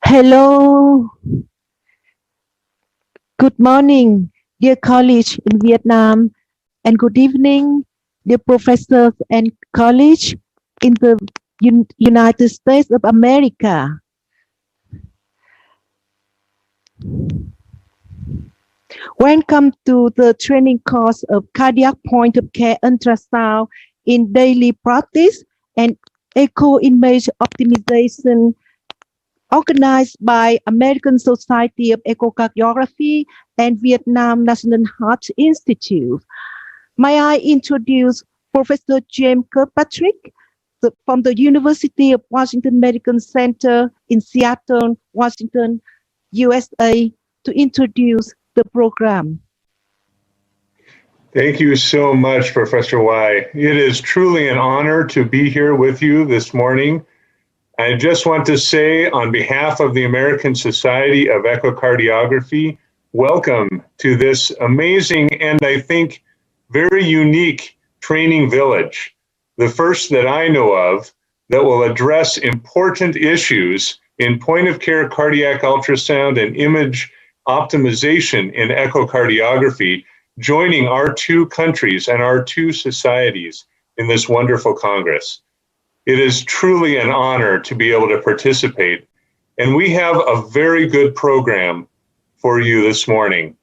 Hello, good morning, dear colleagues in Vietnam, and good evening, dear professors and colleagues in the United States of America. Welcome to the training course of cardiac point of care ultrasound in daily practice and echo image optimization, organized by American Society of Echocardiography and Vietnam National Heart Institute. May I introduce Professor James Kirkpatrick from the University of Washington Medical Center in Seattle, Washington, USA, to introduce the program. Thank you so much, Professor Y. It is truly an honor to be here with you this morning. I just want to say on behalf of the American Society of Echocardiography, welcome to this amazing and I think very unique training village, the first that I know of that will address important issues in point-of-care cardiac ultrasound and image optimization in echocardiography, joining our two countries and our two societies in this wonderful Congress. It is truly an honor to be able to participate, and we have a very good program for you this morning.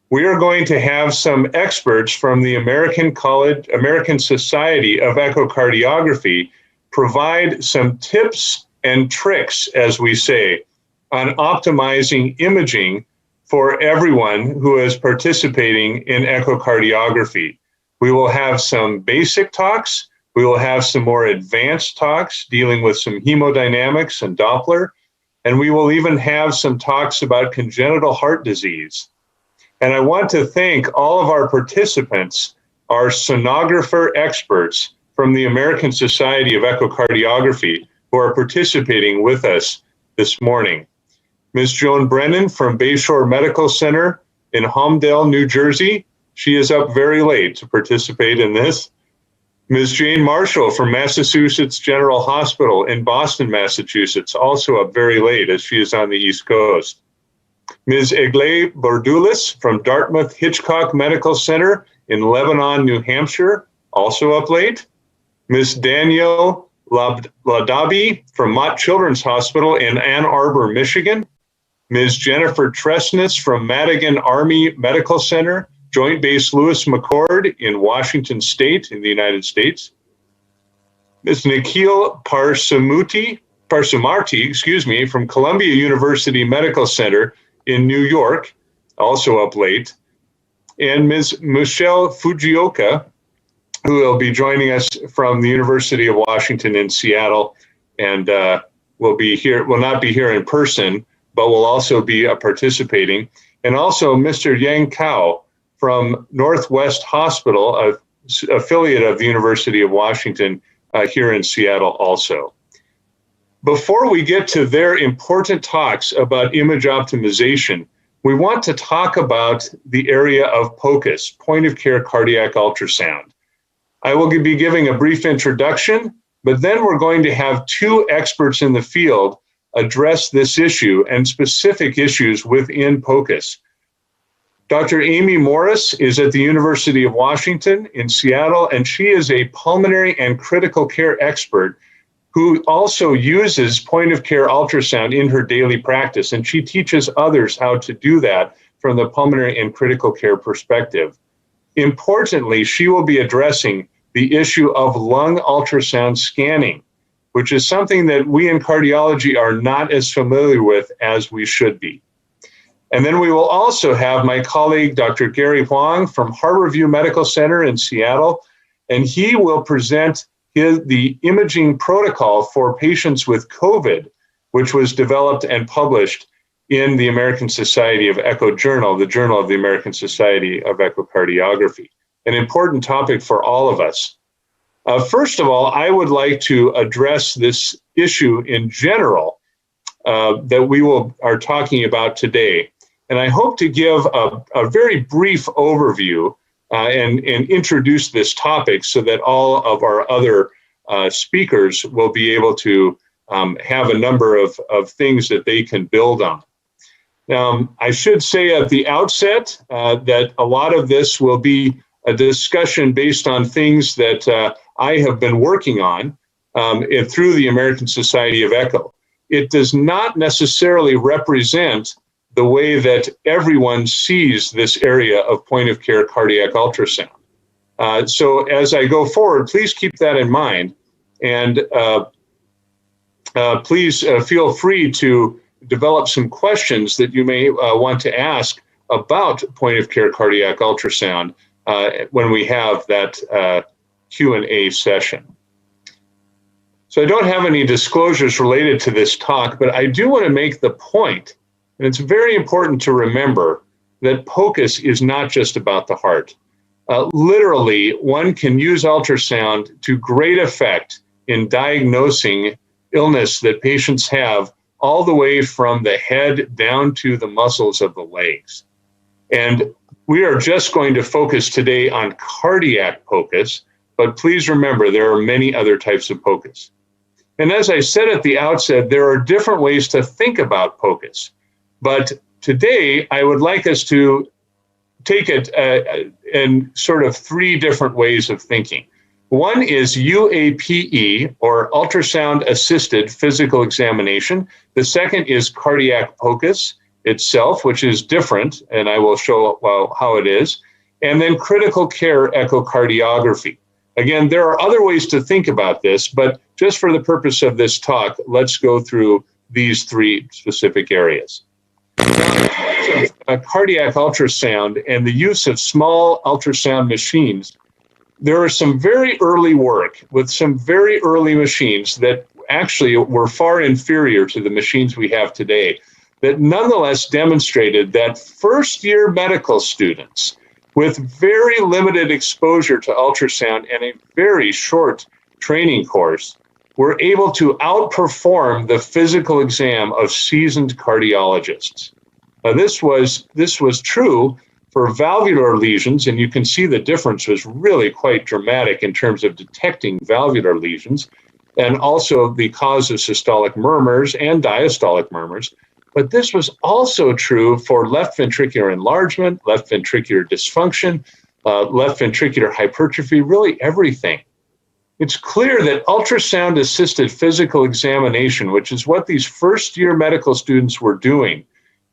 We are going to have some experts from the American Society of Echocardiography provide some tips and tricks, as we say, on optimizing imaging for everyone who is participating in echocardiography. We will have some basic talks. We will have some more advanced talks dealing with some hemodynamics and Doppler, and we will even have some talks about congenital heart disease. And I want to thank all of our participants, our sonographer experts from the American Society of Echocardiography who are participating with us this morning. Ms. Joan Brennan from Bayshore Medical Center in Holmdel, New Jersey. She is up very late to participate in this. Ms. Jane Marshall from Massachusetts General Hospital in Boston, Massachusetts, also up very late as she is on the East Coast. Ms. Egle Bordulis from Dartmouth Hitchcock Medical Center in Lebanon, New Hampshire, also up late. Ms. Danielle Ladabi from Mott Children's Hospital in Ann Arbor, Michigan. Ms. Jennifer Tresness from Madigan Army Medical Center, Joint Base Lewis McChord in Washington State in the United States. Ms. Nikhil Parsamarty, from Columbia University Medical Center in New York, also up late. And Ms. Michelle Fujioka, who will be joining us from the University of Washington in Seattle, and will not be here in person, but will also be participating. And also Mr. Yang Kao from Northwest Hospital, an affiliate of the University of Washington here in Seattle also. Before we get to their important talks about image optimization, we want to talk about the area of POCUS, point-of-care cardiac ultrasound. I will be giving a brief introduction, but then we're going to have two experts in the field address this issue and specific issues within POCUS. Dr. Amy Morris is at the University of Washington in Seattle, and she is a pulmonary and critical care expert who also uses point-of-care ultrasound in her daily practice, and she teaches others how to do that from the pulmonary and critical care perspective. Importantly, she will be addressing the issue of lung ultrasound scanning, which is something that we in cardiology are not as familiar with as we should be. And then we will also have my colleague, Dr. Gary Huang from Harborview Medical Center in Seattle, and he will present the imaging protocol for patients with COVID, which was developed and published in the American Society of Echo Journal, the Journal of the American Society of Echocardiography, an important topic for all of us. First of all, I would like to address this issue in general that we are talking about today. And I hope to give a very brief overview and introduce this topic so that all of our other speakers will be able to have a number of things that they can build on. Now, I should say at the outset that a lot of this will be a discussion based on things that I have been working on through the American Society of Echo. It does not necessarily represent the way that everyone sees this area of point-of-care cardiac ultrasound. So as I go forward, please keep that in mind, and please feel free to develop some questions that you may want to ask about point-of-care cardiac ultrasound when we have that Q&A session. So I don't have any disclosures related to this talk, but I do want to make the point, and it's very important to remember, that POCUS is not just about the heart. Literally, one can use ultrasound to great effect in diagnosing illness that patients have all the way from the head down to the muscles of the legs. And we are just going to focus today on cardiac POCUS, but please remember there are many other types of POCUS. And as I said at the outset, there are different ways to think about POCUS. But today, I would like us to take it in sort of three different ways of thinking. One is UAPE, or ultrasound assisted physical examination. The second is cardiac POCUS itself, which is different, and I will show how it is. And then critical care echocardiography. Again, there are other ways to think about this, but just for the purpose of this talk, let's go through these three specific areas. Cardiac ultrasound and the use of small ultrasound machines. There are some very early work with some very early machines that actually were far inferior to the machines we have today, that nonetheless demonstrated that first-year medical students with very limited exposure to ultrasound and a very short training course were able to outperform the physical exam of seasoned cardiologists. Now, this was true for valvular lesions, and you can see the difference was really quite dramatic in terms of detecting valvular lesions, and also the cause of systolic murmurs and diastolic murmurs. But this was also true for left ventricular enlargement, left ventricular dysfunction, left ventricular hypertrophy, really everything. It's clear that ultrasound-assisted physical examination, which is what these first-year medical students were doing,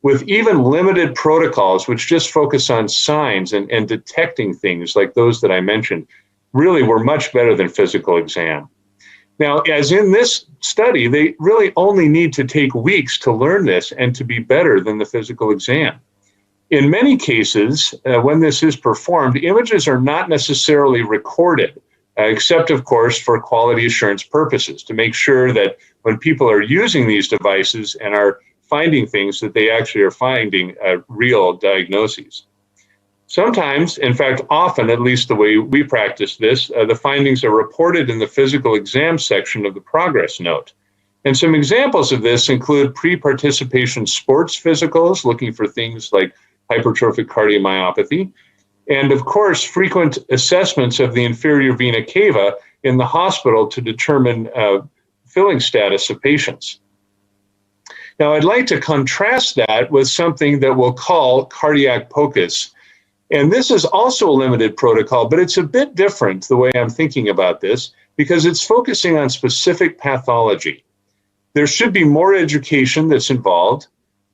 with even limited protocols, which just focus on signs and detecting things like those that I mentioned, really were much better than physical exam. Now, as in this study, they really only need to take weeks to learn this and to be better than the physical exam. In many cases, when this is performed, images are not necessarily recorded, except, of course, for quality assurance purposes, to make sure that when people are using these devices and are finding things, that they actually are finding real diagnoses. Sometimes, in fact, often, at least the way we practice this, the findings are reported in the physical exam section of the progress note. And some examples of this include pre-participation sports physicals, looking for things like hypertrophic cardiomyopathy, and of course, frequent assessments of the inferior vena cava in the hospital to determine filling status of patients. Now, I'd like to contrast that with something that we'll call cardiac POCUS. And this is also a limited protocol, but it's a bit different the way I'm thinking about this, because it's focusing on specific pathology. There should be more education that's involved.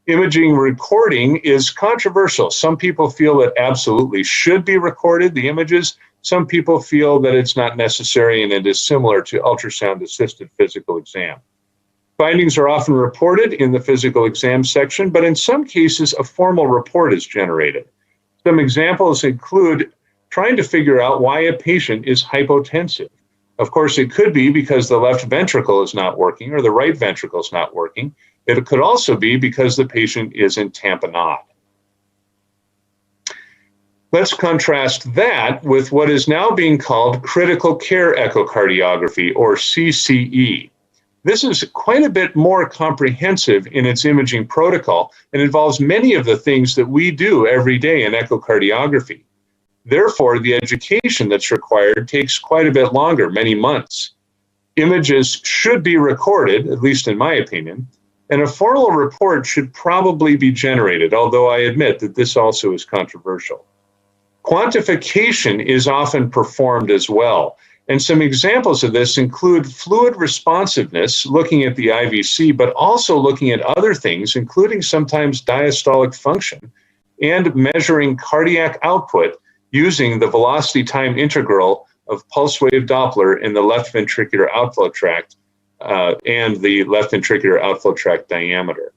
Imaging recording is controversial. Some people feel that absolutely should be recorded, the images. Some people feel that it's not necessary and it is similar to ultrasound-assisted physical exam. Findings are often reported in the physical exam section, but in some cases, a formal report is generated. Some examples include trying to figure out why a patient is hypotensive. Of course, it could be because the left ventricle is not working or the right ventricle is not working. It could also be because the patient is in tamponade. Let's contrast that with what is now being called critical care echocardiography, or CCE. This is quite a bit more comprehensive in its imaging protocol and involves many of the things that we do every day in echocardiography. Therefore, the education that's required takes quite a bit longer, many months. Images should be recorded, at least in my opinion, and a formal report should probably be generated, although I admit that this also is controversial. Quantification is often performed as well, and some examples of this include fluid responsiveness, looking at the IVC, but also looking at other things, including sometimes diastolic function, and measuring cardiac output using the velocity time integral of pulse wave Doppler in the left ventricular outflow tract and the left ventricular outflow tract diameter.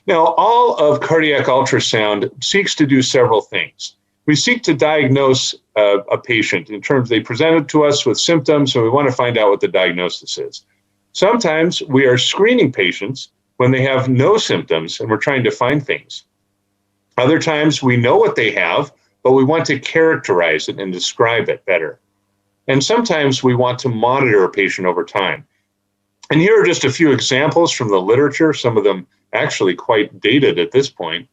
Now, all of cardiac ultrasound seeks to do several things. We seek to diagnose a patient in terms they presented to us with symptoms, and we want to find out what the diagnosis is. Sometimes we are screening patients when they have no symptoms and we're trying to find things. Other times we know what they have, but we want to characterize it and describe it better. And sometimes we want to monitor a patient over time. And here are just a few examples from the literature, some of them actually quite dated at this point.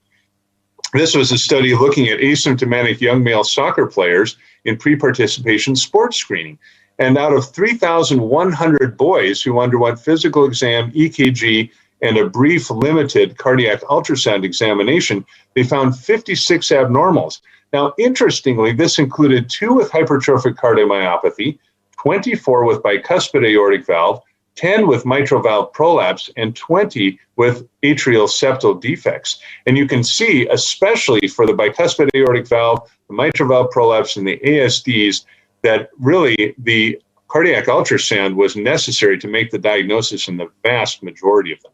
This was a study looking at asymptomatic young male soccer players in pre-participation sports screening. And out of 3,100 boys who underwent physical exam, EKG, and a brief limited cardiac ultrasound examination, they found 56 abnormals. Now, interestingly, this included 2 with hypertrophic cardiomyopathy, 24 with bicuspid aortic valve, 10 with mitral valve prolapse, and 20 with atrial septal defects. And you can see, especially for the bicuspid aortic valve, the mitral valve prolapse, and the ASDs, that really the cardiac ultrasound was necessary to make the diagnosis in the vast majority of them.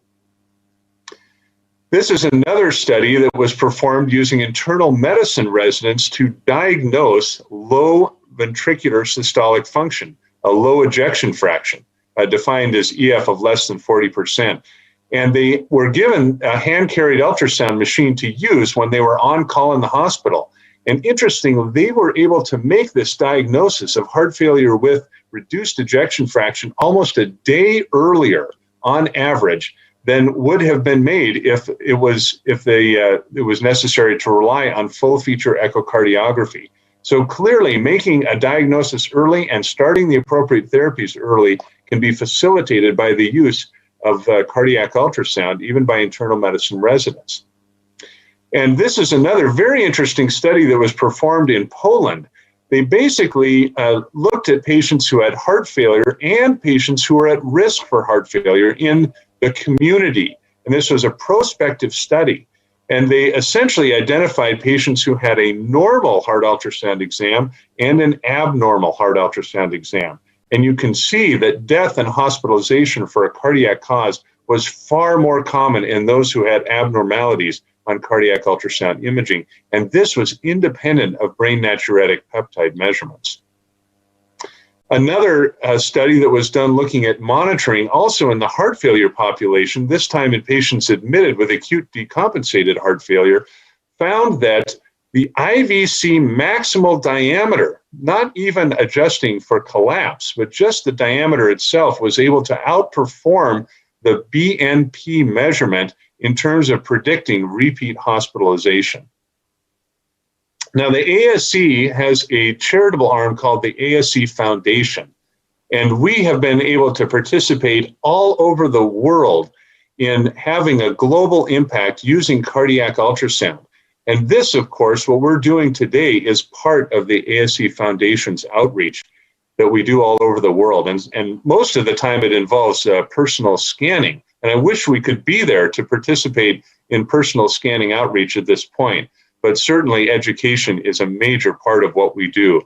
This is another study that was performed using internal medicine residents to diagnose low ventricular systolic function, a low ejection fraction, defined as EF of less than 40%. And they were given a hand-carried ultrasound machine to use when they were on call in the hospital. And interestingly, they were able to make this diagnosis of heart failure with reduced ejection fraction almost a day earlier on average than would have been made if it was necessary to rely on full feature echocardiography. So clearly, making a diagnosis early and starting the appropriate therapies early can be facilitated by the use of cardiac ultrasound, even by internal medicine residents. And this is another very interesting study that was performed in Poland. They basically looked at patients who had heart failure and patients who were at risk for heart failure in the community. And this was a prospective study. And they essentially identified patients who had a normal heart ultrasound exam and an abnormal heart ultrasound exam. And you can see that death and hospitalization for a cardiac cause was far more common in those who had abnormalities on cardiac ultrasound imaging. And this was independent of brain natriuretic peptide measurements. Another study that was done looking at monitoring also in the heart failure population, this time in patients admitted with acute decompensated heart failure, found that the IVC maximal diameter, not even adjusting for collapse, but just the diameter itself, was able to outperform the BNP measurement in terms of predicting repeat hospitalization. Now, the ASC has a charitable arm called the ASC Foundation, and we have been able to participate all over the world in having a global impact using cardiac ultrasound. And this, of course, what we're doing today is part of the ASC Foundation's outreach that we do all over the world. And most of the time it involves personal scanning. And I wish we could be there to participate in personal scanning outreach at this point. But certainly education is a major part of what we do.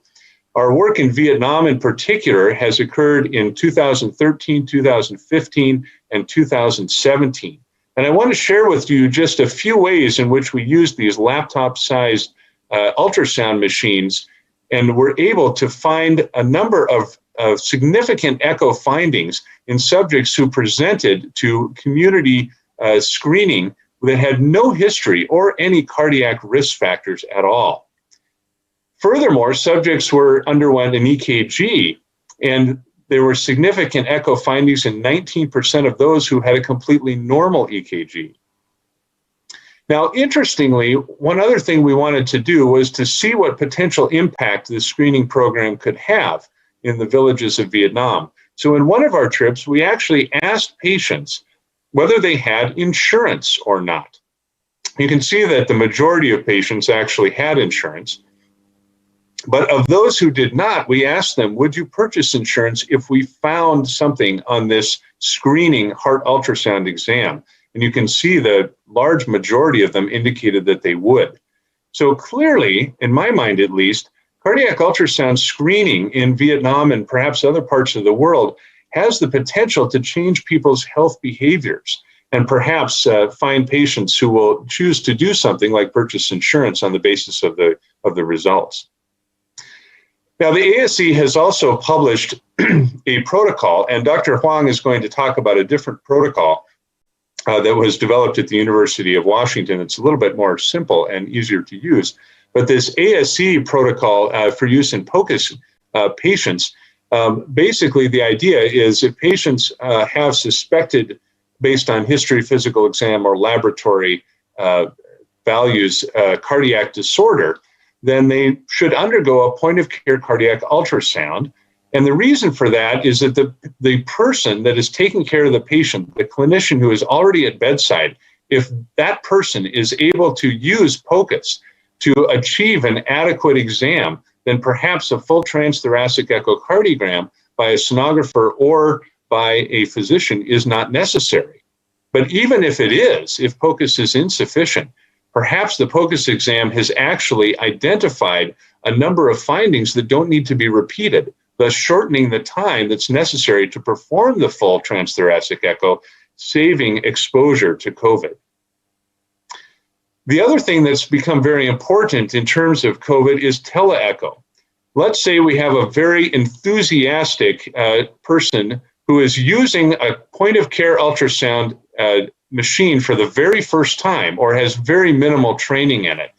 Our work in Vietnam in particular has occurred in 2013, 2015, and 2017. And I want to share with you just a few ways in which we use these laptop-sized ultrasound machines, and we're able to find a number of significant echo findings in subjects who presented to community screening that had no history or any cardiac risk factors at all. Furthermore, subjects underwent an EKG, and there were significant echo findings in 19% of those who had a completely normal EKG. Now, interestingly, one other thing we wanted to do was to see what potential impact this screening program could have in the villages of Vietnam. So in one of our trips, we actually asked patients whether they had insurance or not. You can see that the majority of patients actually had insurance. But of those who did not, we asked them, would you purchase insurance if we found something on this screening heart ultrasound exam? And you can see the large majority of them indicated that they would. So clearly, in my mind at least, cardiac ultrasound screening in Vietnam and perhaps other parts of the world has the potential to change people's health behaviors and perhaps find patients who will choose to do something like purchase insurance on the basis of the results. Now, the ASE has also published a protocol, and Dr. Huang is going to talk about a different protocol that was developed at the University of Washington. It's a little bit more simple and easier to use. But this ASE protocol for use in POCUS patients, basically the idea is if patients have suspected, based on history, physical exam, or laboratory values, cardiac disorder, then they should undergo a point-of-care cardiac ultrasound. And the reason for that is that the person that is taking care of the patient, the clinician who is already at bedside, if that person is able to use POCUS to achieve an adequate exam, then perhaps a full transthoracic echocardiogram by a sonographer or by a physician is not necessary. But even if it is, if POCUS is insufficient, perhaps the POCUS exam has actually identified a number of findings that don't need to be repeated, thus shortening the time that's necessary to perform the full transthoracic echo, saving exposure to COVID. The other thing that's become very important in terms of COVID is teleecho. Let's say we have a very enthusiastic person who is using a point-of-care ultrasound machine for the very first time or has very minimal training in it.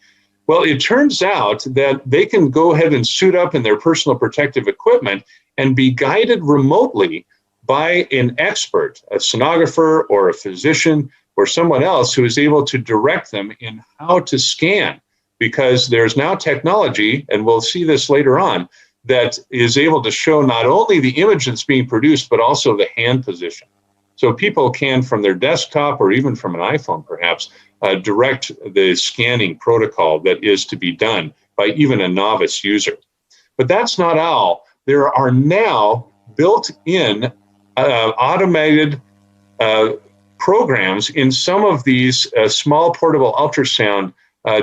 Well, it turns out that they can go ahead and suit up in their personal protective equipment and be guided remotely by an expert, a sonographer or a physician or someone else who is able to direct them in how to scan, because there's now technology, and we'll see this later on, that is able to show not only the image that's being produced, but also the hand position. So people can, from their desktop or even from an iPhone perhaps, direct the scanning protocol that is to be done by even a novice user. But that's not all. There are now built-in automated programs in some of these small portable ultrasound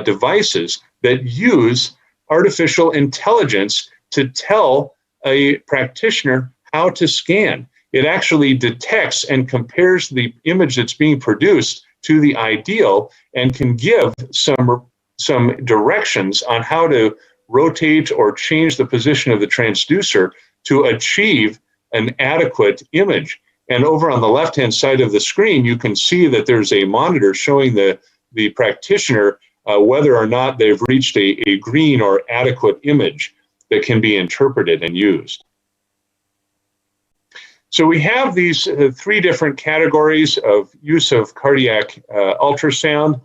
devices that use artificial intelligence to tell a practitioner how to scan. It actually detects and compares the image that's being produced to the ideal and can give some directions on how to rotate or change the position of the transducer to achieve an adequate image. And over on the left-hand side of the screen, you can see that there's a monitor showing the practitioner whether or not they've reached a green or adequate image that can be interpreted and used. So we have these three different categories of use of cardiac ultrasound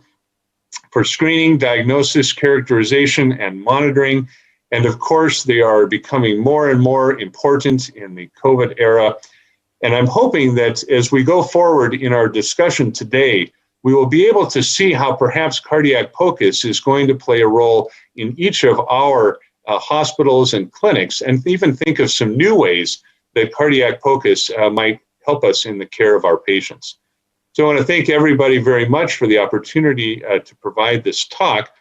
for screening, diagnosis, characterization, and monitoring. And of course, they are becoming more and more important in the COVID era. And I'm hoping that as we go forward in our discussion today, we will be able to see how perhaps cardiac POCUS is going to play a role in each of our hospitals and clinics, and even think of some new ways that cardiac POCUS might help us in the care of our patients. So I want to thank everybody very much for the opportunity to provide this talk.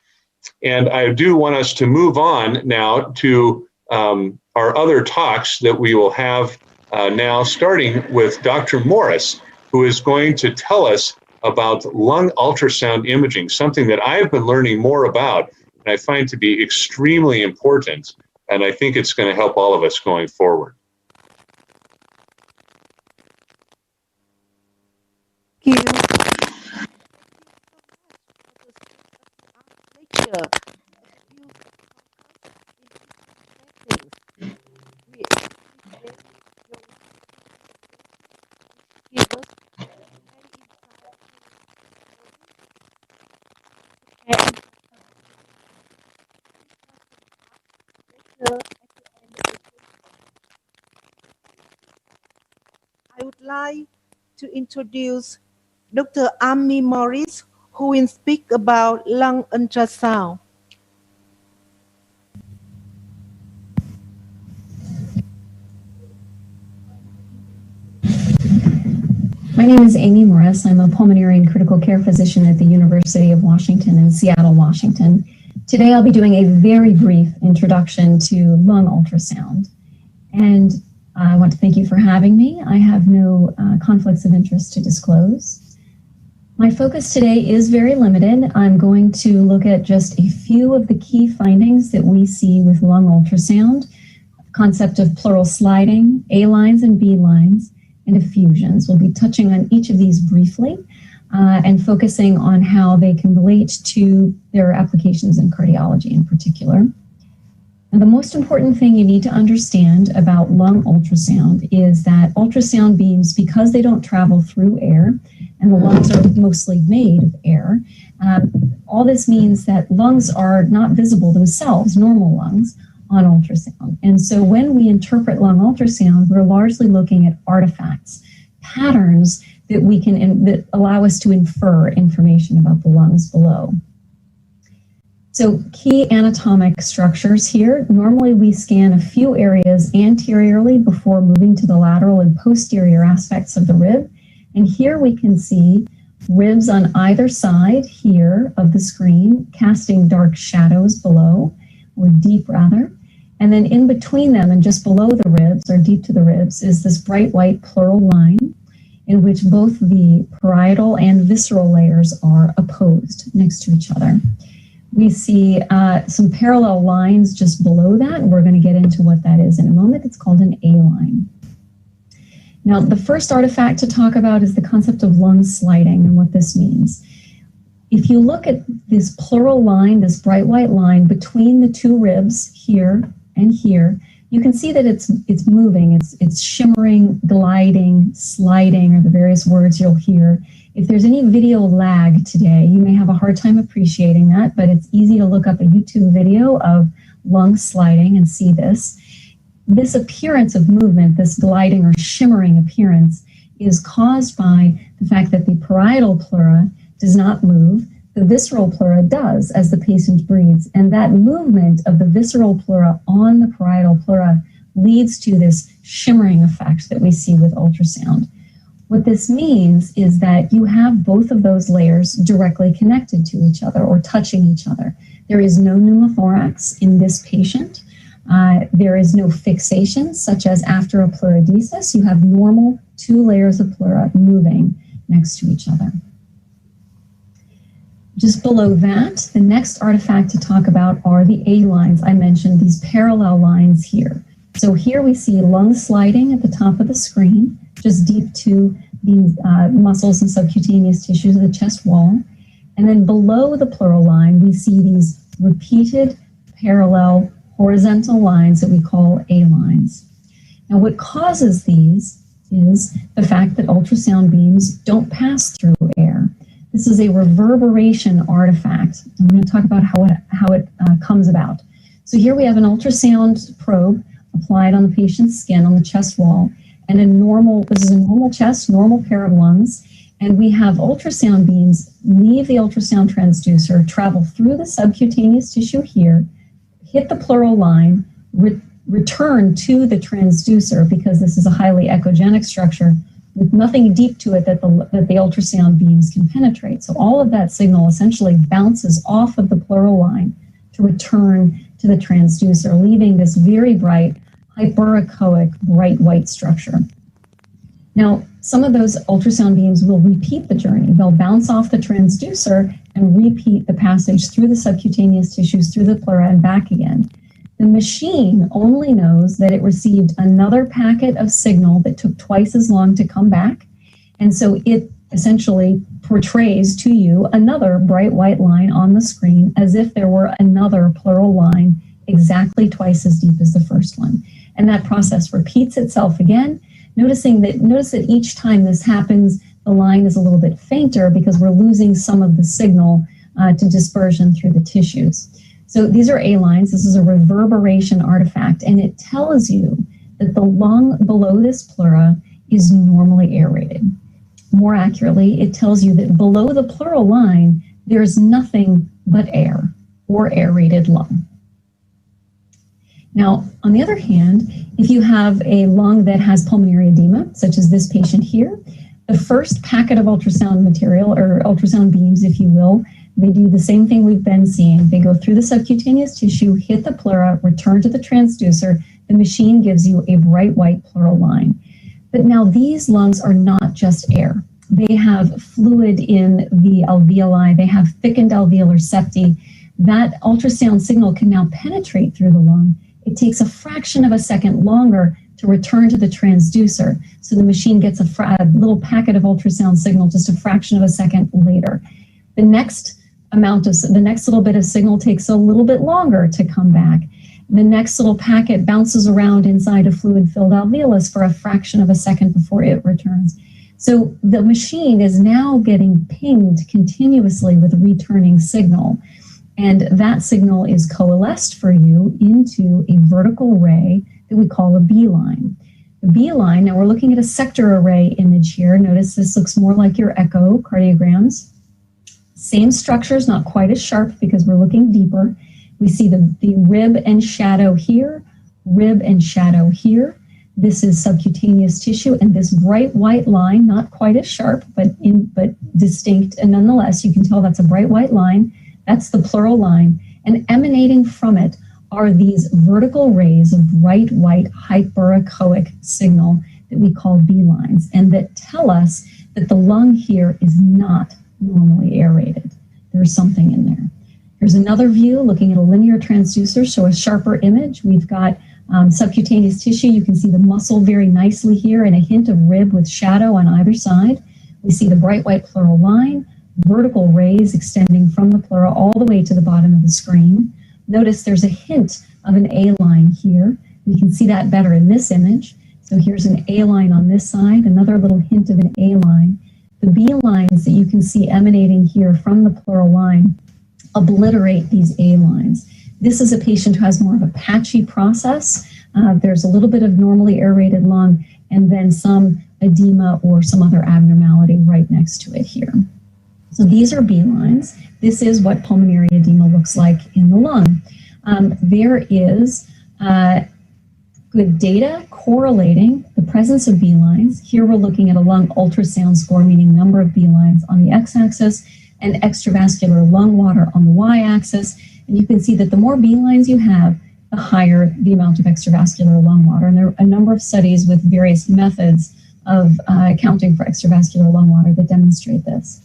And I do want us to move on now to our other talks that we will have now, starting with Dr. Morris, who is going to tell us about lung ultrasound imaging, something that I've been learning more about and I find to be extremely important. And I think it's going to help all of us going forward. Thank you. Lecture. Give us and lecture. I would like to introduce Dr. Amy Morris, who will speak about lung ultrasound. My name is Amy Morris. I'm a pulmonary and critical care physician at the University of Washington in Seattle, Washington. Today I'll be doing a very brief introduction to lung ultrasound. And I want to thank you for having me. I have no conflicts of interest to disclose. My focus today is very limited. I'm going to look at just a few of the key findings that we see with lung ultrasound, concept of pleural sliding, A lines and B lines, and effusions. We'll be touching on each of these briefly and focusing on how they can relate to their applications in cardiology in particular. And the most important thing you need to understand about lung ultrasound is that ultrasound beams, because they don't travel through air, and the lungs are mostly made of air, all this means that lungs are not visible themselves, normal lungs, on ultrasound. And so when we interpret lung ultrasound, we're largely looking at artifacts, patterns that we can that allow us to infer information about the lungs below. So key anatomic structures here. Normally we scan a few areas anteriorly before moving to the lateral and posterior aspects of the rib. And here we can see ribs on either side here of the screen, casting dark shadows below, or deep rather. And then in between them and just below the ribs, or deep to the ribs, is this bright white pleural line in which both the parietal and visceral layers are opposed next to each other. We see some parallel lines just below that, and we're going to get into what that is in a moment. It's called an A line. Now, the first artifact to talk about is the concept of lung sliding and what this means. If you look at this pleural line, this bright white line between the two ribs here and here, you can see that it's moving, it's shimmering, gliding, sliding, or the various words you'll hear. If there's any video lag today, you may have a hard time appreciating that, but it's easy to look up a YouTube video of lung sliding and see this. This appearance of movement, this gliding or shimmering appearance, is caused by the fact that the parietal pleura does not move. The visceral pleura does as the patient breathes, and that movement of the visceral pleura on the parietal pleura leads to this shimmering effect that we see with ultrasound. What this means is that you have both of those layers directly connected to each other or touching each other. There is no pneumothorax in this patient. There is no fixation, such as after a pleurodesis. You have normal 2 layers of pleura moving next to each other. Just below that, the next artifact to talk about are the A lines. I mentioned these parallel lines here. So here we see lung sliding at the top of the screen, just deep to these muscles and subcutaneous tissues of the chest wall. And then below the pleural line, we see these repeated parallel horizontal lines that we call A lines. Now, what causes these is the fact that ultrasound beams don't pass through air. This is a reverberation artifact. I'm going to talk about how it comes about. So here we have an ultrasound probe applied on the patient's skin on the chest wall, and this is a normal chest, normal pair of lungs, and we have ultrasound beams leave the ultrasound transducer, travel through the subcutaneous tissue here, hit the pleural line, return to the transducer, because this is a highly echogenic structure with nothing deep to it that the ultrasound beams can penetrate. So all of that signal essentially bounces off of the pleural line to return to the transducer, leaving this very bright, hyperechoic, bright white structure. Now, some of those ultrasound beams will repeat the journey. They'll bounce off the transducer and repeat the passage through the subcutaneous tissues, through the pleura, and back again. The machine only knows that it received another packet of signal that took twice as long to come back, and so it essentially portrays to you another bright white line on the screen as if there were another pleural line exactly twice as deep as the first one. And that process repeats itself again. Notice that each time this happens, the line is a little bit fainter because we're losing some of the signal to dispersion through the tissues. So these are A lines. This is a reverberation artifact, and it tells you that the lung below this pleura is normally aerated. More accurately, it tells you that below the pleural line, there's nothing but air or aerated lung. Now, on the other hand, if you have a lung that has pulmonary edema, such as this patient here, the first packet of ultrasound material, or ultrasound beams, if you will, they do the same thing we've been seeing. They go through the subcutaneous tissue, hit the pleura, return to the transducer. The machine gives you a bright white pleural line. But now these lungs are not just air. They have fluid in the alveoli. They have thickened alveolar septi. That ultrasound signal can now penetrate through the lung. It takes a fraction of a second longer to return to the transducer. So the machine gets a little packet of ultrasound signal just a fraction of a second later. The next little bit of signal takes a little bit longer to come back. The next little packet bounces around inside a fluid-filled alveolus for a fraction of a second before it returns. So the machine is now getting pinged continuously with returning signal. And that signal is coalesced for you into a vertical ray that we call a B-line. The B-line, now we're looking at a sector array image here. Notice this looks more like your echocardiograms. Same structures, not quite as sharp because we're looking deeper. We see the rib and shadow here, rib and shadow here. This is subcutaneous tissue, and this bright white line, not quite as sharp, but distinct, and nonetheless, you can tell that's a bright white line. That's the pleural line, and emanating from it are these vertical rays of bright white hyperechoic signal that we call B lines, and that tell us that the lung here is not normally aerated. There's something in there. Here's another view looking at a linear transducer, so a sharper image. We've got subcutaneous tissue. You can see the muscle very nicely here and a hint of rib with shadow on either side. We see the bright white pleural line, vertical rays extending from the pleura all the way to the bottom of the screen. Notice there's a hint of an A line here. We can see that better in this image. So here's an A line on this side, another little hint of an A line. The B lines that you can see emanating here from the pleural line obliterate these A lines. This is a patient who has more of a patchy process. There's a little bit of normally aerated lung and then some edema or some other abnormality right next to it here. So these are B lines. This is what pulmonary edema looks like in the lung. There is good data correlating the presence of B lines. Here we're looking at a lung ultrasound score, meaning number of B lines on the x-axis and extravascular lung water on the y-axis. And you can see that the more B lines you have, the higher the amount of extravascular lung water. And there are a number of studies with various methods of accounting for extravascular lung water that demonstrate this.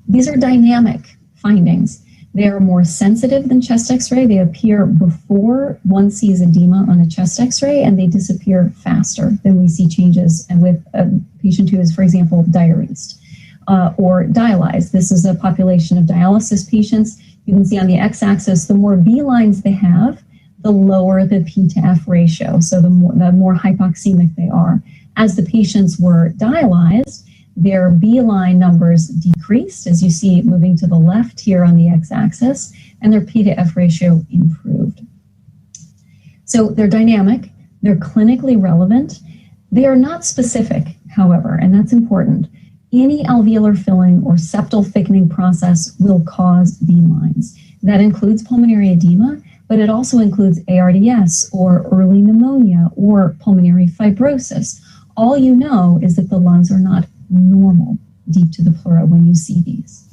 These are dynamic findings. They are more sensitive than chest x-ray. They appear before one sees edema on a chest x-ray, and they disappear faster than we see changes with a patient who is, for example, diuresed or dialyzed. This is a population of dialysis patients. You can see on the x-axis, the more B lines they have, the lower the P to F ratio, so the more hypoxemic they are. As the patients were dialyzed, their B line numbers decreased, as you see moving to the left here on the x-axis, and their P to F ratio improved. So they're dynamic, they're clinically relevant. They are not specific, however, and that's important. Any alveolar filling or septal thickening process will cause B lines. That includes pulmonary edema, but it also includes ARDS or early pneumonia or pulmonary fibrosis. All you know is that the lungs are not normal deep to the pleura when you see these.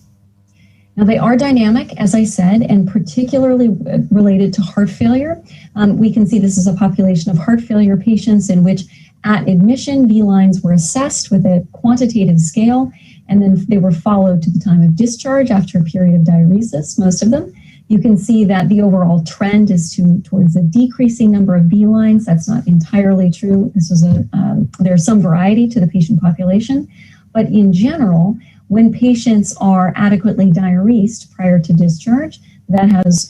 Now they are dynamic, as I said, and particularly related to heart failure. We can see this is a population of heart failure patients in which at admission, B lines were assessed with a quantitative scale, and then they were followed to the time of discharge after a period of diuresis, most of them. You can see that the overall trend is towards a decreasing number of B lines. That's not entirely true. There's some variety to the patient population, but in general, when patients are adequately diuresed prior to discharge, that has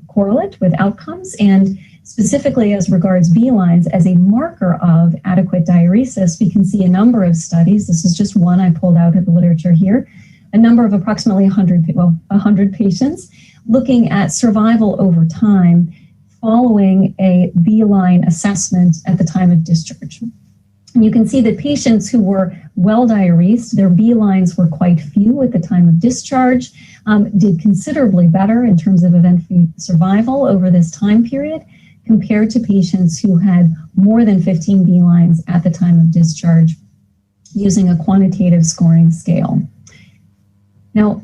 correlate with outcomes, and specifically as regards B lines as a marker of adequate diuresis, we can see a number of studies. This is just one I pulled out of the literature here. A number of approximately 100 patients looking at survival over time following a B line assessment at the time of discharge. And you can see that patients who were well diuresed, their B lines were quite few at the time of discharge, did considerably better in terms of event-free survival over this time period compared to patients who had more than 15 B lines at the time of discharge using a quantitative scoring scale. Now,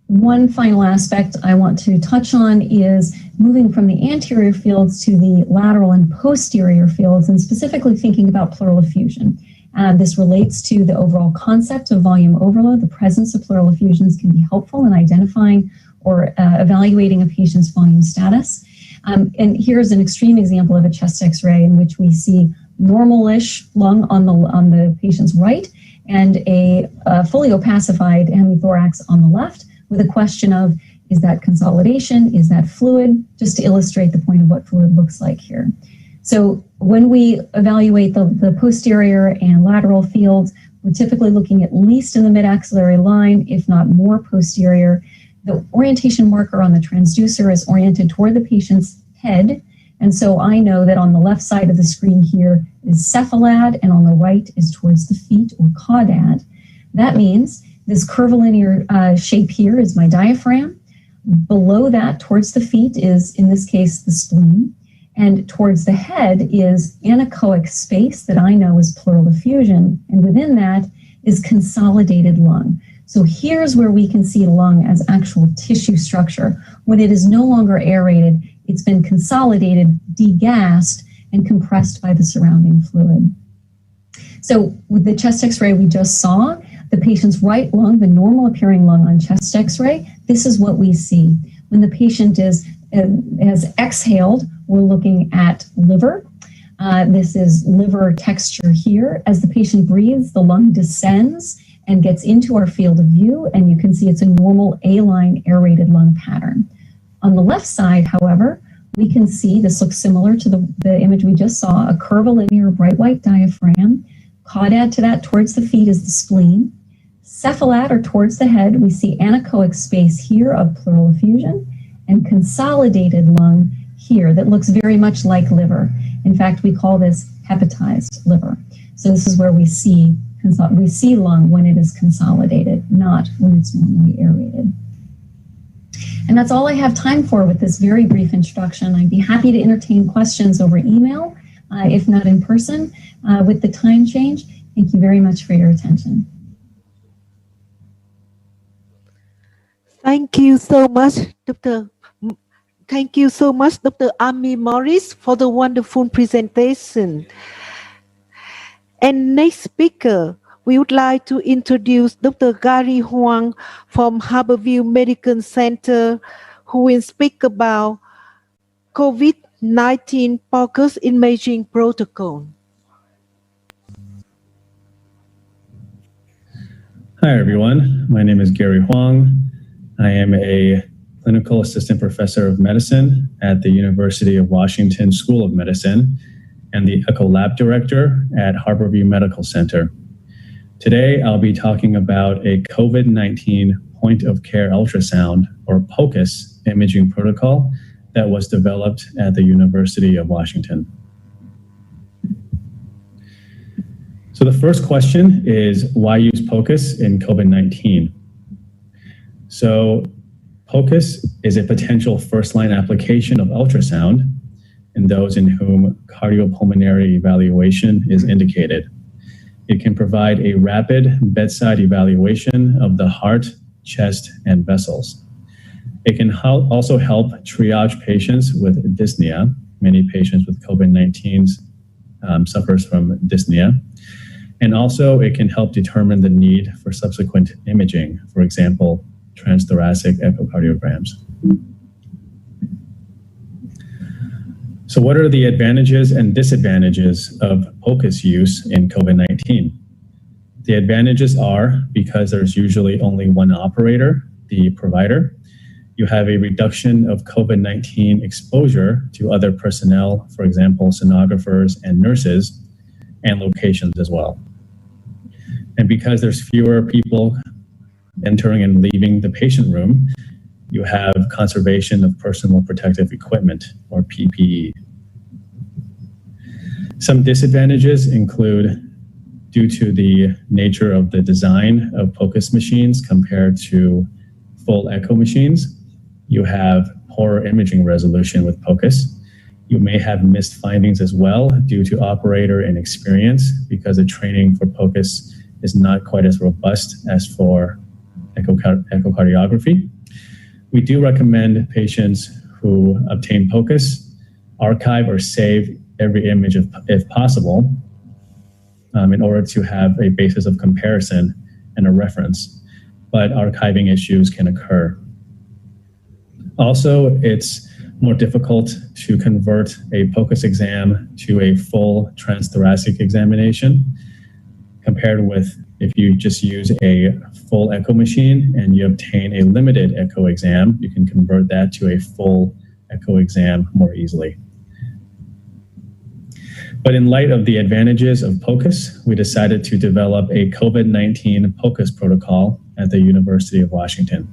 one final aspect I want to touch on is moving from the anterior fields to the lateral and posterior fields, and specifically thinking about pleural effusion. This relates to the overall concept of volume overload. The presence of pleural effusions can be helpful in identifying or evaluating a patient's volume status. And here's an extreme example of a chest X-ray in which we see normal-ish lung on the patient's right and a fully opacified hemithorax on the left, with a question of, is that consolidation? Is that fluid? Just to illustrate the point of what fluid looks like here. So when we evaluate the posterior and lateral fields, we're typically looking at least in the mid-axillary line, if not more posterior. The orientation marker on the transducer is oriented toward the patient's head. And so I know that on the left side of the screen here is cephalad, and on the right is towards the feet, or caudad. That means this curvilinear shape here is my diaphragm. Below that, towards the feet, is, in this case, the spleen. And towards the head is anechoic space that I know is pleural effusion. And within that is consolidated lung. So here's where we can see lung as actual tissue structure. When it is no longer aerated, it's been consolidated, degassed, and compressed by the surrounding fluid. So with the chest X-ray we just saw, the patient's right lung, the normal appearing lung on chest X-ray, this is what we see. When the patient has exhaled, we're looking at liver. This is liver texture here. As the patient breathes, the lung descends and gets into our field of view, and you can see it's a normal A-line aerated lung pattern. On the left side, however, we can see, this looks similar to the image we just saw, a curvilinear bright white diaphragm. Caudad to that towards the feet is the spleen. Cephalad, or towards the head, we see anechoic space here of pleural effusion, and consolidated lung here that looks very much like liver. In fact, we call this hepatized liver. So this is where we see lung when it is consolidated, not when it's normally aerated. And that's all I have time for with this very brief introduction. I'd be happy to entertain questions over email, if not in person, with the time change. Thank you very much for your attention. Thank you so much, Dr. Thank you so much, Dr. Amy Morris, for the wonderful presentation. And next speaker, we would like to introduce Dr. Gary Huang from Harborview Medical Center, who will speak about COVID-19 focused imaging protocol. Hi, everyone. My name is Gary Huang. I am a clinical assistant professor of medicine at the University of Washington School of Medicine and the Echo Lab Director at Harborview Medical Center. Today, I'll be talking about a COVID-19 point-of-care ultrasound, or POCUS, imaging protocol that was developed at the University of Washington. So the first question is, why use POCUS in COVID-19? So POCUS is a potential first-line application of ultrasound in those in whom cardiopulmonary evaluation is indicated. It can provide a rapid bedside evaluation of the heart, chest, and vessels. It can also help triage patients with dyspnea. Many patients with COVID-19 suffers from dyspnea. And also, it can help determine the need for subsequent imaging, for example, transthoracic echocardiograms. So what are the advantages and disadvantages of POCUS use in COVID-19? The advantages are, because there's usually only one operator, the provider, you have a reduction of COVID-19 exposure to other personnel, for example, sonographers and nurses, and locations as well. And because there's fewer people entering and leaving the patient room, you have conservation of personal protective equipment, or PPE. Some disadvantages include due to the nature of the design of POCUS machines compared to full echo machines, you have poorer imaging resolution with POCUS. You may have missed findings as well due to operator inexperience, because the training for POCUS is not quite as robust as for echocardiography. We do recommend patients who obtain POCUS archive or save every image if possible, in order to have a basis of comparison and a reference, but archiving issues can occur. Also, it's more difficult to convert a POCUS exam to a full transthoracic examination compared with if you just use a full echo machine and you obtain a limited echo exam, you can convert that to a full echo exam more easily. But in light of the advantages of POCUS, we decided to develop a COVID-19 POCUS protocol at the University of Washington.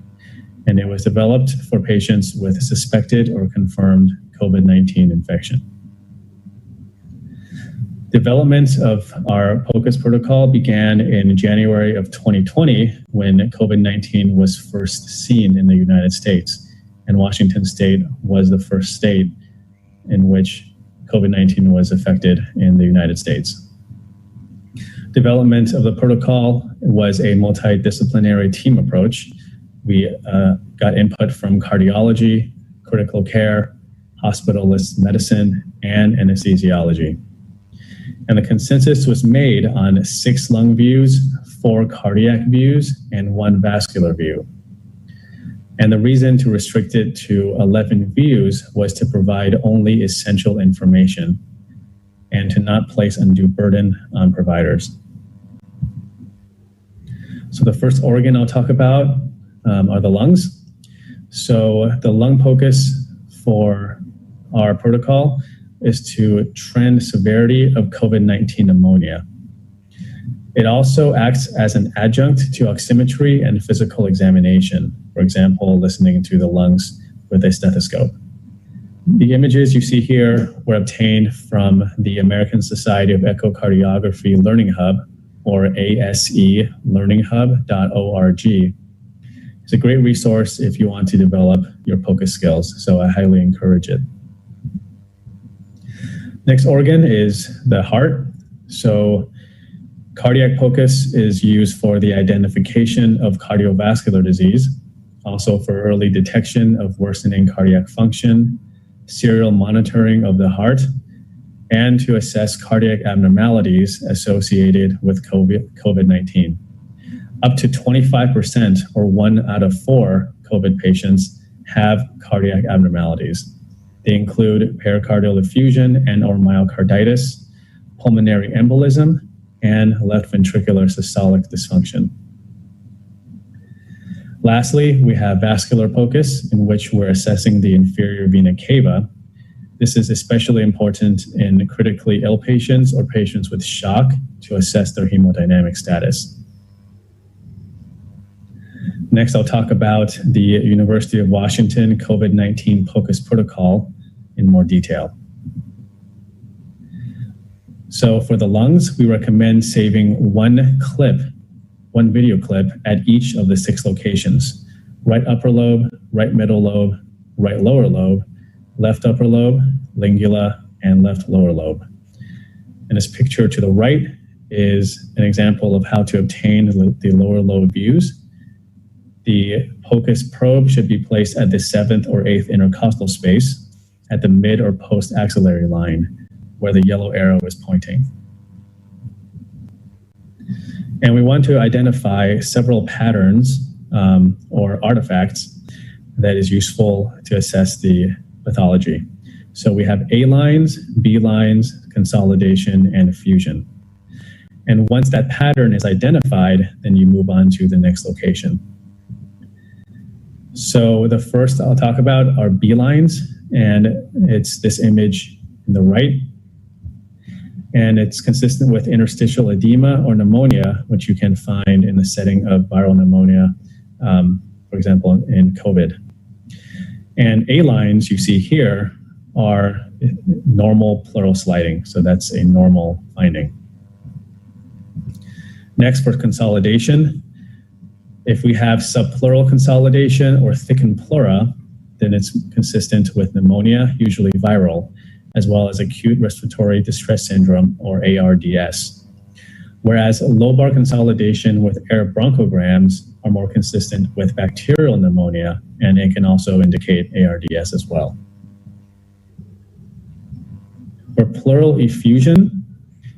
And it was developed for patients with suspected or confirmed COVID-19 infection. Development of our POCUS protocol began in January of 2020 when COVID-19 was first seen in the United States. And Washington State was the first state in which COVID-19 was affected in the United States. Development of the protocol was a multidisciplinary team approach. We got input from cardiology, critical care, hospitalist medicine, and anesthesiology. And the consensus was made on 6 lung views, 4 cardiac views, and 1 vascular view. And the reason to restrict it to 11 views was to provide only essential information and to not place undue burden on providers. So the first organ I'll talk about are the lungs. So the lung POCUS for our protocol is to trend severity of COVID-19 pneumonia. It also acts as an adjunct to oximetry and physical examination, for example, listening to the lungs with a stethoscope. The images you see here were obtained from the American Society of Echocardiography Learning Hub, or ASE learninghub.org. It's a great resource if you want to develop your POCUS skills, so I highly encourage it. Next organ is the heart. So cardiac POCUS is used for the identification of cardiovascular disease, also for early detection of worsening cardiac function, serial monitoring of the heart, and to assess cardiac abnormalities associated with COVID-19. Up to 25%, or 1 out of 4 COVID patients, have cardiac abnormalities. They include pericardial effusion and or myocarditis, pulmonary embolism, and left ventricular systolic dysfunction. Lastly, we have vascular POCUS, in which we're assessing the inferior vena cava. This is especially important in critically ill patients or patients with shock to assess their hemodynamic status. Next, I'll talk about the University of Washington COVID-19 POCUS protocol in more detail. So for the lungs, we recommend saving one video clip at each of the 6 locations: right upper lobe, right middle lobe, right lower lobe, left upper lobe, lingula, and left lower lobe. And this picture to the right is an example of how to obtain the lower lobe views. The POCUS probe should be placed at the 7th or 8th intercostal space at the mid or post-axillary line, where the yellow arrow is pointing. And we want to identify several patterns or artifacts that is useful to assess the pathology. So we have A lines, B lines, consolidation, and effusion. And once that pattern is identified, then you move on to the next location. So the first I'll talk about are B lines, and it's this image in the right. And it's consistent with interstitial edema or pneumonia, which you can find in the setting of viral pneumonia, for example, in COVID. And A lines you see here are normal pleural sliding, so that's a normal finding. Next, for consolidation, if we have subpleural consolidation or thickened pleura, then it's consistent with pneumonia, usually viral, as well as acute respiratory distress syndrome, or ARDS. Whereas lobar consolidation with air bronchograms are more consistent with bacterial pneumonia, and it can also indicate ARDS as well. For pleural effusion,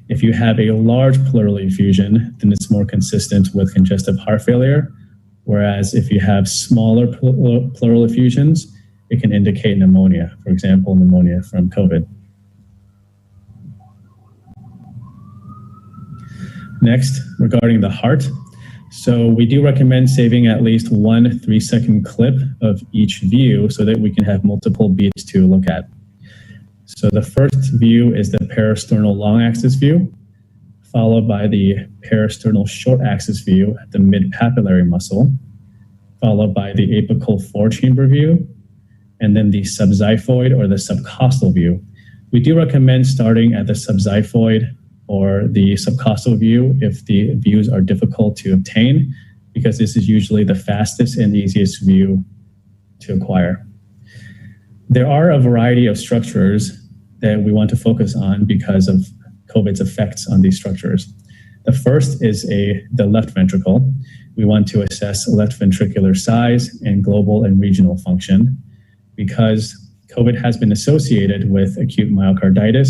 if you have a large pleural effusion, then it's more consistent with congestive heart failure, whereas if you have smaller pleural effusions, it can indicate pneumonia, for example, pneumonia from COVID. Next, regarding the heart. So we do recommend saving at least one 3-second clip of each view so that we can have multiple beats to look at. So the first view is the parasternal long axis view, followed by the parasternal short axis view at the mid-papillary muscle, followed by the apical four-chamber view, and then the subxiphoid or the subcostal view. We do recommend starting at the subxiphoid or the subcostal view if the views are difficult to obtain, because this is usually the fastest and easiest view to acquire. There are a variety of structures that we want to focus on because of COVID's effects on these structures. The first is the left ventricle. We want to assess left ventricular size and global and regional function because COVID has been associated with acute myocarditis,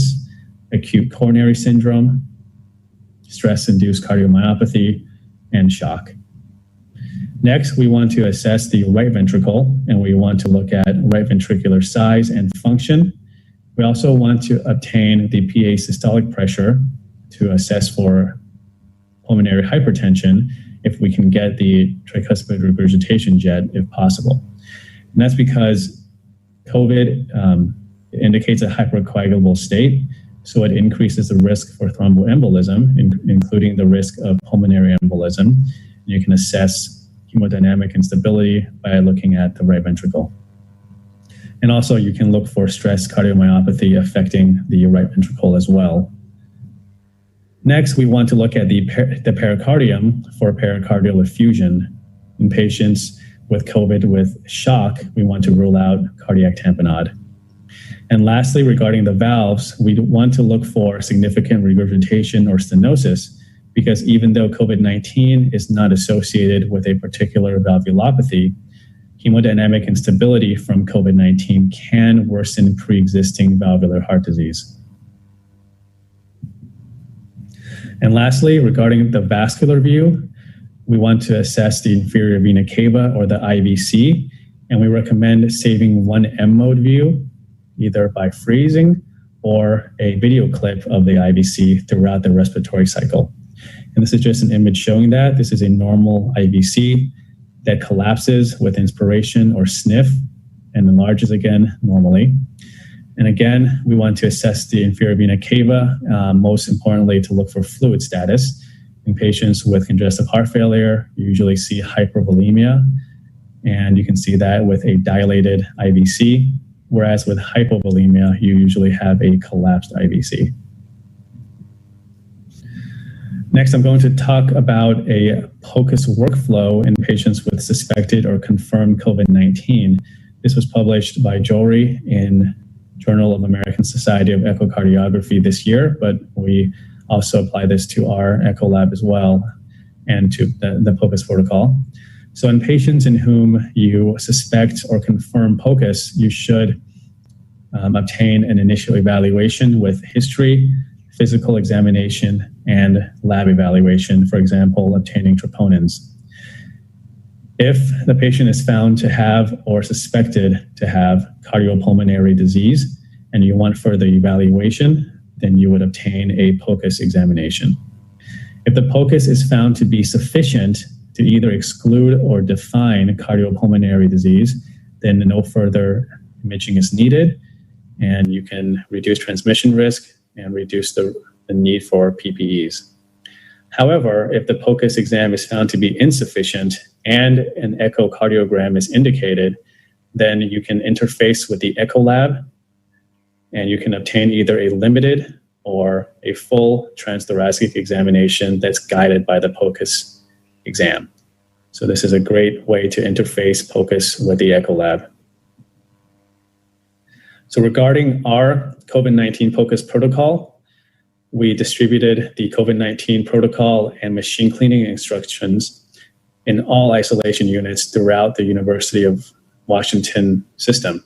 acute coronary syndrome, stress-induced cardiomyopathy, and shock. Next, we want to assess the right ventricle, and we want to look at right ventricular size and function. We also want to obtain the PA systolic pressure to assess for pulmonary hypertension if we can get the tricuspid regurgitation jet if possible. And that's because COVID indicates a hypercoagulable state, so it increases the risk for thromboembolism, including the risk of pulmonary embolism. You can assess hemodynamic instability by looking at the right ventricle. And also you can look for stress cardiomyopathy affecting the right ventricle as well. Next, we want to look at the pericardium for pericardial effusion. In patients with COVID with shock, we want to rule out cardiac tamponade. And lastly, regarding the valves, we want to look for significant regurgitation or stenosis, because even though COVID-19 is not associated with a particular valvulopathy, hemodynamic instability from COVID-19 can worsen pre-existing valvular heart disease. And lastly, regarding the vascular view, we want to assess the inferior vena cava or the IVC, and we recommend saving one M-mode view, either by freezing or a video clip of the IVC throughout the respiratory cycle. And this is just an image showing that. This is a normal IVC that collapses with inspiration or sniff and enlarges again normally. And again, we want to assess the inferior vena cava, most importantly to look for fluid status. In patients with congestive heart failure, you usually see hypervolemia, and you can see that with a dilated IVC, whereas with hypovolemia, you usually have a collapsed IVC. Next, I'm going to talk about a POCUS workflow in patients with suspected or confirmed COVID-19. This was published by Jory in Journal of American Society of Echocardiography this year, but we also apply this to our echo lab as well and to the POCUS protocol. So in patients in whom you suspect or confirm POCUS, you should obtain an initial evaluation with history, physical examination, and lab evaluation, for example, obtaining troponins. If the patient is found to have or suspected to have cardiopulmonary disease and you want further evaluation, then you would obtain a POCUS examination. If the POCUS is found to be sufficient to either exclude or define cardiopulmonary disease, then no further imaging is needed, and you can reduce transmission risk and reduce the need for PPEs. However, if the POCUS exam is found to be insufficient and an echocardiogram is indicated, then you can interface with the echo lab and you can obtain either a limited or a full transthoracic examination that's guided by the POCUS exam. So this is a great way to interface POCUS with the Echo Lab. So regarding our COVID-19 POCUS protocol, we distributed the COVID-19 protocol and machine cleaning instructions in all isolation units throughout the University of Washington system.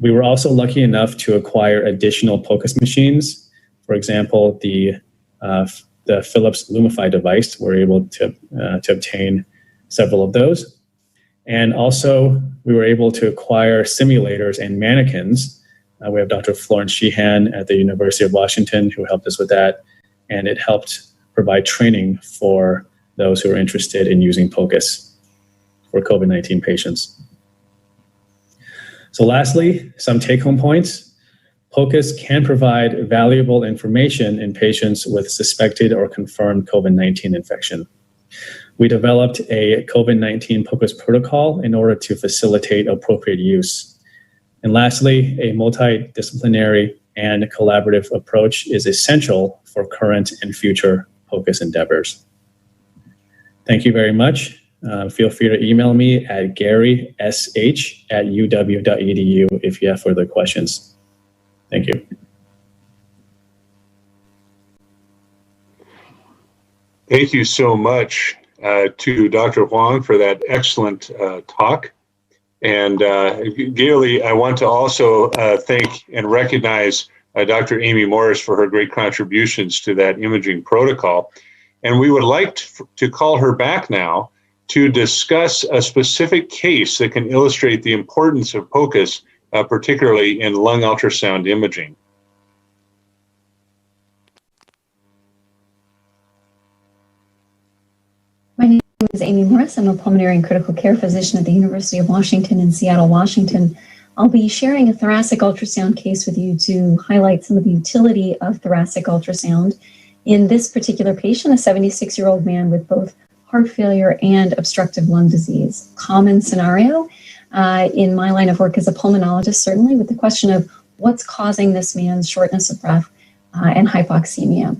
We were also lucky enough to acquire additional POCUS machines. For example, the Philips Lumify device, we're able to obtain several of those. And also, we were able to acquire simulators and mannequins. We have Dr. Florence Sheehan at the University of Washington who helped us with that, and it helped provide training for those who are interested in using POCUS for COVID-19 patients. So lastly, some take-home points. POCUS can provide valuable information in patients with suspected or confirmed COVID-19 infection. We developed a COVID-19 POCUS protocol in order to facilitate appropriate use. And lastly, a multidisciplinary and collaborative approach is essential for current and future POCUS endeavors. Thank you very much. Feel free to email me at garysh@uw.edu if you have further questions. Thank you. Thank you so much to Dr. Huang for that excellent talk. And Gaily, I want to also thank and recognize Dr. Amy Morris for her great contributions to that imaging protocol. And we would like to call her back now to discuss a specific case that can illustrate the importance of POCUS, particularly in lung ultrasound imaging. My name is Amy Morris. I'm a pulmonary and critical care physician at the University of Washington in Seattle, Washington. I'll be sharing a thoracic ultrasound case with you to highlight some of the utility of thoracic ultrasound in this particular patient, a 76-year-old man with both heart failure and obstructive lung disease. Common scenario in my line of work as a pulmonologist, certainly, with the question of what's causing this man's shortness of breath and hypoxemia.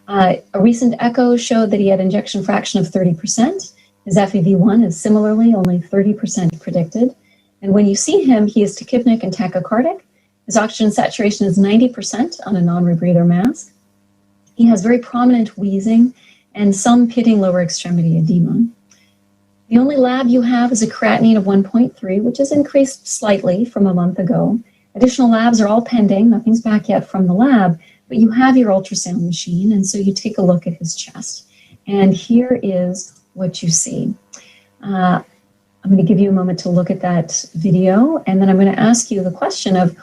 A recent echo showed that he had ejection fraction of 30%. His FEV1 is similarly only 30% predicted. And when you see him, he is tachypnic and tachycardic. His oxygen saturation is 90% on a non-rebreather mask. He has very prominent wheezing and some pitting lower extremity edema. The only lab you have is a creatinine of 1.3, which has increased slightly from a month ago. Additional labs are all pending. Nothing's back yet from the lab, but you have your ultrasound machine, and so you take a look at his chest. And here is what you see. I'm going to give you a moment to look at that video, and then I'm going to ask you the question of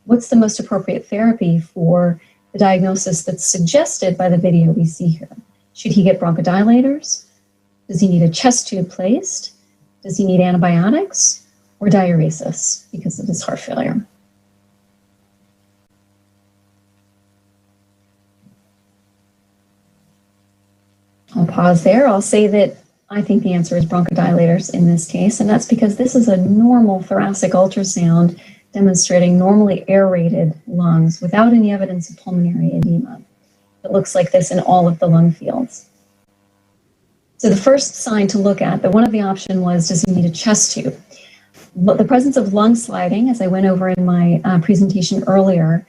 what's the most appropriate therapy for the diagnosis that's suggested by the video we see here. Should he get bronchodilators? Does he need a chest tube placed? Does he need antibiotics or diuresis because of his heart failure? I'll pause there. I'll say that I think the answer is bronchodilators in this case, and that's because this is a normal thoracic ultrasound demonstrating normally aerated lungs without any evidence of pulmonary edema. It looks like this in all of the lung fields. So the first sign to look at, one of the options was, does he need a chest tube? But the presence of lung sliding, as I went over in my presentation earlier,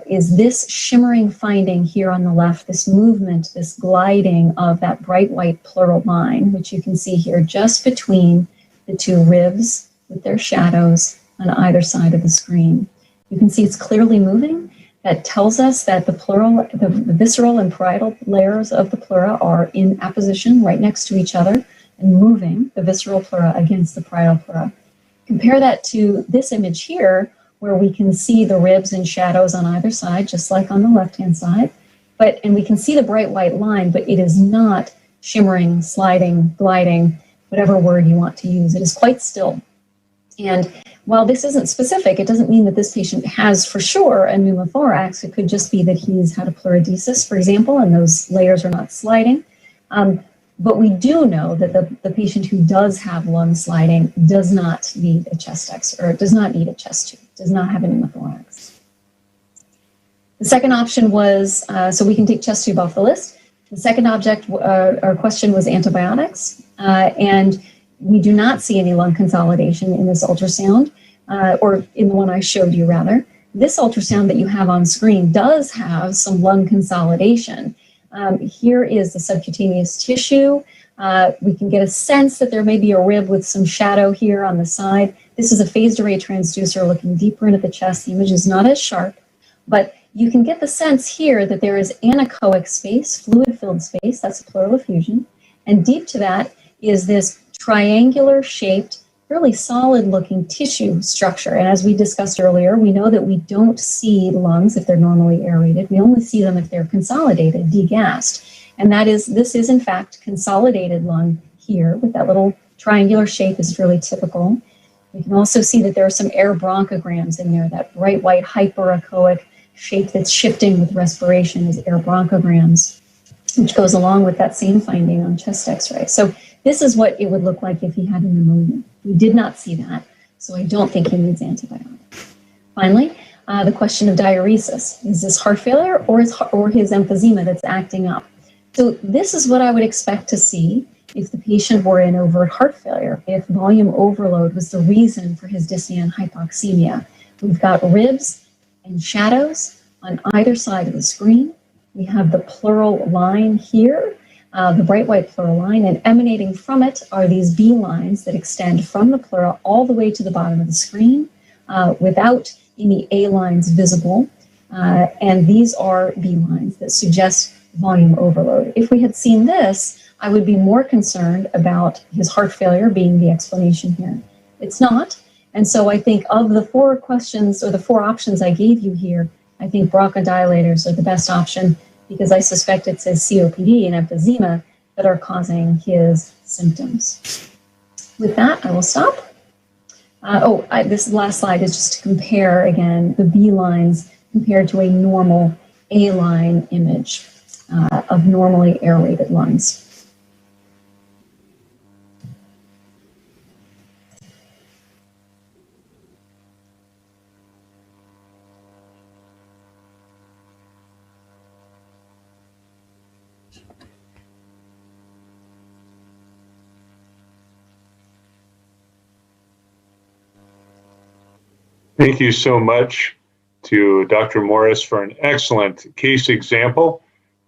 is this shimmering finding here on the left, this movement, this gliding of that bright white pleural line, which you can see here just between the two ribs with their shadows on either side of the screen. You can see it's clearly moving. That tells us that the pleural, the visceral and parietal layers of the pleura are in apposition right next to each other and moving the visceral pleura against the parietal pleura. Compare that to this image here, where we can see the ribs and shadows on either side, just like on the left-hand side. And we can see the bright white line, but it is not shimmering, sliding, gliding, whatever word you want to use. It is quite still. And while this isn't specific, it doesn't mean that this patient has for sure a pneumothorax. It could just be that he's had a pleurodesis, for example, and those layers are not sliding. But we do know that the patient who does have lung sliding does not need a chest X, or does not need a chest tube, does not have a pneumothorax. The second option was, so we can take chest tube off the list. The second object or question was antibiotics, and we do not see any lung consolidation in this ultrasound, or in the one I showed you rather. This ultrasound that you have on screen does have some lung consolidation. Here is the subcutaneous tissue. We can get a sense that there may be a rib with some shadow here on the side. This is a phased array transducer looking deeper into the chest. The image is not as sharp, but you can get the sense here that there is anechoic space, fluid-filled space, that's pleural effusion, and deep to that is this triangular-shaped, really solid-looking tissue structure. And as we discussed earlier, we know that we don't see lungs if they're normally aerated. We only see them if they're consolidated, degassed. And this is in fact consolidated lung here with that little triangular shape is really typical. We can also see that there are some air bronchograms in there. That bright white hyperechoic shape that's shifting with respiration is air bronchograms, which goes along with that same finding on chest x-ray. So this is what it would look like if he had a pneumonia. We did not see that, so I don't think he needs antibiotics. Finally, the question of diuresis. Is this heart failure or his emphysema that's acting up? So this is what I would expect to see if the patient were in overt heart failure, if volume overload was the reason for his dyspnea and hypoxemia. We've got ribs and shadows on either side of the screen. We have the pleural line here, the bright white pleural line, and emanating from it are these B lines that extend from the pleura all the way to the bottom of the screen without any A lines visible. And these are B lines that suggest volume overload. If we had seen this, I would be more concerned about his heart failure being the explanation here. It's not. And so I think of the four questions or the four options I gave you here, I think bronchodilators are the best option because I suspect it's his COPD and emphysema that are causing his symptoms. With that, I will stop. This last slide is just to compare again the B lines compared to a normal A line image of normally aerated lungs. Thank you so much to Dr. Morris for an excellent case example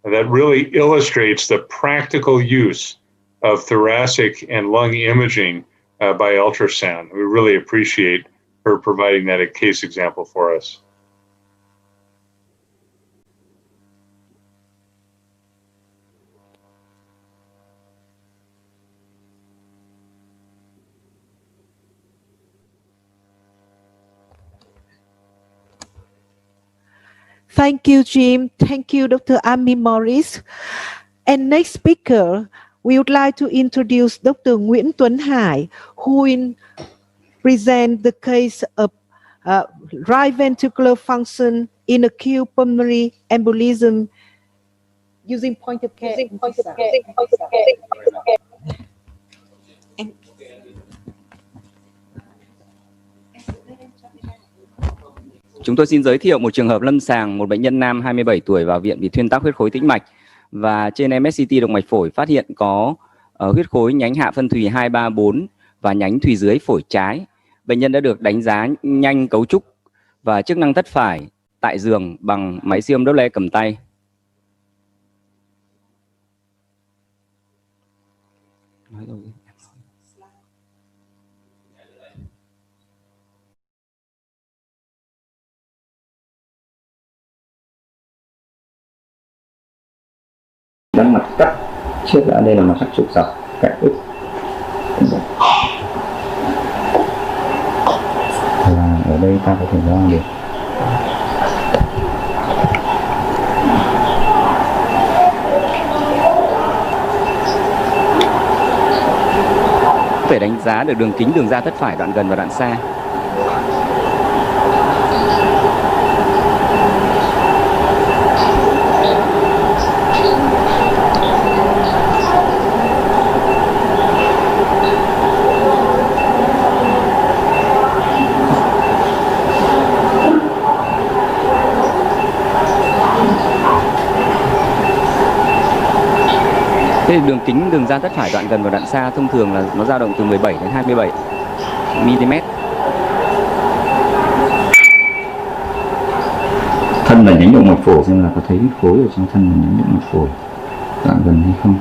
that really illustrates the practical use of thoracic and lung imaging by ultrasound. We really appreciate her providing that case example for us. Thank you, Jim. Thank you, Dr. Amy Morris. And next speaker, we would like to introduce Dr. Nguyễn Tuấn Hải, who will present the case of right ventricular function in acute pulmonary embolism using point of care. Chúng tôi xin giới thiệu một trường hợp lâm sàng, một bệnh nhân nam 27 tuổi vào viện vì thuyên tắc huyết khối tĩnh mạch và trên MSCT động mạch phổi phát hiện có huyết khối nhánh hạ phân thùy 2, 3, 4 và nhánh thùy dưới phổi trái. Bệnh nhân đã được đánh giá nhanh cấu trúc và chức năng thất phải tại giường bằng máy siêu âm Doppler cầm tay. Đánh mặt cắt trước là đây là mặt cắt trục dọc cạnh ức. Và ở đây ta có thể đo được có thể đánh giá được đường kính đường ra thất phải đoạn gần và đoạn xa. Đây là đường kính đường ra thất phải đoạn gần và đoạn xa, thông thường là nó dao động từ 17 đến 27 mm. Thân là nhánh động mạch phổi, xem là có thấy khối ở trong thân là nhánh động mạch phổi đoạn gần hay không.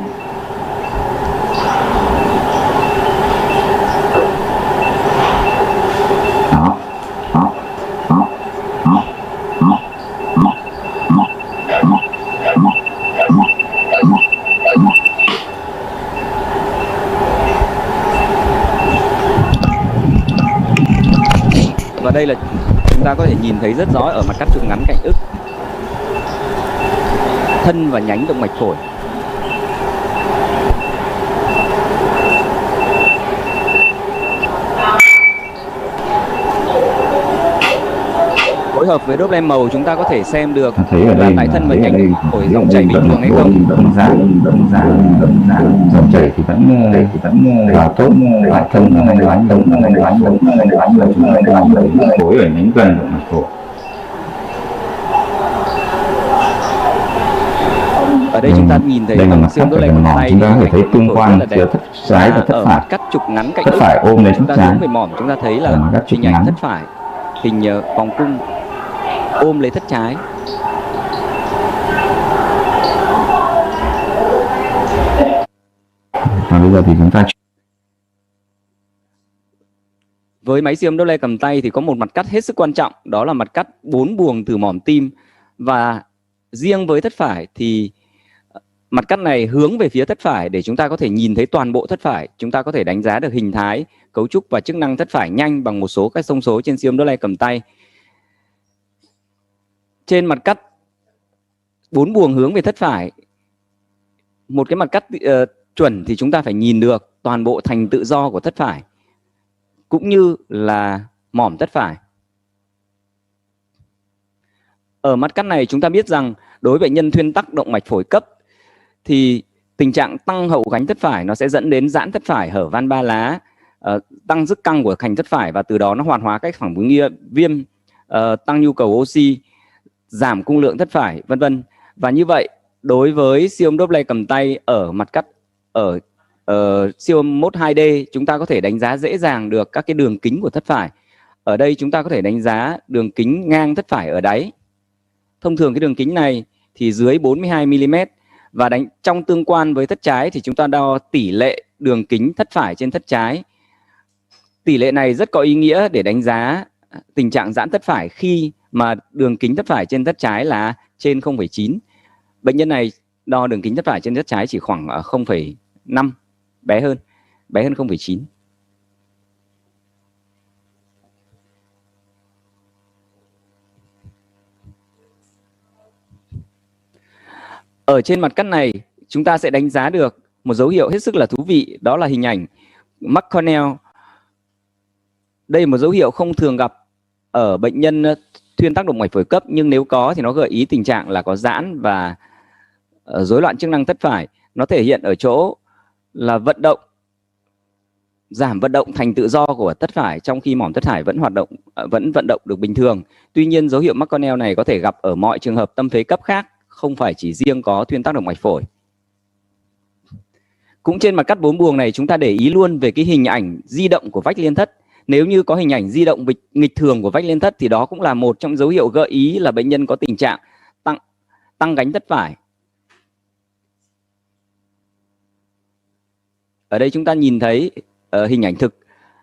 Và đây là chúng ta có thể nhìn thấy rất rõ ở mặt cắt trục ngắn cạnh ức, thân và nhánh động mạch phổi. Phối hợp với Doppler màu chúng ta có thể xem được là tại thân và nhánh phổi dòng chảy bình thường hay không. Dòng chảy thì vẫn vào tốt, tại thân là hai đoán phổi ở nhánh gần động mạch phổi. Ở đây chúng ta nhìn thấy bằng siêu Doppler cầm tay, chúng ta có thể thấy tương quan giữa thất trái và thất phải. Cắt trục ngắn cạnh thất phải ôm lấy chúng ta thất trái. hướng về mỏm, chúng ta thấy là hình ảnh thất phải, hình vòng cung ôm lấy thất trái. Và bây giờ thì chúng ta với máy siêu âm Doppler cầm tay thì có một mặt cắt hết sức quan trọng, đó là mặt cắt 4 buồng từ mỏm tim. Và riêng với thất phải thì mặt cắt này hướng về phía thất phải để chúng ta có thể nhìn thấy toàn bộ thất phải. Chúng ta có thể đánh giá được hình thái, cấu trúc và chức năng thất phải nhanh bằng một số các thông số trên siêu âm Doppler cầm tay. Trên mặt cắt 4 buồng hướng về thất phải, một cái mặt cắt chuẩn thì chúng ta phải nhìn được toàn bộ thành tự do của thất phải cũng như là mỏm thất phải. Ở mặt cắt này chúng ta biết rằng đối với bệnh nhân thuyên tắc động mạch phổi cấp thì tình trạng tăng hậu gánh thất phải nó sẽ dẫn đến giãn thất phải, hở van ba lá, tăng dức căng của thành thất phải, và từ đó nó hoạt hóa các phản ứng viêm, tăng nhu cầu oxy, giảm cung lượng thất phải, vân vân. Và như vậy đối với siêu âm Doppler cầm tay ở mặt cắt ở siêu âm mốt 2D, chúng ta có thể đánh giá dễ dàng được các cái đường kính của thất phải. Ở đây chúng ta có thể đánh giá đường kính ngang thất phải ở đáy. Thông thường cái đường kính này thì dưới 42 mm, và trong tương quan với thất trái thì chúng ta đo tỷ lệ đường kính thất phải trên thất trái. Tỷ lệ này rất có ý nghĩa để đánh giá tình trạng giãn thất phải khi mà đường kính thất phải trên thất trái là trên 0,9. Bệnh nhân này đo đường kính thất phải trên thất trái chỉ khoảng 0,5, bé hơn 0,9. Ở trên mặt cắt này chúng ta sẽ đánh giá được một dấu hiệu hết sức là thú vị, đó là hình ảnh McConnell Cornell. Đây là một dấu hiệu không thường gặp ở bệnh nhân thuyên tắc động mạch phổi cấp, nhưng nếu có thì nó gợi ý tình trạng là có giãn và rối loạn chức năng thất phải. Nó thể hiện ở chỗ là vận động, giảm vận động thành tự do của thất phải, trong khi mỏm thất phải vẫn vận động được bình thường. Tuy nhiên dấu hiệu McConnell này có thể gặp ở mọi trường hợp tâm phế cấp khác, không phải chỉ riêng có thuyên tắc động mạch phổi. Cũng trên mặt cắt 4 buồng này chúng ta để ý luôn về cái hình ảnh di động của vách liên thất. Nếu như có hình ảnh di động nghịch thường của vách liên thất thì đó cũng là một trong dấu hiệu gợi ý là bệnh nhân có tình trạng tăng gánh thất phải. Ở đây chúng ta nhìn thấy hình ảnh thực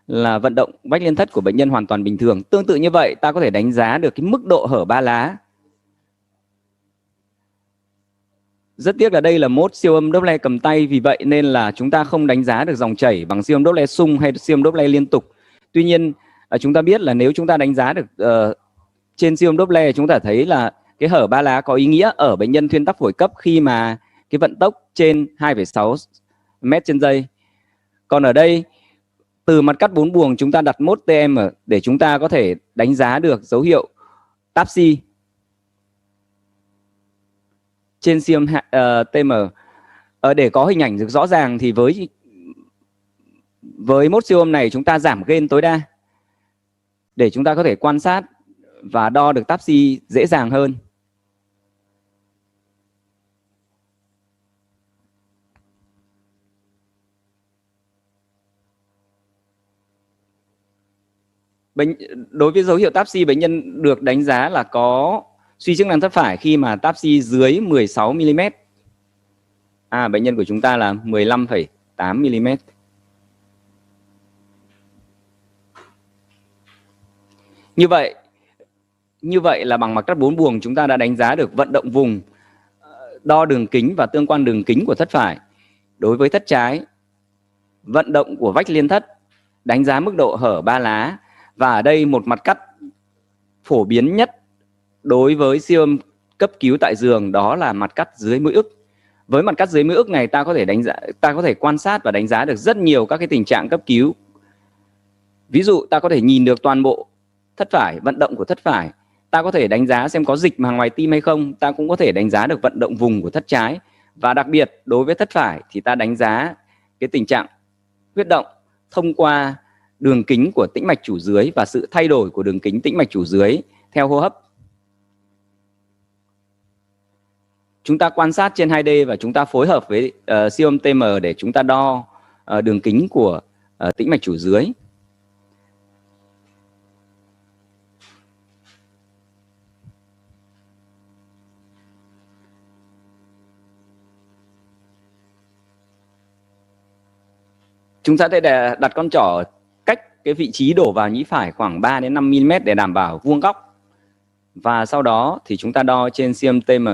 là vận động vách liên thất của bệnh nhân hoàn toàn bình thường. Tương tự như vậy ta có thể đánh giá được cái mức độ hở ba lá. Rất tiếc là đây là mốt siêu âm Doppler cầm tay, vì vậy nên là chúng ta không đánh giá được dòng chảy bằng siêu âm Doppler sung hay siêu âm Doppler liên tục. Tuy nhiên chúng ta biết là nếu chúng ta đánh giá được trên siêu âm Doppler, chúng ta thấy là cái hở ba lá có ý nghĩa ở bệnh nhân thuyên tắc phổi cấp khi mà cái vận tốc trên 2,6 m/giây. Còn ở đây từ mặt cắt 4 buồng chúng ta đặt mốt TM để chúng ta có thể đánh giá được dấu hiệu TAPSI trên siêu âm TM. Để có hình ảnh được rõ ràng thì với mốt siêu âm này chúng ta giảm gain tối đa để chúng ta có thể quan sát và đo được TAPSI dễ dàng hơn. Đối với dấu hiệu TAPSI, bệnh nhân được đánh giá là có suy chức năng thất phải khi mà TAPSI dưới 16 mm. Bệnh nhân của chúng ta là 15,8 mm. Như vậy là bằng mặt cắt 4 buồng chúng ta đã đánh giá được vận động vùng, đo đường kính và tương quan đường kính của thất phải. Đối với thất trái, vận động của vách liên thất, đánh giá mức độ hở ba lá. Và ở đây một mặt cắt phổ biến nhất đối với siêu âm cấp cứu tại giường đó là mặt cắt dưới mũi ức. Với mặt cắt dưới mũi ức này ta có thể quan sát và đánh giá được rất nhiều các cái tình trạng cấp cứu. Ví dụ ta có thể nhìn được toàn bộ thất phải, vận động của thất phải. Ta có thể đánh giá xem có dịch màng ngoài tim hay không. Ta cũng có thể đánh giá được vận động vùng của thất trái. Và đặc biệt đối với thất phải thì ta đánh giá cái tình trạng huyết động thông qua đường kính của tĩnh mạch chủ dưới và sự thay đổi của đường kính tĩnh mạch chủ dưới theo hô hấp. Chúng ta quan sát trên 2D và chúng ta phối hợp với siêu âm TM để chúng ta đo đường kính của tĩnh mạch chủ dưới. Chúng ta sẽ đặt con trỏ cách cái vị trí đổ vào nhĩ phải khoảng 3 đến 5 mm để đảm bảo vuông góc. Và sau đó thì chúng ta đo trên siêu âm TM.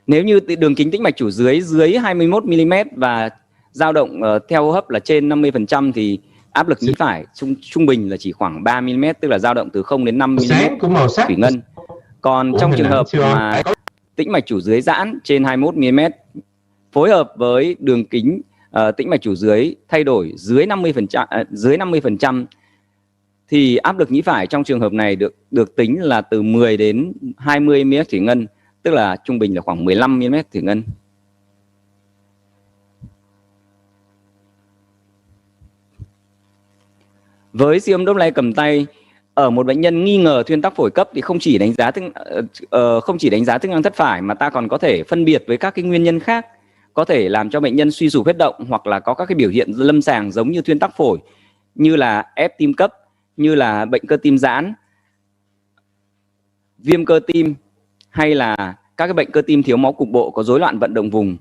Nếu như đường kính tĩnh mạch chủ dưới 21 mm và dao động theo hô hấp là trên 50% thì áp lực nhĩ phải trung bình là chỉ khoảng 3 mm, tức là dao động từ 0 đến 5 mm thủy ngân. Còn trong trường hợp mà tĩnh mạch chủ dưới giãn trên 21 mm phối hợp với đường kính tĩnh mạch chủ dưới thay đổi dưới 50% thì áp lực nhĩ phải trong trường hợp này được tính là từ 10 đến 20 mm thủy ngân, tức là trung bình là khoảng 15 mm thủy ngân. Với siêu âm Doppler cầm tay ở một bệnh nhân nghi ngờ thuyên tắc phổi cấp thì không chỉ đánh giá chức năng thất phải mà ta còn có thể phân biệt với các cái nguyên nhân khác có thể làm cho bệnh nhân suy sụp huyết động hoặc là có các cái biểu hiện lâm sàng giống như thuyên tắc phổi, như là ép tim cấp, như là bệnh cơ tim giãn, viêm cơ tim, hay là các cái bệnh cơ tim thiếu máu cục bộ có rối loạn vận động vùng.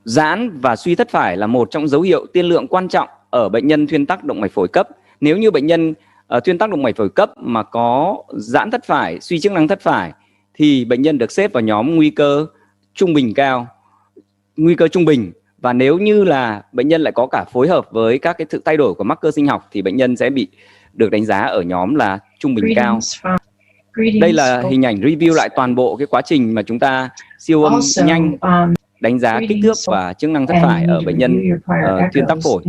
Giãn và suy thất phải là một trong dấu hiệu tiên lượng quan trọng ở bệnh nhân thuyên tắc động mạch phổi cấp. Nếu như bệnh nhân thuyên tắc động mạch phổi cấp mà có giãn thất phải, suy chức năng thất phải thì bệnh nhân được xếp vào nhóm nguy cơ trung bình cao, nguy cơ trung bình. Và nếu như là bệnh nhân lại có cả phối hợp với các cái sự thay đổi của marker sinh học thì bệnh nhân sẽ được đánh giá ở nhóm là trung bình cao. Đây là hình ảnh review lại toàn bộ cái quá trình mà chúng ta siêu âm nhanh đánh giá kích thước và chức năng thất phải ở bệnh nhân thuyên tắc phổi.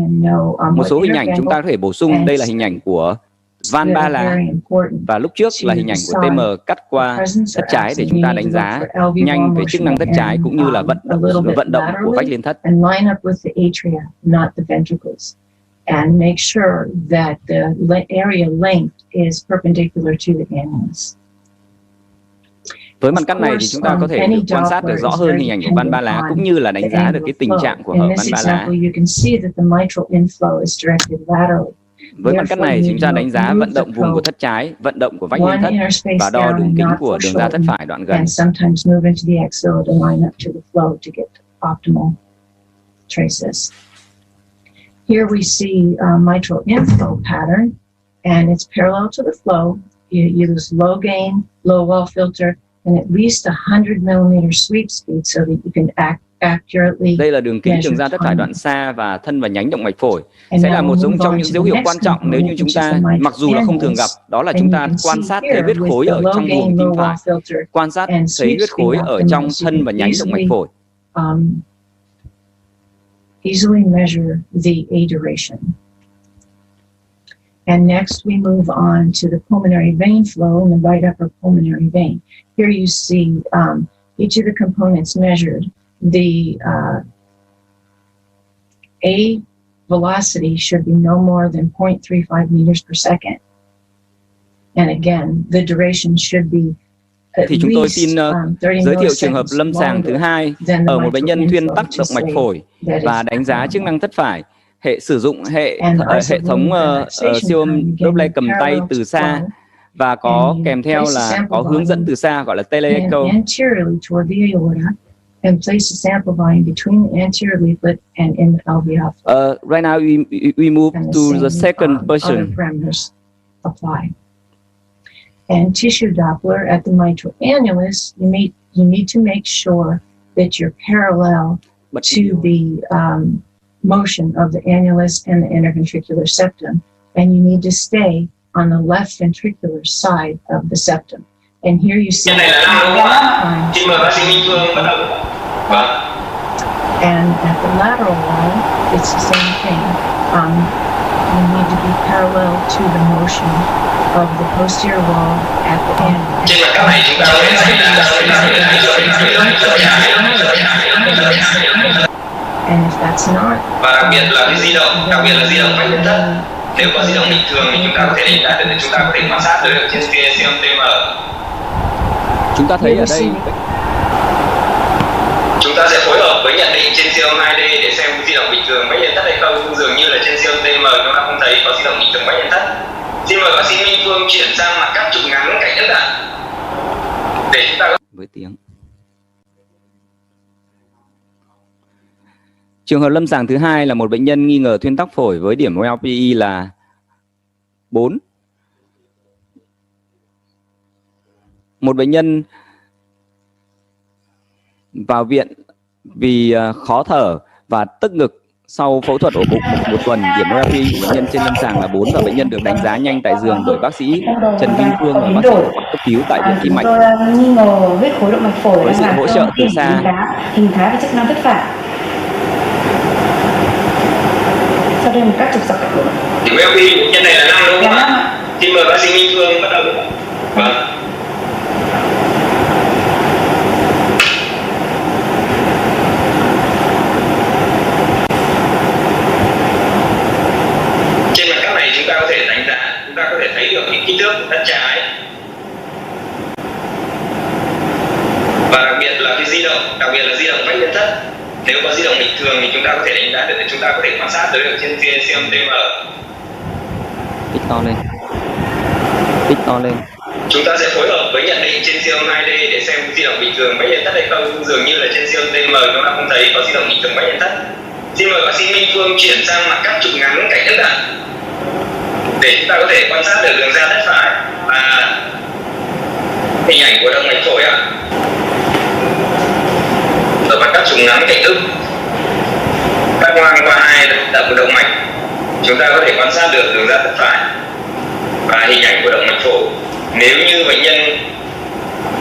Một số hình ảnh chúng ta có thể bổ sung. Đây là hình ảnh của van ba lá và lúc trước là hình ảnh của TM cắt qua thất trái để chúng ta đánh giá nhanh về chức năng thất trái cũng như là vận động của vách liên thất. And make sure that the area length is perpendicular to the annulus. Với mặt cắt này thì chúng ta có thể được quan sát được rõ hơn hình ảnh của van ba lá cũng như là đánh giá được cái tình trạng của hở van ba lá. Với mặt cắt này thì chúng ta đánh giá vận động vùng của thất trái, vận động của vách liên thất và đo đường kính của đường ra thất phải đoạn gần. Here we see mitral inflow pattern, and it's parallel to the flow. You use low gain, low wall filter, and at least 100 mm sweep speed so that you can accurately. Đây là đường kính đường ra thất phải đoạn xa và thân và nhánh động mạch phổi. Sẽ là một trong những dấu hiệu quan trọng nếu như chúng ta, mặc dù là không thường gặp, đó là chúng ta quan sát thấy huyết khối ở trong buồng tim phải, quan sát thấy huyết khối ở trong thân và nhánh động mạch phổi. Easily measure the A duration. And next we move on to the pulmonary vein flow in the right upper pulmonary vein. Here you see each of the components measured. The A velocity should be no more than 0.35 meters per second. And again, the duration should be Thì chúng tôi xin giới thiệu trường hợp lâm sàng thứ hai ở một bệnh nhân thuyên tắc động mạch phổi và đánh giá chức năng thất phải. Sử dụng hệ thống siêu âm Doppler cầm tay từ xa và có kèm theo là có hướng dẫn từ xa gọi là teleecho. And place the sample volume between the anterior leaflet and in the alveoli. Right now we move to the second person. Other parameters apply. And tissue Doppler at the mitral annulus, you need to make sure that you're parallel to the motion of the annulus and the interventricular septum, and you need to stay on the left ventricular side of the septum. And here you see. And at the lateral wall, it's the same thing. You need to be parallel to the motion of the posterior wall at the end. And if that's not, và đặc biệt là cái di động, đặc biệt là di động vách nhân thất. Nếu có di động bình thường thì chúng ta có thể đánh giá được, chúng ta có thể quan sát được trên siêu âm TM. Chúng ta thấy ở đây chúng ta sẽ phối hợp với nhận định trên siêu âm 2D để xem di động bình thường vách nhân thất hay không. Dường như là trên siêu âm TM chúng ta không thấy có di động bình thường vách nhân thất. Xin mời bác sĩ Minh Phương chuyển sang mặt cắt trục ngắn cạnh đất ạ. Để chúng ta với tiếng. Trường hợp lâm sàng thứ hai là một bệnh nhân nghi ngờ thuyên tắc phổi với điểm LPI là 4. Một bệnh nhân vào viện vì khó thở và tức ngực sau phẫu thuật ổ bụng một tuần. Điểm LPI của bệnh nhân trên lâm sàng là 4 và bệnh nhân được đánh giá nhanh tại giường bởi bác sĩ Trần Minh Phương và bác sĩ cấp cứu tại Viện Tim Mạch. Nghi ngờ huyết khối động mạch phổi với sự hỗ trợ từ xa. Hình thái và chức năng thất phải. Sau đây một cắt trục dọc cạnh độ. Điểm LPI của bệnh nhân này là 5 đúng không ạ? Xin mời bác sĩ Minh Phương bắt đầu. Vâng. Trên mặt cắt này chúng ta có thể đánh giá, chúng ta có thể thấy được những kích thước đất trái. Và đặc biệt là cái di động, đặc biệt là di động vách nhân thất. Nếu có di động bình thường thì chúng ta có thể đánh giá được, chúng ta có thể quan sát được trên siêu âm TM. Tích to lên. Tích to lên. Chúng ta sẽ phối hợp với nhận định trên siêu âm 2D để xem di động bình thường vách nhân thất hay không. Dường như là trên siêu âm TM chúng ta không thấy có di động bình thường vách nhân thất. Xin mời bác sĩ Minh Phương chuyển sang mặt cắt trục ngắn cạnh đất ạ. Để chúng ta có thể quan sát được đường ra đất phải và hình ảnh của động mạch phổi ạ. Ở mặt cắt trục ngắn cạnh ức, cắt ngang qua hai đập của động mạch, chúng ta có thể quan sát được đường ra đất phải và hình ảnh của động mạch phổi. Nếu như bệnh nhân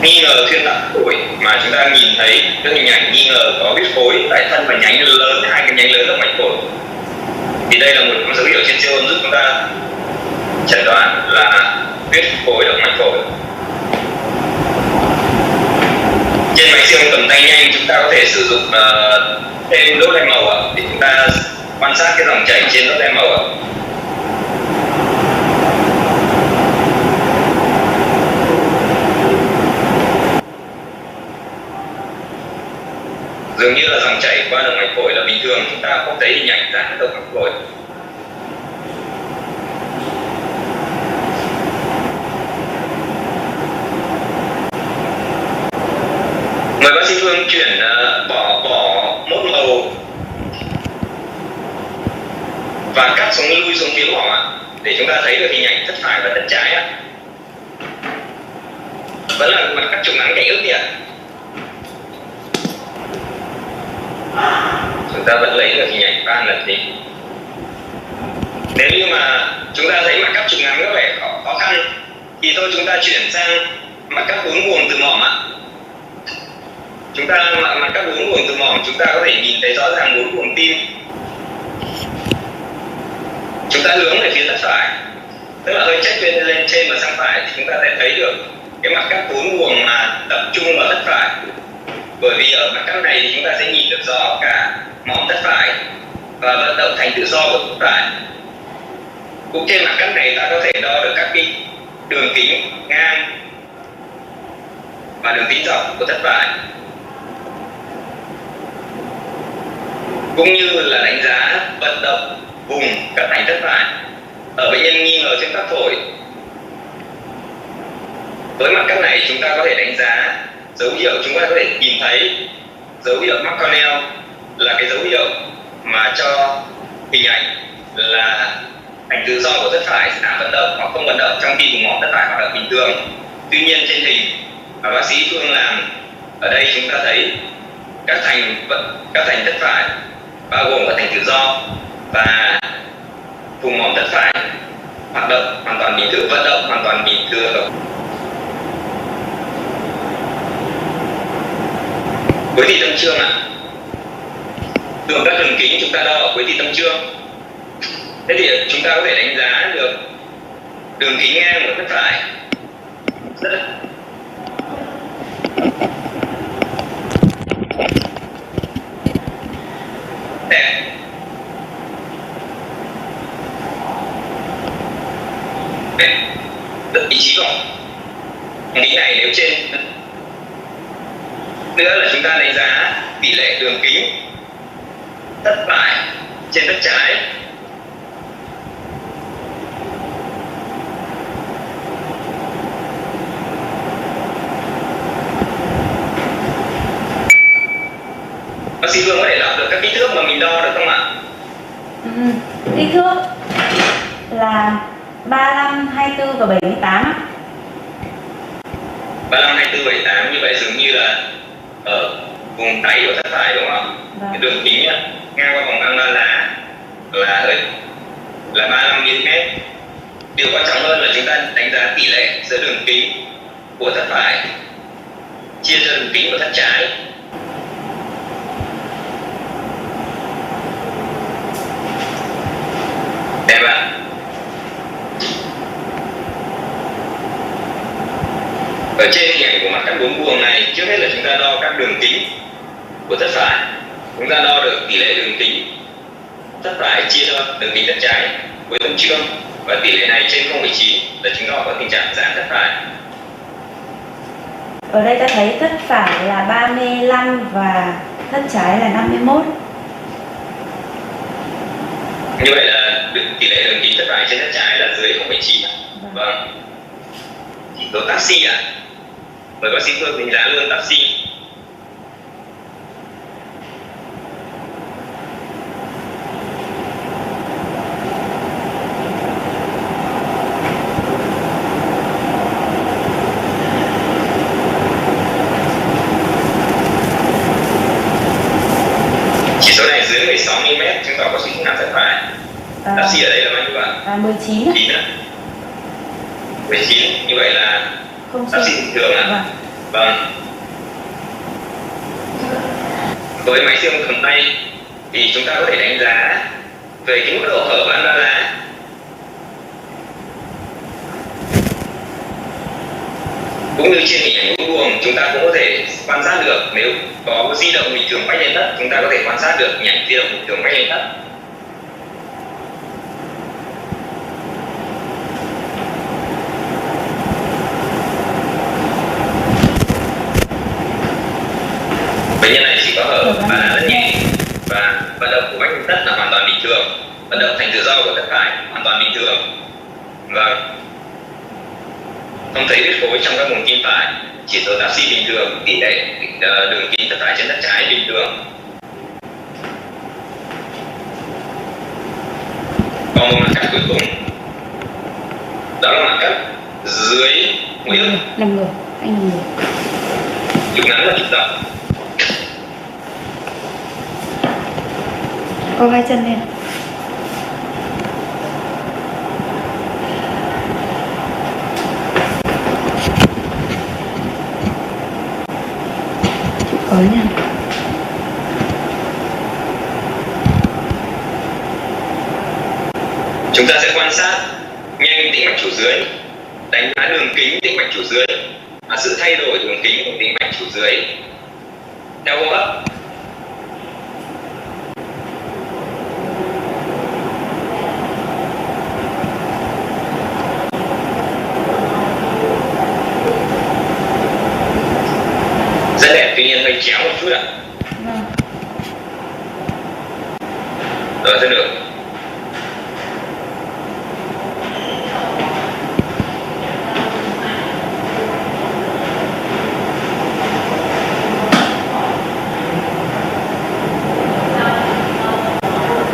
nghi ngờ thuyên tắc phổi mà chúng ta nhìn thấy cái hình ảnh nghi ngờ có huyết khối tại thân và nhánh lớn, hai cái nhánh lớn động mạch phổi, thì đây là một dấu hiệu trên siêu âm giúp chúng ta chẩn đoán là huyết khối động mạch phổi. Trên máy siêu âm cầm tay nhanh chúng ta có thể sử dụng thêm đốt đèn màu để chúng ta quan sát cái dòng chảy trên đốt đèn màu. Dường như là dòng chảy qua động mạch phổi là bình thường, chúng ta không thấy hình ảnh ra động mạch phổi. Mời bác sĩ Phương chuyển bỏ mốt màu và cắt xuống lui xuống phía mỏ để chúng ta thấy được hình ảnh thất phải và thất trái ạ. Vẫn là mặt cắt trục ngắn cạnh ức nhỉ? Chúng ta vẫn lấy được hình ảnh 3 lần thì nếu như mà chúng ta thấy mặt cắt trục ngắn có vẻ khó khăn thì thôi chúng ta chuyển sang mặt cắt 4 buồng từ mỏm ạ. Chúng ta mặt cắt 4 buồng từ mỏm chúng ta có thể nhìn thấy rõ ràng 4 buồng tim. Chúng ta hướng về phía thất phải, tức là hơi chếch lên trên và sang phải thì chúng ta sẽ thấy được cái mặt cắt 4 buồng mà tập trung vào thất phải. Bởi vì ở mặt cắt này thì chúng ta sẽ nhìn được rõ cả mỏm thất phải và vận động thành tự do của thất phải. Cũng trên mặt cắt này ta có thể đo được các cái đường kính ngang và đường kính dọc của thất phải, cũng như là đánh giá vận động vùng cắt thành thất phải ở bệnh nhân nghi ngờ thuyên tắc phổi. Với mặt cắt này chúng ta có thể đánh giá dấu hiệu, chúng ta có thể nhìn thấy dấu hiệu mắc corneal là cái dấu hiệu mà cho hình ảnh là thành tự do của thất phải giảm vận động hoặc không vận động trong khi vùng mỏm thất phải hoạt động bình thường. Tuy nhiên trên hình mà bác sĩ Phương làm ở đây chúng ta thấy các thành thất phải bao gồm các thành tự do và vùng mỏm thất phải hoạt động hoàn toàn bình thường, vận động hoàn toàn bình thường. Quấy thị tâm trương ạ. Đường cắt đường kính chúng ta đo ở quấy thị tâm trương. Thế thì chúng ta có thể đánh giá được đường kính ngang của thất phải rất đẹp. Được vị trí của kính này nếu trên nữa là chúng ta đánh giá tỷ lệ đường kính thất phải trên thất trái. Bác sĩ Phương có thể đọc được các kích thước mà mình đo được không ạ? Kích thước là 35, 24 và 78 ạ. 35, 24, 78 như vậy dường như là ở vùng đáy của thất phải đúng không? Vâng. Cái đường kính ngang qua vòng băng ba lá là 35 mm. Điều quan trọng hơn là chúng ta đánh giá tỷ lệ giữa đường kính của thất phải chia cho đường kính của thất trái. Đẹp ạ. Ở trên hình ảnh của mặt cắt 4 buồng này, trước hết là chúng ta đo các đường kính của thất phải. Chúng ta đo được tỷ lệ đường kính thất phải chia cho đường kính thất trái với tâm trương, và tỷ lệ này trên 0,9 là chúng ta có tình trạng giãn thất phải. Ở đây ta thấy thất phải là 35 và thất trái là 51. Như vậy là tỷ lệ đường kính thất phải trên thất trái là dưới 0,9. Vâng. Chỉ số taxi ạ. Mời bác sĩ Phương đánh giá luôn taxi. Chỉ số này dưới 16 mm chứng tỏ có suy giảm thất phải. Taxi ở đây là bao nhiêu bạn? 19. 19, như vậy là taxi bình thường ạ. Vâng. Với máy siêu âm cầm tay thì chúng ta có thể đánh giá về cái mức độ hở van ba lá. Cũng như trên hình ảnh mũi buồng, chúng ta cũng có thể quan sát được nếu có di động bình thường quanh lên thất, chúng ta có thể quan sát được hình ảnh di động bình thường quanh lên thất. Bệnh nhân này chỉ có hở và là rất nhẹ, và vận động của vách thất là hoàn toàn bình thường, vận động thành tự do của thất phải hoàn toàn bình thường. Vâng. Không thấy huyết khối trong các vùng tim phải, chỉ số taxi bình thường, tỷ lệ đường kính thất phải trên thất trái bình thường. Còn một mặt cắt cuối cùng, đó là mặt cắt dưới mũi ức. Nằm ngửa, anh nằm ngửa. Trục ngắn và trục rộng. Co hai chân lên. Có nha. Chúng ta sẽ quan sát nhanh tĩnh mạch chủ dưới, đánh giá đường kính tĩnh mạch chủ dưới và sự thay đổi đường kính của tĩnh mạch chủ dưới theo hô hấp. Rồi sẽ được.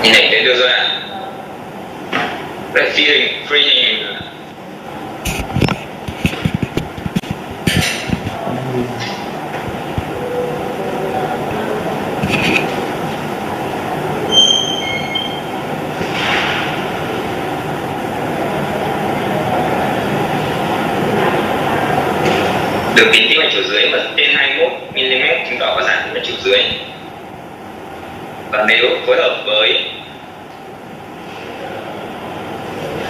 Hình ảnh để đưa ra. Feeling freeing. Đường kính tĩnh mạch chủ dưới mà trên 21 mm chứng tỏ có giãn tĩnh mạch chủ dưới. Và nếu phối hợp với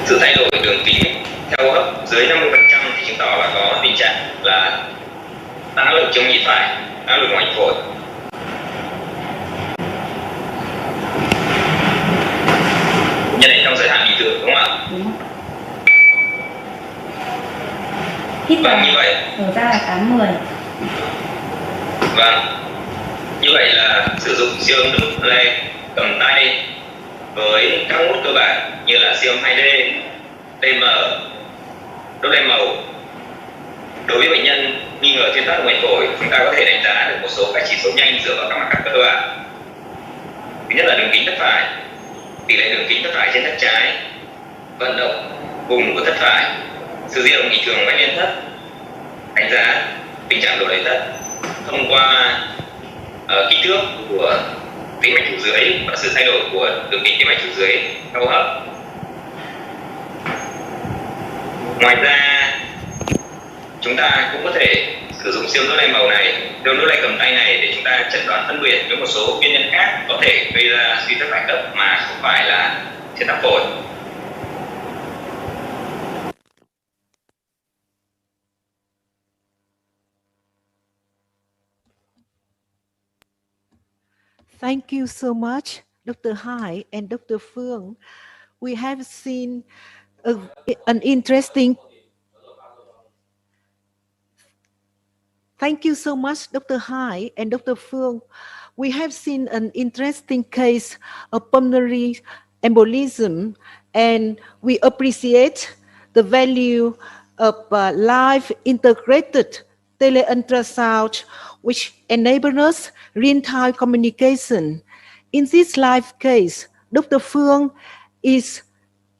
sự thay đổi đường kính theo hô hấp dưới 50% thì chứng tỏ là có tình trạng là tăng áp lực trong nhịp phải, áp lực ngoài phổi. Nhân này trong giới hạn bình thường đúng không ạ? Đúng. Hít vào như vậy. Thở ra là 80. Vâng. Như vậy là sử dụng siêu âm đúc lê cầm tay với các nút cơ bản như là siêu âm 2D, DM, đốt lem màu. Đối với bệnh nhân nghi ngờ thuyên tắc ngoài phổi, chúng ta có thể đánh giá được một số các chỉ số nhanh dựa vào các mặt các cơ bản. Thứ nhất là đường kính thất phải, tỷ lệ đường kính thất phải trên thất trái, vận động vùng của thất phải, sự di động bình thường vách liên thất, đánh giá tình trạng đổ đầy thất thông qua kích thước của tĩnh mạch chủ dưới và sự thay đổi của đường kính tĩnh mạch chủ dưới theo hô hấp. Ngoài ra, chúng ta cũng có thể sử dụng siêu nốt lem màu này, siêu nốt lem cầm tay này để chúng ta chẩn đoán phân biệt với một số nguyên nhân khác có thể gây ra suy thất phải cấp mà không phải là thuyên tắc phổi. Thank you so much, Dr. Hai and Dr. Phương. We have seen an interesting. Thank you so much, Dr. Hai and Dr. Phương. We have seen an interesting case of pulmonary embolism, and we appreciate the value of live integrated tele-ultrasound, which enable us real-time communication. In this live case, Dr. Phương is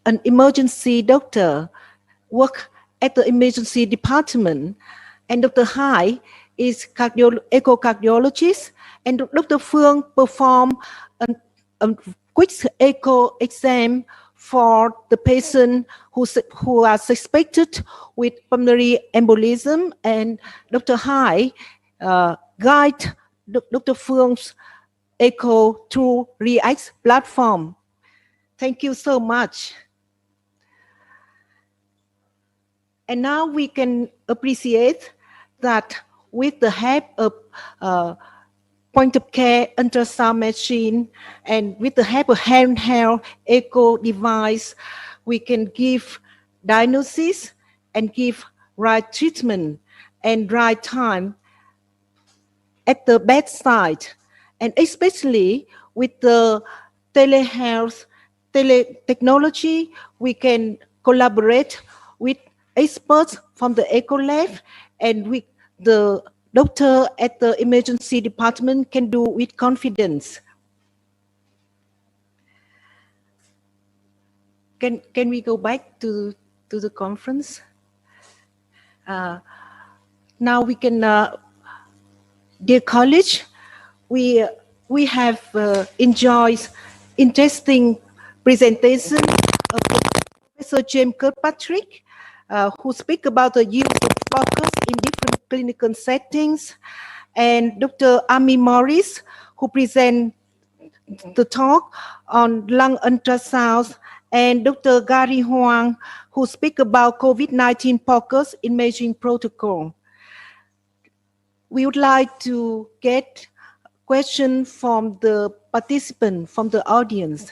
an emergency doctor, work at the emergency department, and Dr. Hai is echocardiologist, and Dr. Phương perform a quick echo exam for the patient who are suspected with pulmonary embolism, and Dr. Hai guide Dr. Phương echo through REACT platform. Thank you so much. And now we can appreciate that with the help of point-of-care ultrasound machine and with the help of handheld echo device, we can give diagnosis and give right treatment and right time at the bedside. And especially with the telehealth, teletechnology, we can collaborate with experts from the echo lab, and with the doctor at the emergency department can do with confidence. Can we go back to the conference? Now we can, dear college, we have enjoyed interesting presentation of Professor James Kirkpatrick, who speak about the use of focus in different clinical settings, and Dr. Amy Morris, who present the talk on lung ultrasound, and Dr. Gary Huang, who speak about COVID-19 focus imaging protocol. We would like to get questions from the participant, from the audience.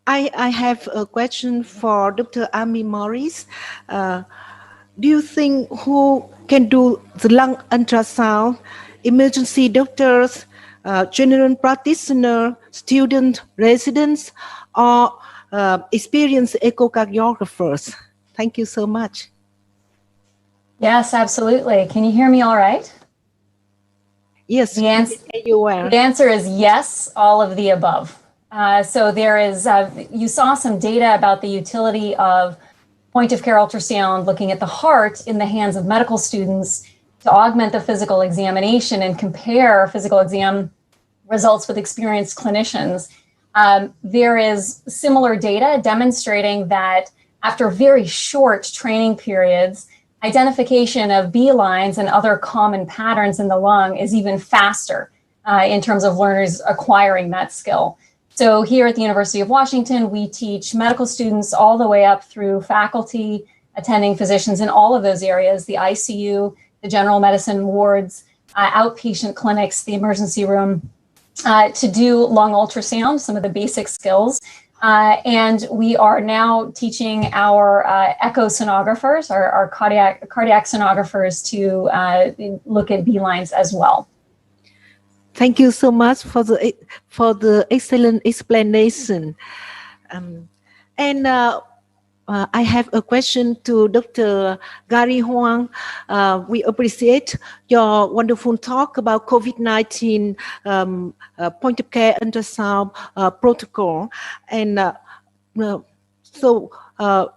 I have a question for Dr. Amy Morris. Do you think who can do the lung ultrasound, emergency doctors, general practitioner, student, residents, or experienced echocardiographers. Thank you so much. Yes, absolutely. Can you hear me all right? Yes, The answer is yes, all of the above. So there is, you saw some data about the utility of point-of-care ultrasound looking at the heart in the hands of medical students to augment the physical examination and compare physical exam results with experienced clinicians. There is similar data demonstrating that after very short training periods, identification of B lines and other common patterns in the lung is even faster in terms of learners acquiring that skill. So here at the University of Washington, we teach medical students all the way up through faculty, attending physicians in all of those areas, the ICU, the general medicine wards, outpatient clinics, the emergency room, to do lung ultrasound, some of the basic skills. And we are now teaching our echo sonographers, our cardiac sonographers, to look at B lines as well. Thank you so much for the excellent explanation. I have a question to Dr. Gary Huang. We appreciate your wonderful talk about COVID-19 point-of-care ultrasound protocol. And so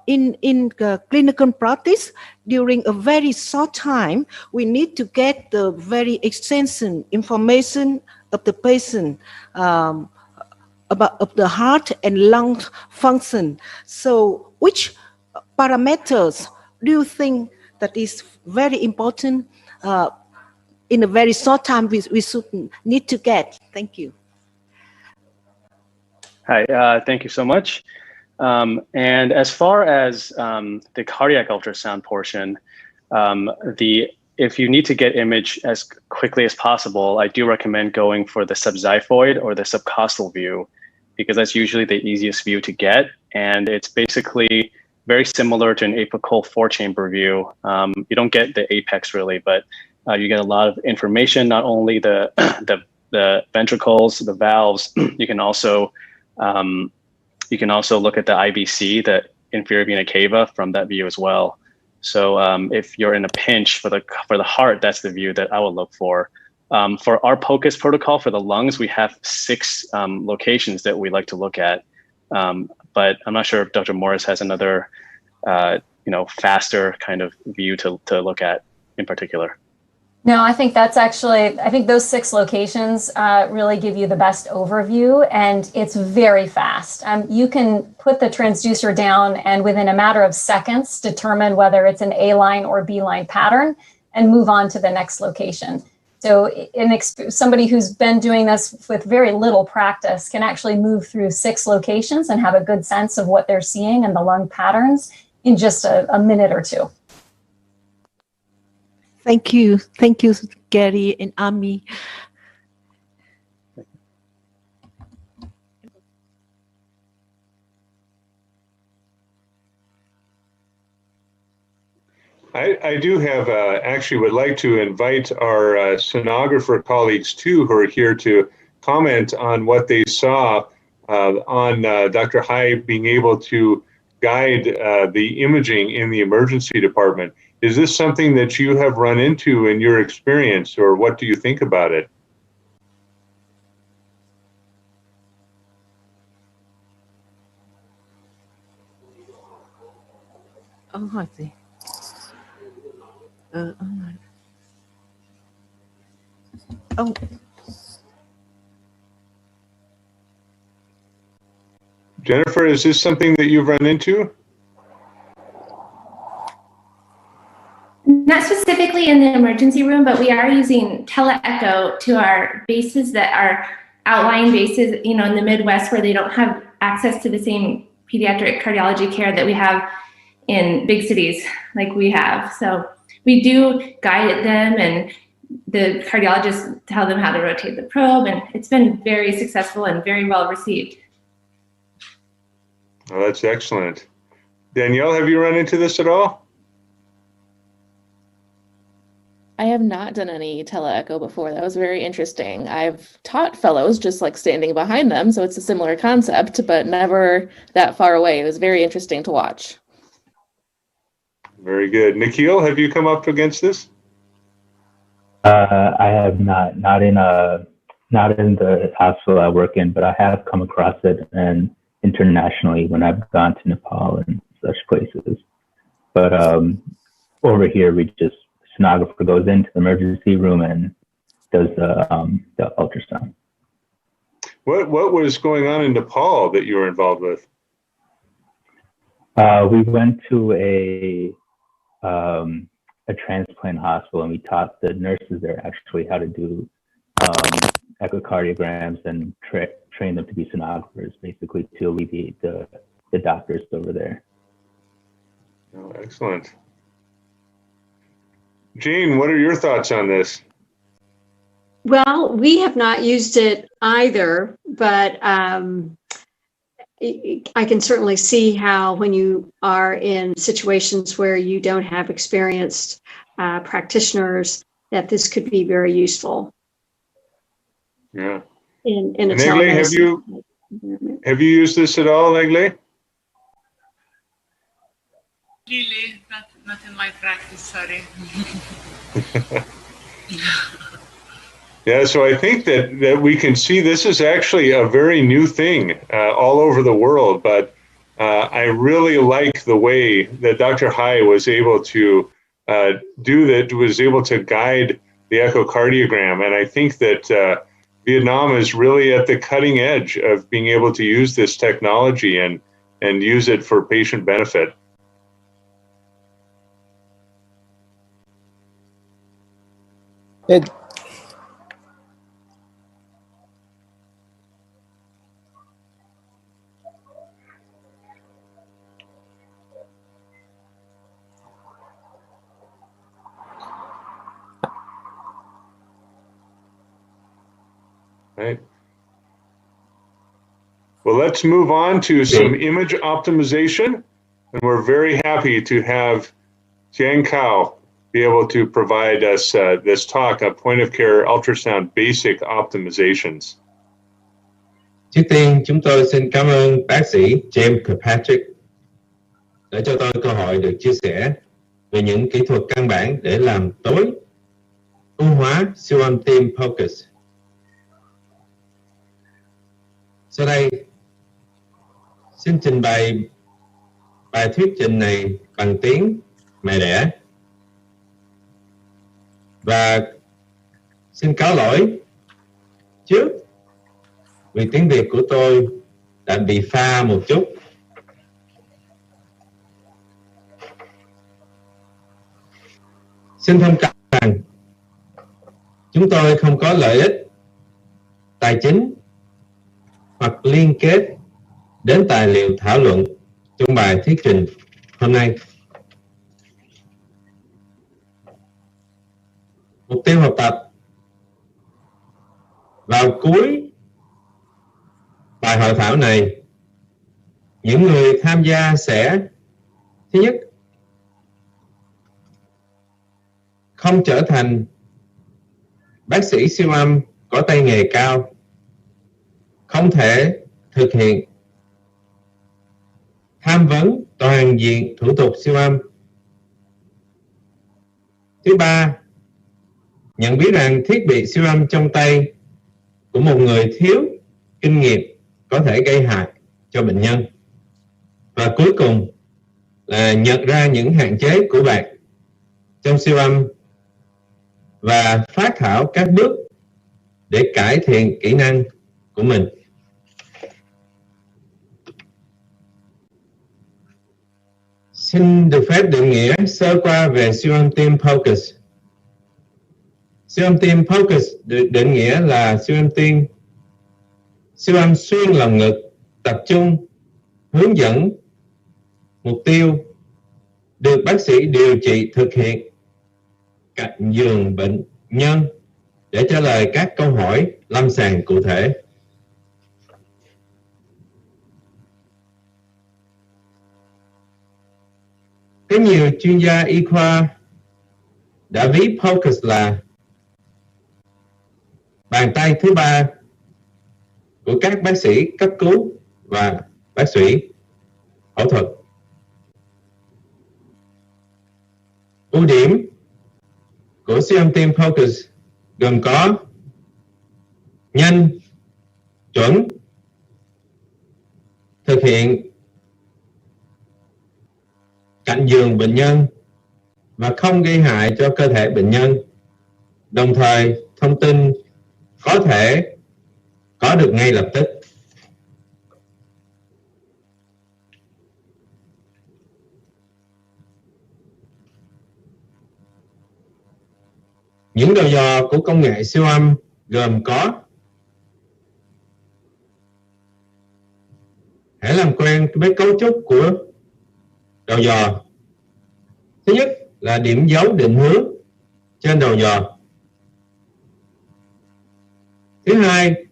in clinical practice, during a very short time, we need to get the very extensive information of the patient about the heart and lung function. So which parameters do you think that is very important in a very short time we should need to get? Thank you. Hi, thank you so much. And as far as the cardiac ultrasound portion, if you need to get image as quickly as possible, I do recommend going for the subxiphoid or the subcostal view, because that's usually the easiest view to get. And it's basically very similar to an apical 4-chamber view. You don't get the apex really, but you get a lot of information, not only the ventricles, the valves. You can also look at the IVC, the inferior vena cava, from that view as well. So if you're in a pinch for the heart, that's the view that I would look for. For our POCUS protocol for the lungs, we have 6 locations that we like to look at. But I'm not sure if Dr. Morris has another, faster kind of view to look at in particular. No, I think that's actually, I think those 6 locations really give you the best overview, and it's very fast. You can put the transducer down and within a matter of seconds determine whether it's an A line or B line pattern and move on to the next location. So somebody who's been doing this with very little practice can actually move through 6 locations and have a good sense of what they're seeing and the lung patterns in just a minute or 2. Thank you, Gary and Ami. I do have, actually would like to invite our sonographer colleagues too, who are here to comment on what they saw on Dr. Hai being able to guide the imaging in the emergency department. Is this something that you have run into in your experience, or what do you think about it? Oh, I see. Oh. Jennifer, is this something that you've run into? Not specifically in the emergency room, but we are using tele-echo to our bases that are outlying bases, in the Midwest, where they don't have access to the same pediatric cardiology care that we have in big cities like we have. So we do guide them, and the cardiologists tell them how to rotate the probe, and it's been very successful and very well received. Oh, that's excellent. Danielle, have you run into this at all? I have not done any teleecho before. That was very interesting. I've taught fellows just like standing behind them, so it's a similar concept, but never that far away. It was very interesting to watch. Very good. Nikhil, have you come up against this? I have not in the hospital I work in, but I have come across it and internationally when I've gone to Nepal and such places. But over here, sonographer goes into the emergency room and does the ultrasound. What was going on in Nepal that you were involved with? We went to a transplant hospital and we taught the nurses there actually how to do echocardiograms and train them to be sonographers, basically to alleviate the doctors over there. Oh, excellent. Jane, what are your thoughts on this? Well, we have not used it either, but I can certainly see how when you are in situations where you don't have experienced practitioners, that this could be very useful. Yeah. In a Negle, have you used this at all, Negle? Really, not in my practice, sorry. Yeah, so I think that we can see this is actually a very new thing all over the world, but I really like the way that Dr. Hai was able to do that, was able to guide the echocardiogram. And I think that Vietnam is really at the cutting edge of being able to use this technology and use it for patient benefit. Right. Well, let's move on to some image optimization. And we're very happy to have Jiang Cao be able to provide us this talk on point of care ultrasound basic optimizations. Trước tiên, chúng tôi xin cảm ơn bác sĩ James Kirkpatrick đã cho tôi cơ hội được chia sẻ về những kỹ thuật căn bản để làm tối ưu hóa siêu âm tim focus. Sau đây, xin trình bày bài thuyết trình này bằng tiếng mẹ đẻ. Và xin cáo lỗi trước vì tiếng Việt của tôi đã bị pha một chút. Xin thông cảm rằng chúng tôi không có lợi ích tài chính hoặc liên kết đến tài liệu thảo luận trong bài thuyết trình hôm nay. Mục tiêu học tập. Vào cuối bài hội thảo này, những người tham gia sẽ: thứ nhất, không trở thành bác sĩ siêu âm có tay nghề cao, không thể thực hiện tham vấn toàn diện thủ tục siêu âm. Thứ ba, nhận biết rằng thiết bị siêu âm trong tay của một người thiếu kinh nghiệm có thể gây hại cho bệnh nhân. Và cuối cùng là nhận ra những hạn chế của bạn trong siêu âm và phát thảo các bước để cải thiện kỹ năng của mình. Xin được phép định nghĩa sơ qua về siêu âm tim focus. Siêu âm tim focus được định nghĩa là siêu âm xuyên lồng ngực, tập trung, hướng dẫn mục tiêu, được bác sĩ điều trị thực hiện cạnh giường bệnh nhân để trả lời các câu hỏi lâm sàng cụ thể. Có nhiều chuyên gia y khoa đã ví POCUS là bàn tay thứ ba của các bác sĩ cấp cứu và bác sĩ phẫu thuật. Ưu điểm của siêu âm tim POCUS gồm có nhanh, chuẩn, thực hiện cạnh giường bệnh nhân và không gây hại cho cơ thể bệnh nhân. Đồng thời, thông tin có thể có được ngay lập tức. Những đầu dò của công nghệ siêu âm gồm có: hãy làm quen với cấu trúc của đầu dò. Thứ nhất là điểm dấu định hướng trên đầu dò. Thứ hai,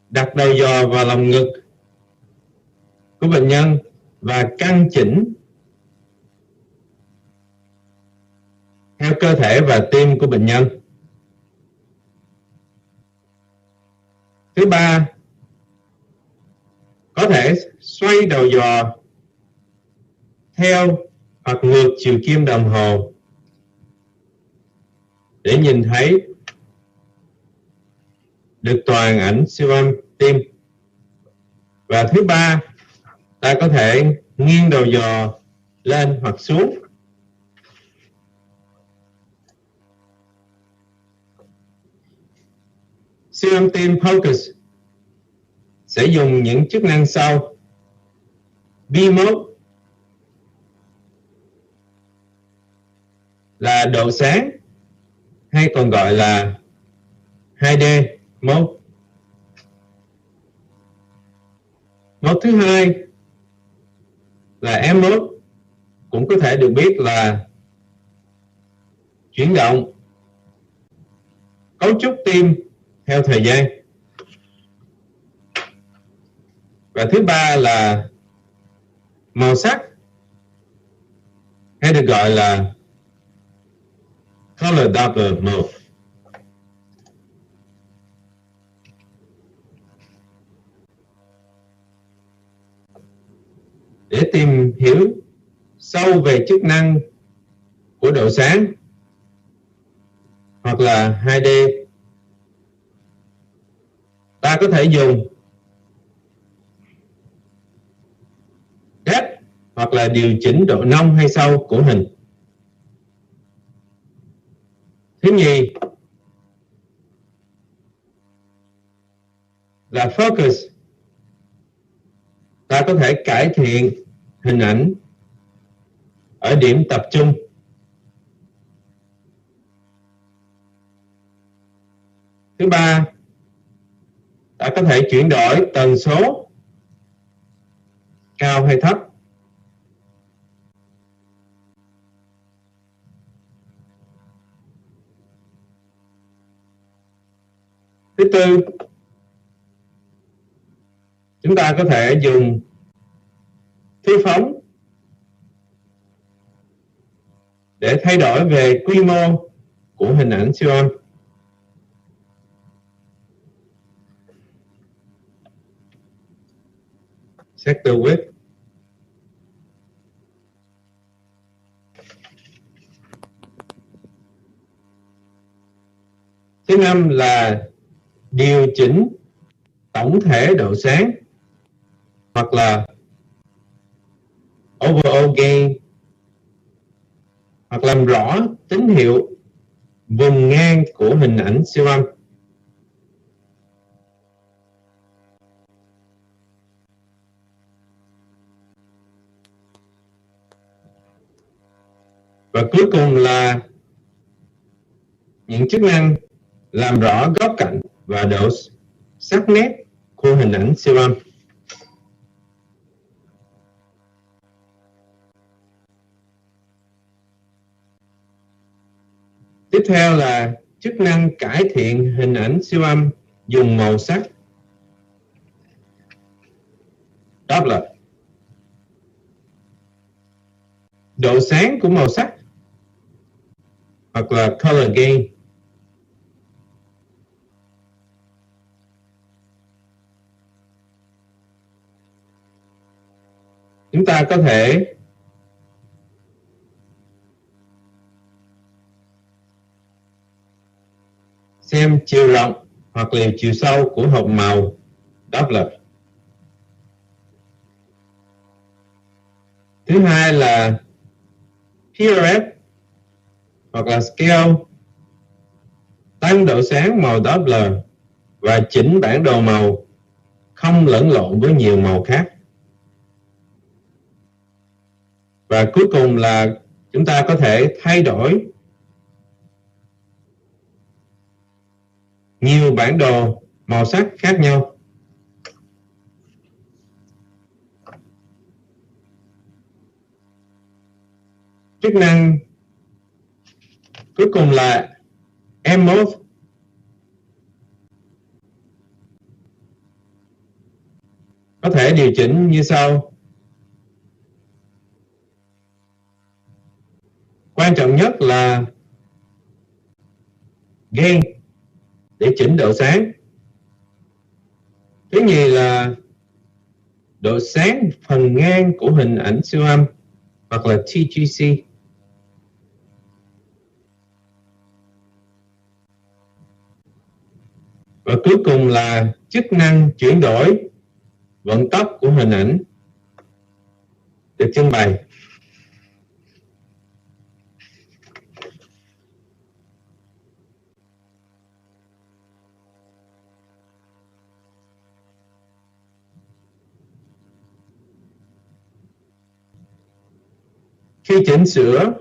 đặt đầu dò vào lòng ngực của bệnh nhân và căn chỉnh theo cơ thể và tim của bệnh nhân. Thứ ba, có thể xoay đầu dò theo hoặc ngược chiều kim đồng hồ để nhìn thấy được toàn ảnh siêu âm tim. Và thứ ba, ta có thể nghiêng đầu dò lên hoặc xuống. Siêu âm tim POCUS sẽ dùng những chức năng sau: B-mode là độ sáng hay còn gọi là 2D mode. Mode thứ hai là M-mode, cũng có thể được biết là chuyển động cấu trúc tim theo thời gian. Và thứ ba là màu sắc, hay được gọi là Color Doppler mode. Để tìm hiểu sâu về chức năng của độ sáng hoặc là 2D, ta có thể dùng depth hoặc là điều chỉnh độ nông hay sâu của hình. Thứ nhì là focus. Ta có thể cải thiện hình ảnh ở điểm tập trung. Thứ ba, ta có thể chuyển đổi tần số cao hay thấp. Thứ tư, chúng ta có thể dùng thuyết phóng để thay đổi về quy mô của hình ảnh siêu âm. Sector width. Thứ năm là điều chỉnh tổng thể độ sáng hoặc là overall gain, hoặc làm rõ tín hiệu vùng ngang của hình ảnh siêu âm. Và cuối cùng là những chức năng làm rõ góc cạnh và độ sắc nét của hình ảnh siêu âm. Tiếp theo là chức năng cải thiện hình ảnh siêu âm dùng màu sắc. Doppler. Độ sáng của màu sắc hoặc là color gain. Chúng ta có thể xem chiều rộng hoặc là chiều sâu của hộp màu Doppler. Thứ hai là PRF hoặc là scale, tăng độ sáng màu Doppler và chỉnh bản đồ màu không lẫn lộn với nhiều màu khác. Và cuối cùng là chúng ta có thể thay đổi nhiều bản đồ màu sắc khác nhau. Chức năng cuối cùng là MMOV. Có thể điều chỉnh như sau. Quan trọng nhất là gain để chỉnh độ sáng. Thứ nhì là độ sáng phần ngang của hình ảnh siêu âm hoặc là TGC. Và cuối cùng là chức năng chuyển đổi vận tốc của hình ảnh được trưng bày. Khi chỉnh sửa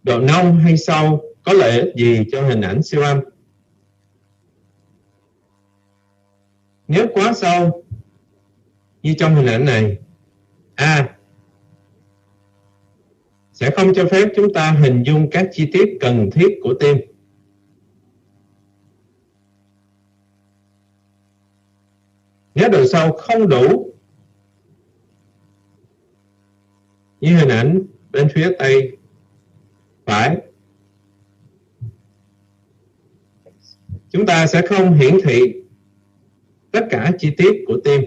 độ nông hay sâu có lợi ích gì cho hình ảnh siêu âm? Nếu quá sâu như trong hình ảnh này, sẽ không cho phép chúng ta hình dung các chi tiết cần thiết của tim. Nếu độ sâu không đủ như hình ảnh bên phía tay phải, chúng ta sẽ không hiển thị tất cả chi tiết của tim.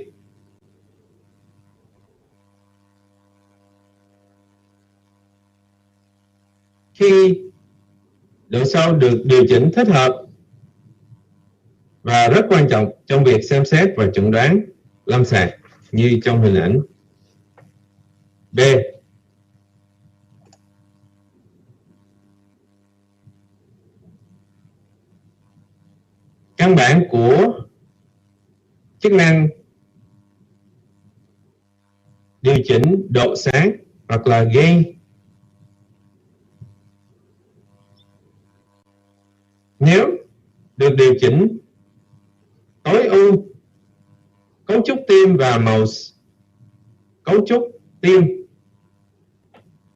Khi độ sâu được điều chỉnh thích hợp và rất quan trọng trong việc xem xét và chẩn đoán lâm sàng như trong hình ảnh B. Căn bản của chức năng điều chỉnh độ sáng hoặc là gain, nếu được điều chỉnh tối ưu cấu trúc tim và màu cấu trúc tim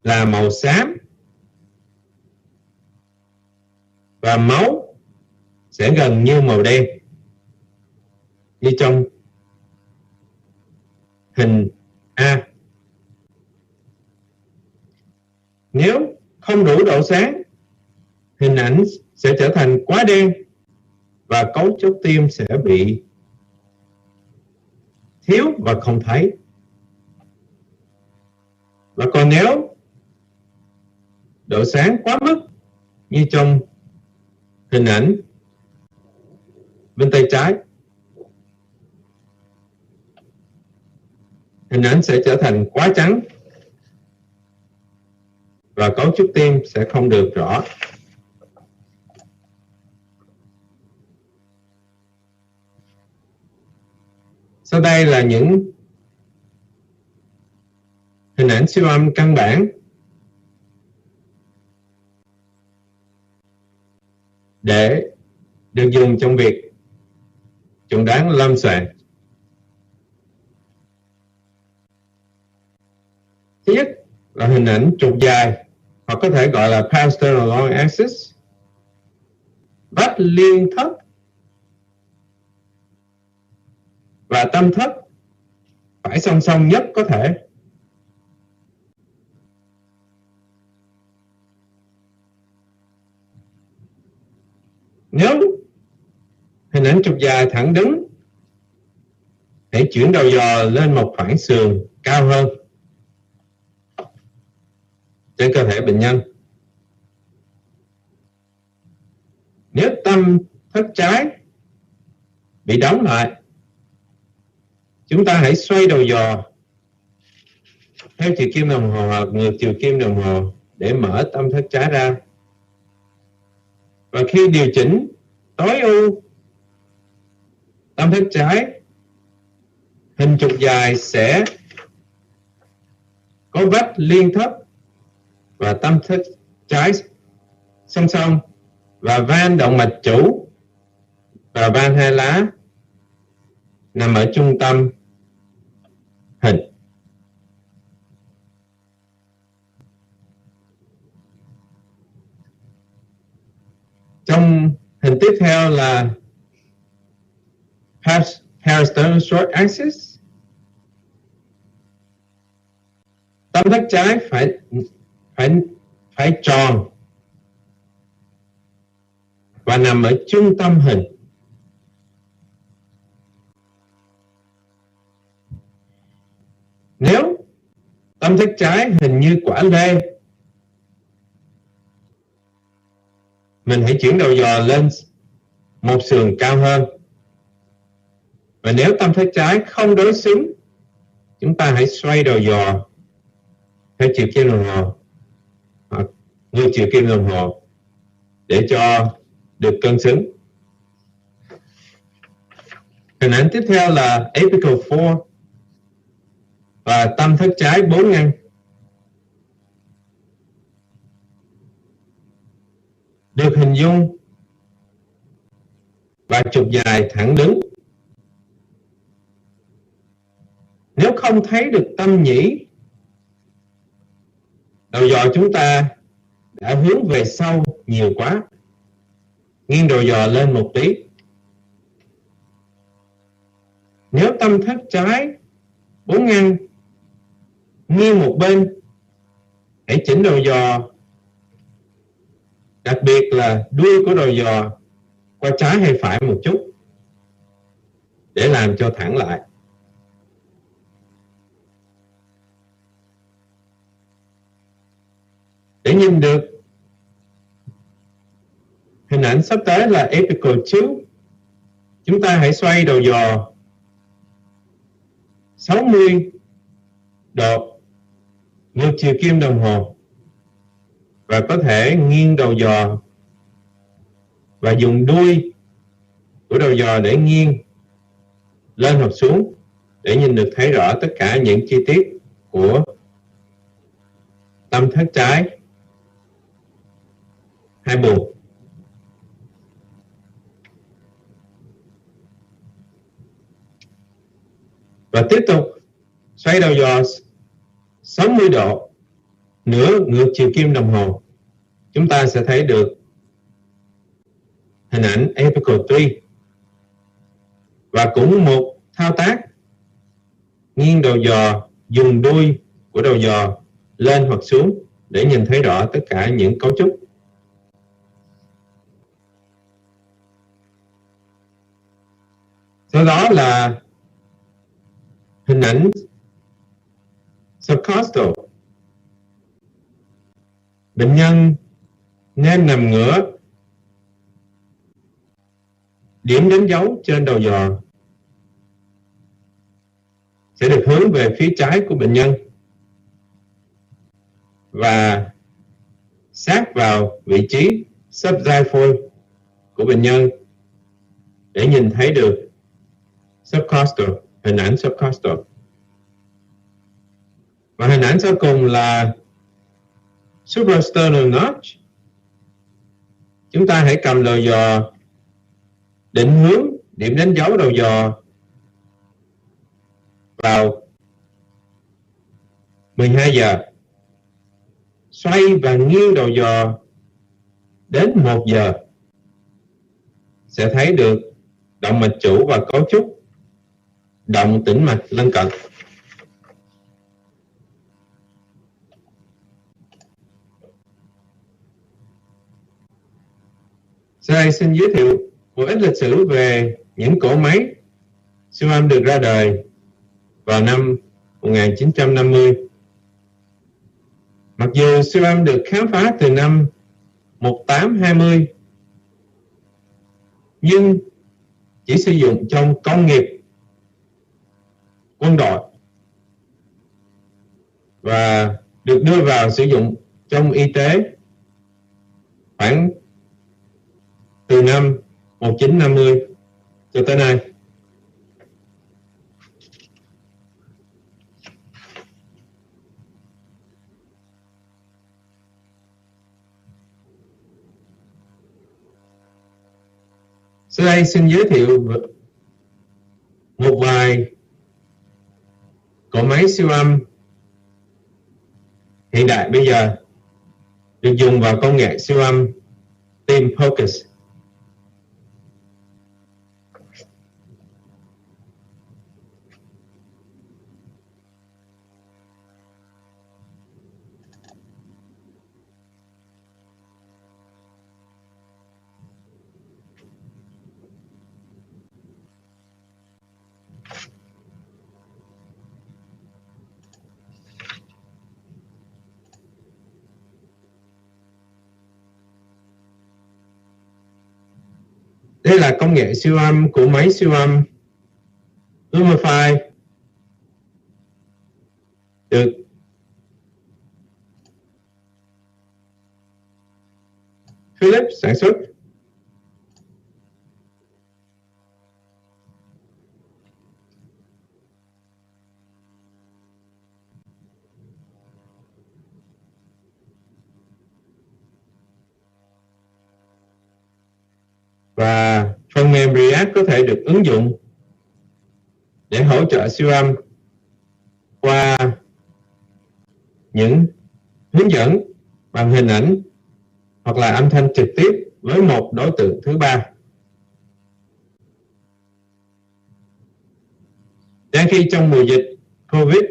là màu xám và máu sẽ gần như màu đen như trong hình A. Nếu không đủ độ sáng, hình ảnh sẽ trở thành quá đen và cấu trúc tim sẽ bị thiếu và không thấy. Và còn nếu độ sáng quá mức như trong hình ảnh bên tay trái, hình ảnh sẽ trở thành quá trắng và cấu trúc tim sẽ không được rõ. Sau đây là những hình ảnh siêu âm căn bản để được dùng trong việc chẩn đoán lâm sàng. Thứ nhất là hình ảnh trục dài, hoặc có thể gọi là parasternal long axis, vách liên thất và tâm thất phải song song nhất có thể. Nếu hình ảnh chụp dài thẳng đứng, hãy chuyển đầu giò lên một khoảng sườn cao hơn trên cơ thể bệnh nhân. Nếu tâm thất trái bị đóng lại, chúng ta hãy xoay đầu giò theo chiều kim đồng hồ hoặc ngược chiều kim đồng hồ để mở tâm thất trái ra. Và khi điều chỉnh tối ưu tâm thất trái, hình trục dài sẽ có vách liên thấp và tâm thất trái song song, và van động mạch chủ và van hai lá nằm ở trung tâm hình. Trong hình tiếp theo là parasternal short axis. Tâm thất trái phải tròn và nằm ở trung tâm hình. Nếu tâm thất trái hình như quả lê, mình hãy chuyển đầu giò lên một sườn cao hơn. Và nếu tâm thất trái không đối xứng, chúng ta hãy xoay đầu giò theo chiều kim đồng hồ hoặc ngược chiều kim đồng hồ để cho được cân xứng. Hình ảnh tiếp theo là apical 4 và tâm thất trái 4 ngăn. Được hình dung và trục dài thẳng đứng. Nếu không thấy được tâm nhĩ, đầu giò chúng ta đã hướng về sau nhiều quá. Nghiêng đầu giò lên một tí. Nếu tâm thất trái 4 ngăn nghiêng một bên, hãy chỉnh đầu giò, đặc biệt là đuôi của đầu giò qua trái hay phải một chút để làm cho thẳng lại. Để nhìn được hình ảnh sắp tới là apical 2, chúng ta hãy xoay đầu giò 60 độ ngược chiều kim đồng hồ và có thể nghiêng đầu giò và dùng đuôi của đầu giò để nghiêng lên hoặc xuống để nhìn được thấy rõ tất cả những chi tiết của tâm thất trái hai buồng. Và tiếp tục xoay đầu giò 60 độ nửa ngược chiều kim đồng hồ, chúng ta sẽ thấy được hình ảnh apical 3. Và cũng một thao tác nghiêng đầu giò, dùng đuôi của đầu giò lên hoặc xuống để nhìn thấy rõ tất cả những cấu trúc. Sau đó là hình ảnh subcostal. Bệnh nhân nên nằm ngửa, điểm đánh dấu trên đầu giò sẽ được hướng về phía trái của bệnh nhân và sát vào vị trí subxiphoid của bệnh nhân để nhìn thấy được subcostal, hình ảnh subcostal. Và hình ảnh sau cùng là suprasternal notch. Chúng ta hãy cầm đầu giò, định hướng điểm đánh dấu đầu giò vào 12 giờ, xoay và nghiêng đầu giò đến 1 giờ, sẽ thấy được động mạch chủ và cấu trúc động tĩnh mạch lân cận. Sau đây xin giới thiệu một ít lịch sử về những cỗ máy siêu âm được ra đời vào năm 1950. Mặc dù siêu âm được khám phá từ năm 1820, nhưng chỉ sử dụng trong công nghiệp, quân đội và được đưa vào sử dụng trong y tế khoảng từ năm 1950 cho tới nay. Sau đây xin giới thiệu một vài cỗ máy siêu âm hiện đại bây giờ được dùng vào công nghệ siêu âm Tim Focus. Đây là công nghệ siêu âm của máy siêu âm Lumify được Philips sản xuất. Và phần mềm React có thể được ứng dụng để hỗ trợ siêu âm qua những hướng dẫn bằng hình ảnh hoặc là âm thanh trực tiếp với một đối tượng thứ ba. Đang khi trong mùa dịch Covid,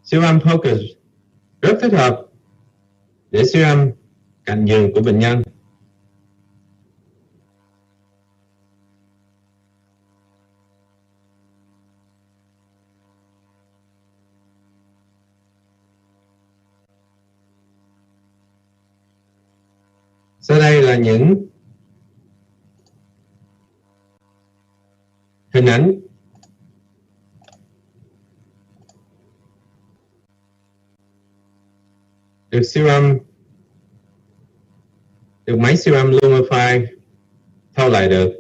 siêu âm Focus rất thích hợp để siêu âm cạnh giường của bệnh nhân. Sau đây là những hình ảnh được siêu âm, được máy siêu âm Lumify thâu lại được.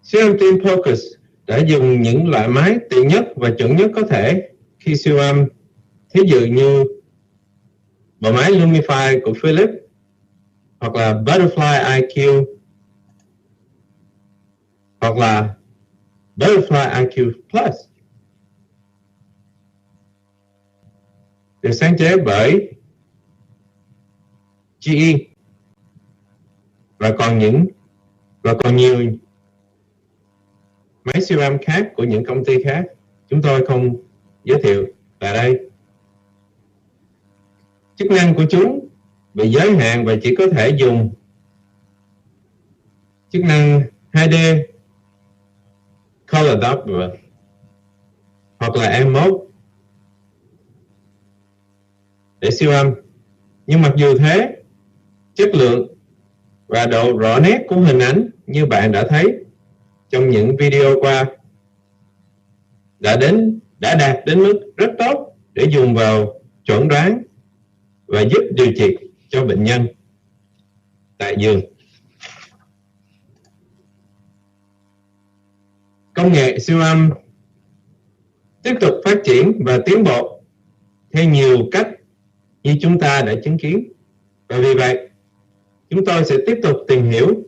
Siêu âm Tim Focus đã dùng những loại máy tiện nhất và chuẩn nhất có thể khi siêu âm, thí dụ như bộ máy Lumify của Philips hoặc là Butterfly IQ hoặc là Butterfly IQ Plus, được sáng chế bởi GE và còn nhiều máy siêu âm khác của những công ty khác chúng tôi không giới thiệu tại đây. Chức năng của chúng bị giới hạn và chỉ có thể dùng chức năng 2D Color Doppler hoặc là M1 để siêu âm. Nhưng mặc dù thế, chất lượng và độ rõ nét của hình ảnh như bạn đã thấy trong những video qua đã đạt đến mức rất tốt để dùng vào chẩn đoán và giúp điều trị cho bệnh nhân tại giường. Công nghệ siêu âm tiếp tục phát triển và tiến bộ theo nhiều cách như chúng ta đã chứng kiến. Và vì vậy, chúng tôi sẽ tiếp tục tìm hiểu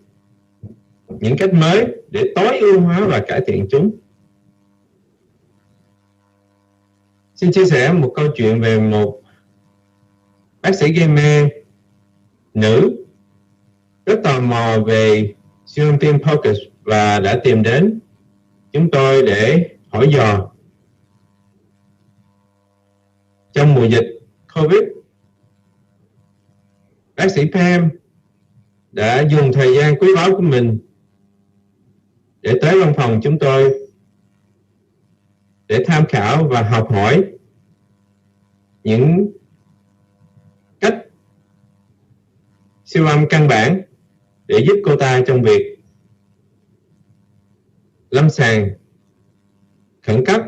những cách mới để tối ưu hóa và cải thiện chúng. Xin chia sẻ một câu chuyện về một bác sĩ gây mê nữ rất tò mò về siêu âm tim focus và đã tìm đến chúng tôi để hỏi dò. Trong mùa dịch Covid, bác sĩ Pam đã dùng thời gian quý báu của mình để tới văn phòng chúng tôi để tham khảo và học hỏi những cách siêu âm căn bản để giúp cô ta trong việc lâm sàng khẩn cấp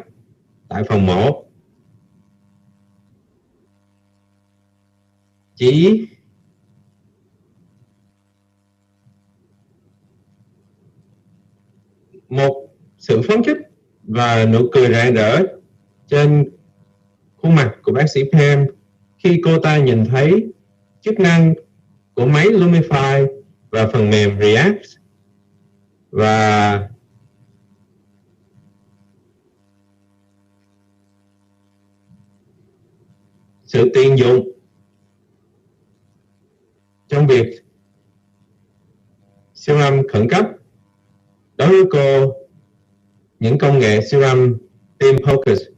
tại phòng mổ. Chỉ một sự phấn khích và nụ cười rạng rỡ trên khuôn mặt của bác sĩ Pam khi cô ta nhìn thấy chức năng của máy Lumify và phần mềm React và sự tiện dụng trong việc siêu âm khẩn cấp. Đối với cô, những công nghệ siêu âm tim focus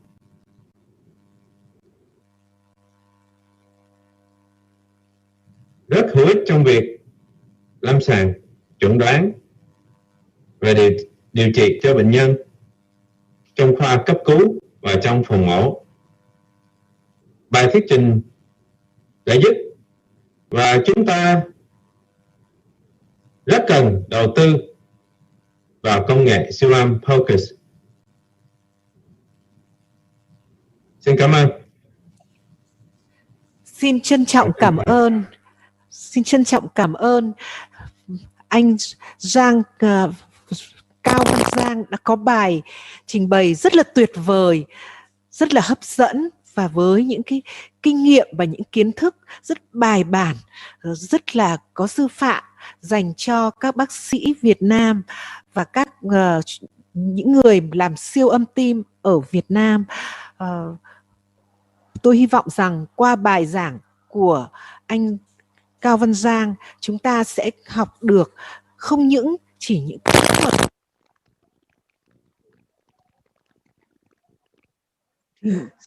rất hữu ích trong việc lâm sàng, chẩn đoán và điều trị cho bệnh nhân trong khoa cấp cứu và trong phòng mổ. Bài thuyết trình đã giúp và chúng ta rất cần đầu tư vào công nghệ siêu âm focus. Xin cảm ơn. Xin trân trọng cảm ơn anh Giang, Cao Văn Giang đã có bài trình bày rất là tuyệt vời, rất là hấp dẫn và với những cái kinh nghiệm và những kiến thức rất bài bản, rất là có sư phạm dành cho các bác sĩ Việt Nam và các những người làm siêu âm tim ở Việt Nam. Tôi hy vọng rằng qua bài giảng của anh Cao Văn Giang, chúng ta sẽ học được không những chỉ những kỹ thuật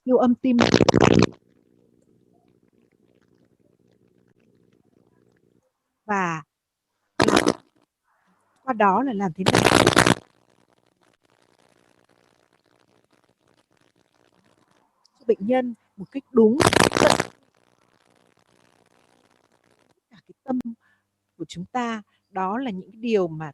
siêu âm tim và qua đó là làm thế nào cho bệnh nhân một cách đúng, cả cái tâm của chúng ta. Đó là những điều mà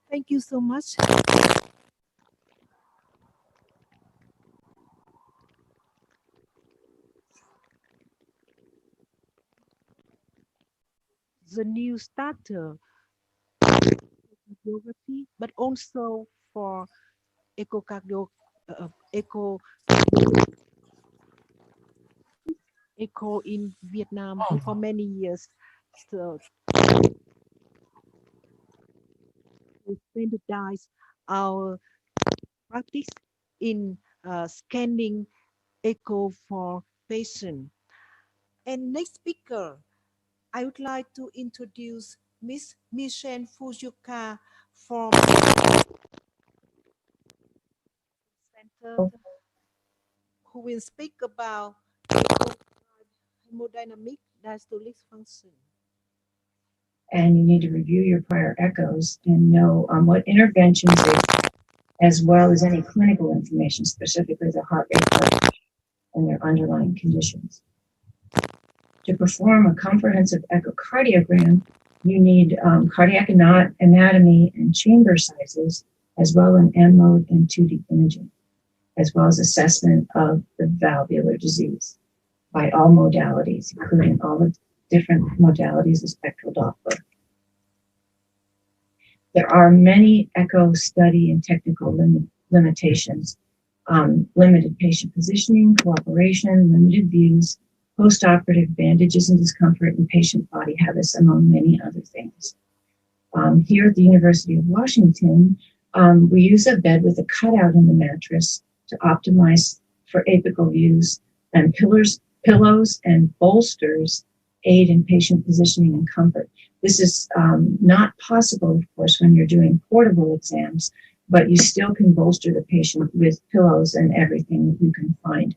thank you so much. The new starter cardiography, but also for echo in Vietnam for many years. So we standardize our practice in scanning echo for patient. And next speaker, I would like to introduce Miss Michelle Fujioka from Center, who will speak about hemodynamic diastolic function. And you need to review your prior echoes and know what interventions, as well as any clinical information, specifically the heart rate and their underlying conditions. To perform a comprehensive echocardiogram, you need cardiac anatomy and chamber sizes, as well as M-mode and 2D imaging, as well as assessment of the valvular disease by all modalities, including all the different modalities of spectral Doppler. There are many echo study and technical limitations, limited patient positioning, cooperation, limited views, post-operative bandages and discomfort, and patient body habits, among many other things. Here at the University of Washington, we use a bed with a cutout in the mattress to optimize for apical views, and pillows and bolsters aid in patient positioning and comfort. This is not possible, of course, when you're doing portable exams, but you still can bolster the patient with pillows and everything that you can find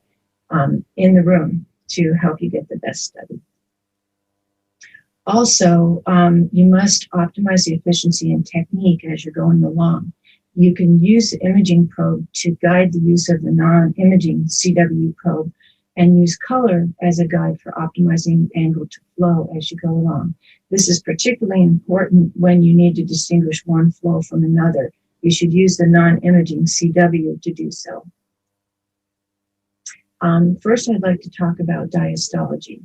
in the room to help you get the best study. Also, you must optimize the efficiency and technique as you're going along. You can use the imaging probe to guide the use of the non-imaging CW probe, and use color as a guide for optimizing angle to flow as you go along. This is particularly important when you need to distinguish one flow from another. You should use the non-imaging CW to do so. First, I'd like to talk about diastology.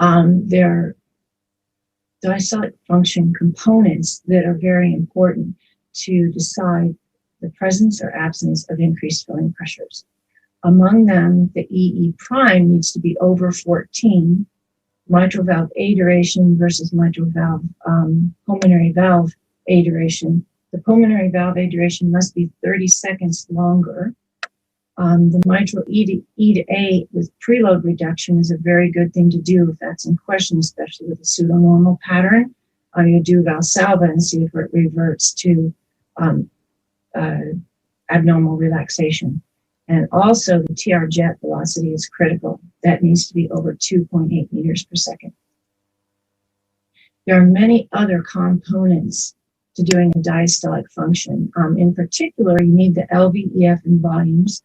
There are diastolic function components that are very important to decide the presence or absence of increased filling pressures. Among them, the EE prime needs to be over 14, mitral valve A duration versus mitral valve, pulmonary valve A duration. The pulmonary valve A duration must be 30 seconds longer. The mitral E to A with preload reduction is a very good thing to do if that's in question, especially with a pseudonormal pattern. You do Valsalva and see if it reverts to abnormal relaxation. And also the TR jet velocity is critical. That needs to be over 2.8 meters per second. There are many other components to doing a diastolic function. In particular, you need the LV, EF, and volumes,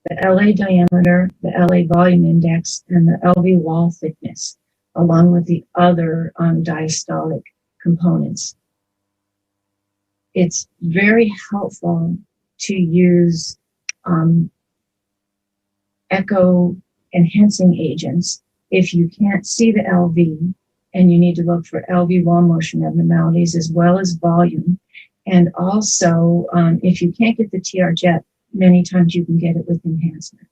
the LA diameter, the LA volume index, and the LV wall thickness, along with the other diastolic components. It's very helpful to use echo enhancing agents if you can't see the LV and you need to look for LV wall motion abnormalities as well as volume. And also, if you can't get the TR jet, many times you can get it with enhancement.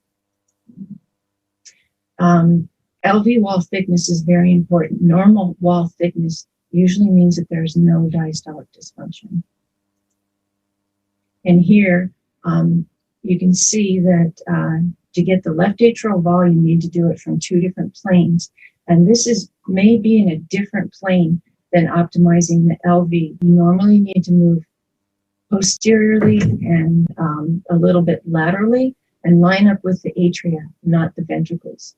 LV wall thickness is very important. Normal wall thickness usually means that there's no diastolic dysfunction. And here, you can see that to get the left atrial volume, you need to do it from two different planes. And this may be in a different plane than optimizing the LV. You normally need to move posteriorly and a little bit laterally and line up with the atria, not the ventricles.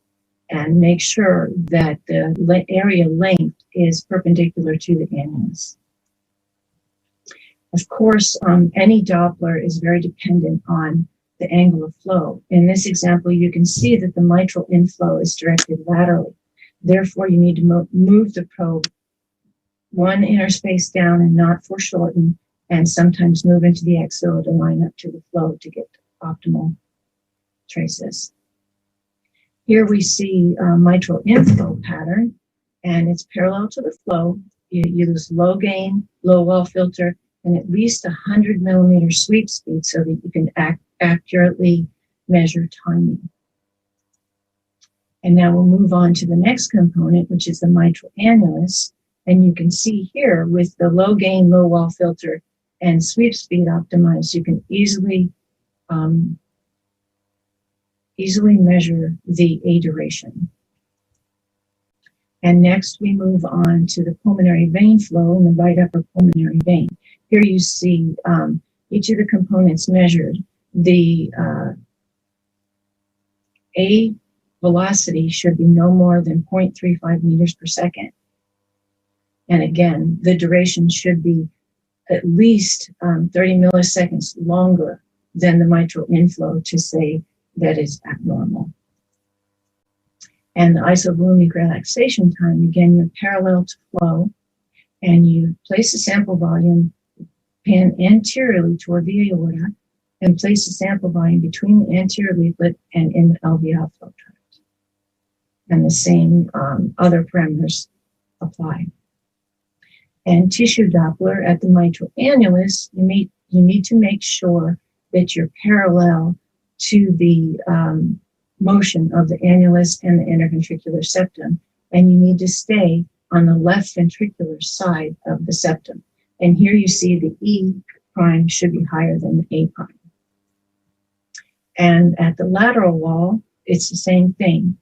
And make sure that the area length is perpendicular to the annulus. Of course, any Doppler is very dependent on the angle of flow. In this example, you can see that the mitral inflow is directed laterally. Therefore, you need to move the probe one inner space down and not foreshorten, and sometimes move into the axilla to line up to the flow to get optimal traces. Here we see a mitral inflow pattern, and it's parallel to the flow. You use low gain, low wall filter, and at least 100 millimeter sweep speed so that you can accurately measure timing. And now we'll move on to the next component, which is the mitral annulus. And you can see here with the low gain, low wall filter and sweep speed optimized, you can easily measure the A duration. And next we move on to the pulmonary vein flow in the right upper pulmonary vein. Here you see each of the components measured. The A velocity should be no more than 0.35 meters per second. And again, the duration should be at least 30 milliseconds longer than the mitral inflow to say that is abnormal. And the isovolumic relaxation time, again, you're parallel to flow, and you place the sample volume pan anteriorly toward the aorta, and place the sample volume between the anterior leaflet and in the LVL flow tract. And the same other parameters apply. And tissue Doppler at the mitral annulus, you need to make sure that you're parallel to the motion of the annulus and the interventricular septum, and you need to stay on the left ventricular side of the septum. And here you see the E prime should be higher than the A prime. And at the lateral wall, it's the same thing.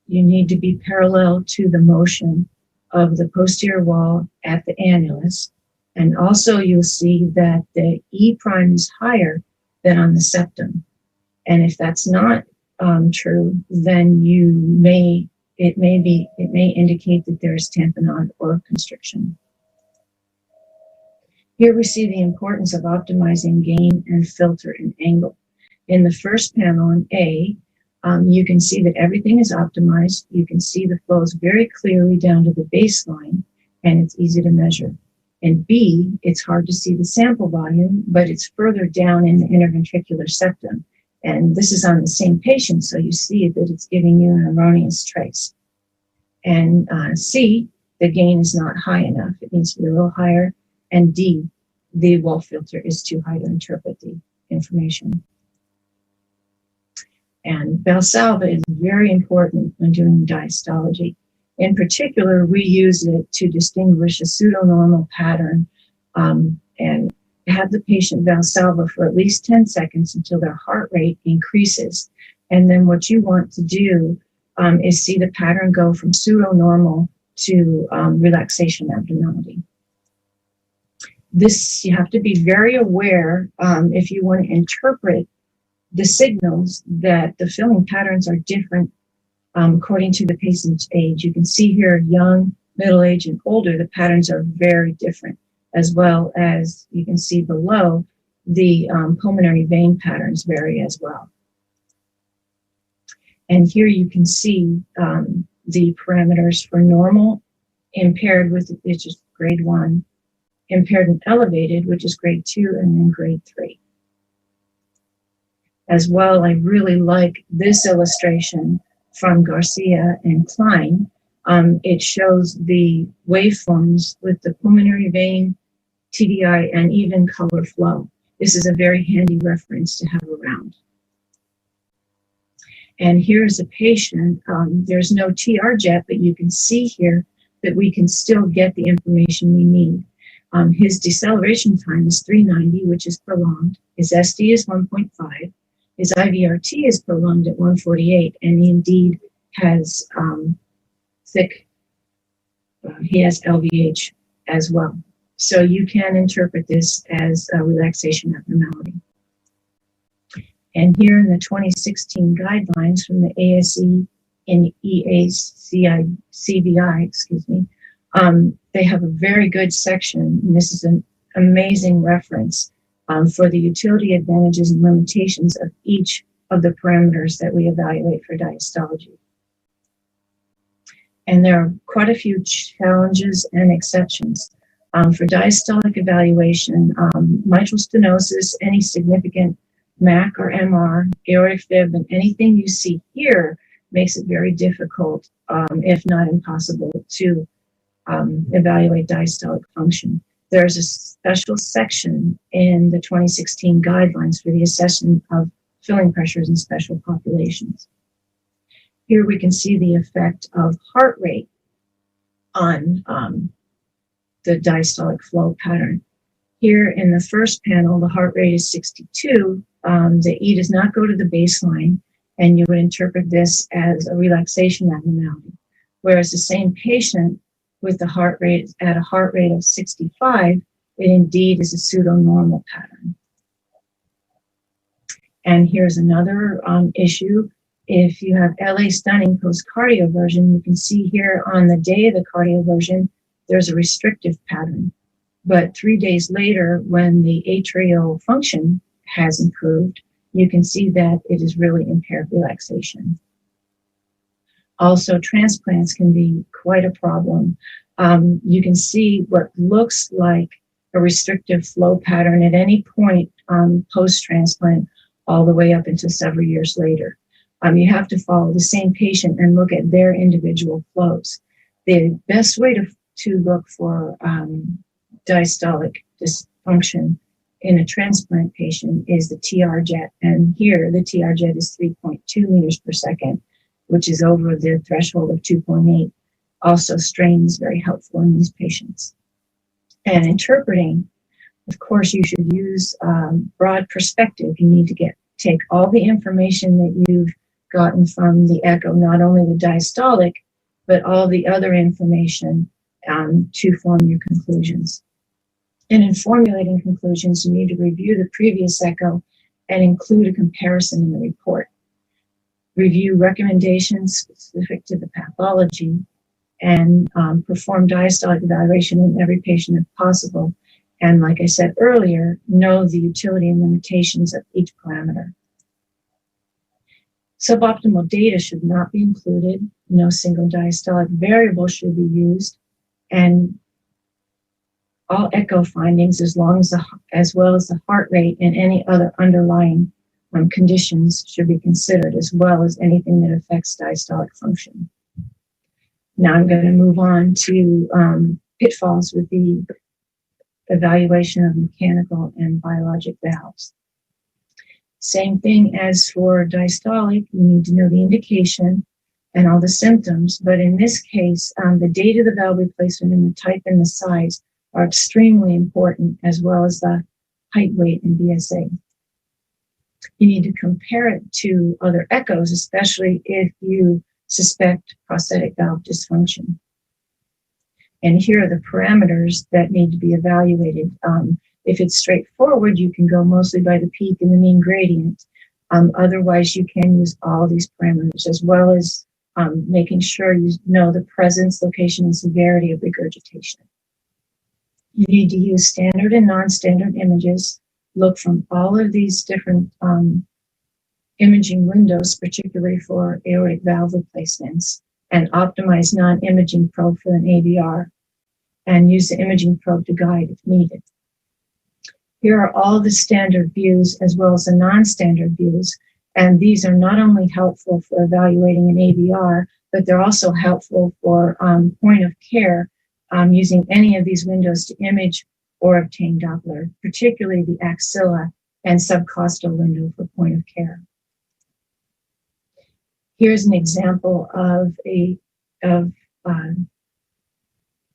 You need to be parallel to the motion of the posterior wall at the annulus. And also you'll see that the E prime is higher than on the septum. And if that's not true, then it may indicate that there's tamponade or constriction. Here we see the importance of optimizing gain and filter and angle. In the first panel in A, you can see that everything is optimized. You can see the flows very clearly down to the baseline, and it's easy to measure. In B, it's hard to see the sample volume, but it's further down in the interventricular septum. And this is on the same patient, so you see that it's giving you an erroneous trace. And C, the gain is not high enough. It needs to be a little higher. And D, the wall filter is too high to interpret the information. And Valsalva is very important when doing diastology. In particular, we use it to distinguish a pseudonormal pattern and have the patient Valsalva for at least 10 seconds until their heart rate increases. And then what you want to do is see the pattern go from pseudonormal to relaxation abnormality. This, you have to be very aware if you want to interpret the signals that the filling patterns are different according to the patient's age. You can see here, young, middle age, and older, the patterns are very different, as well as you can see below, the pulmonary vein patterns vary as well. And here you can see the parameters for normal, impaired, which is grade 1, impaired and elevated, which is grade 2, and then grade 3. As well, I really like this illustration from Garcia and Klein. It shows the waveforms with the pulmonary vein, TDI, and even color flow. This is a very handy reference to have around. And here's a patient. There's no TR jet, but you can see here that we can still get the information we need. His deceleration time is 390, which is prolonged. His SD is 1.5. His IVRT is prolonged at 148, and he indeed has he has LVH as well. So you can interpret this as a relaxation abnormality. And here in the 2016 guidelines from the ASE and CVI, excuse me, they have a very good section, and this is an amazing reference for the utility, advantages, and limitations of each of the parameters that we evaluate for diastology. And there are quite a few challenges and exceptions. For diastolic evaluation, mitral stenosis, any significant MAC or MR, aortic fib, and anything you see here makes it very difficult, if not impossible, to evaluate diastolic function. There's a special section in the 2016 guidelines for the assessment of filling pressures in special populations. Here we can see the effect of heart rate on the diastolic flow pattern. Here in the first panel, the heart rate is 62. The E does not go to the baseline, and you would interpret this as a relaxation abnormality. Whereas the same patient with the heart rate at a heart rate of 65, it indeed is a pseudo-normal pattern. And here's another issue. If you have LA stunning post-cardioversion, you can see here on the day of the cardioversion, there's a restrictive pattern. But 3 days later, when the atrial function has improved, you can see that it is really impaired relaxation. Also, transplants can be quite a problem. You can see what looks like a restrictive flow pattern at any point post-transplant all the way up until several years later. You have to follow the same patient and look at their individual flows. The best way to look for diastolic dysfunction in a transplant patient is the TR jet. And here the TR jet is 3.2 meters per second, which is over the threshold of 2.8. Also, strain is very helpful in these patients. And interpreting, of course, you should use broad perspective. You need to take all the information that you've gotten from the echo, not only the diastolic, but all the other information to form your conclusions. And in formulating conclusions, you need to review the previous echo and include a comparison in the report. Review recommendations specific to the pathology and perform diastolic evaluation in every patient if possible. And like I said earlier, know the utility and limitations of each parameter. Suboptimal data should not be included. No single diastolic variable should be used. And all echo findings, as well as the heart rate and any other underlying conditions should be considered, as well as anything that affects diastolic function. Now I'm going to move on to pitfalls with the evaluation of mechanical and biologic valves. Same thing as for diastolic, you need to know the indication and all the symptoms, but in this case, the date of the valve replacement and the type and the size are extremely important, as well as the height, weight, and BSA. You need to compare it to other echoes, especially if you suspect prosthetic valve dysfunction. And here are the parameters that need to be evaluated. If it's straightforward, you can go mostly by the peak and the mean gradient. Otherwise, you can use all these parameters, as well as making sure you know the presence, location, and severity of regurgitation. You need to use standard and non-standard images. Look from all of these different imaging windows, particularly for aortic valve replacements, and optimize non-imaging probe for an AVR, and use the imaging probe to guide if needed. Here are all the standard views as well as the non-standard views, and these are not only helpful for evaluating an AVR, but they're also helpful for point of care, using any of these windows to image or obtain Doppler, particularly the axilla and subcostal window for point of care. Here's an example of a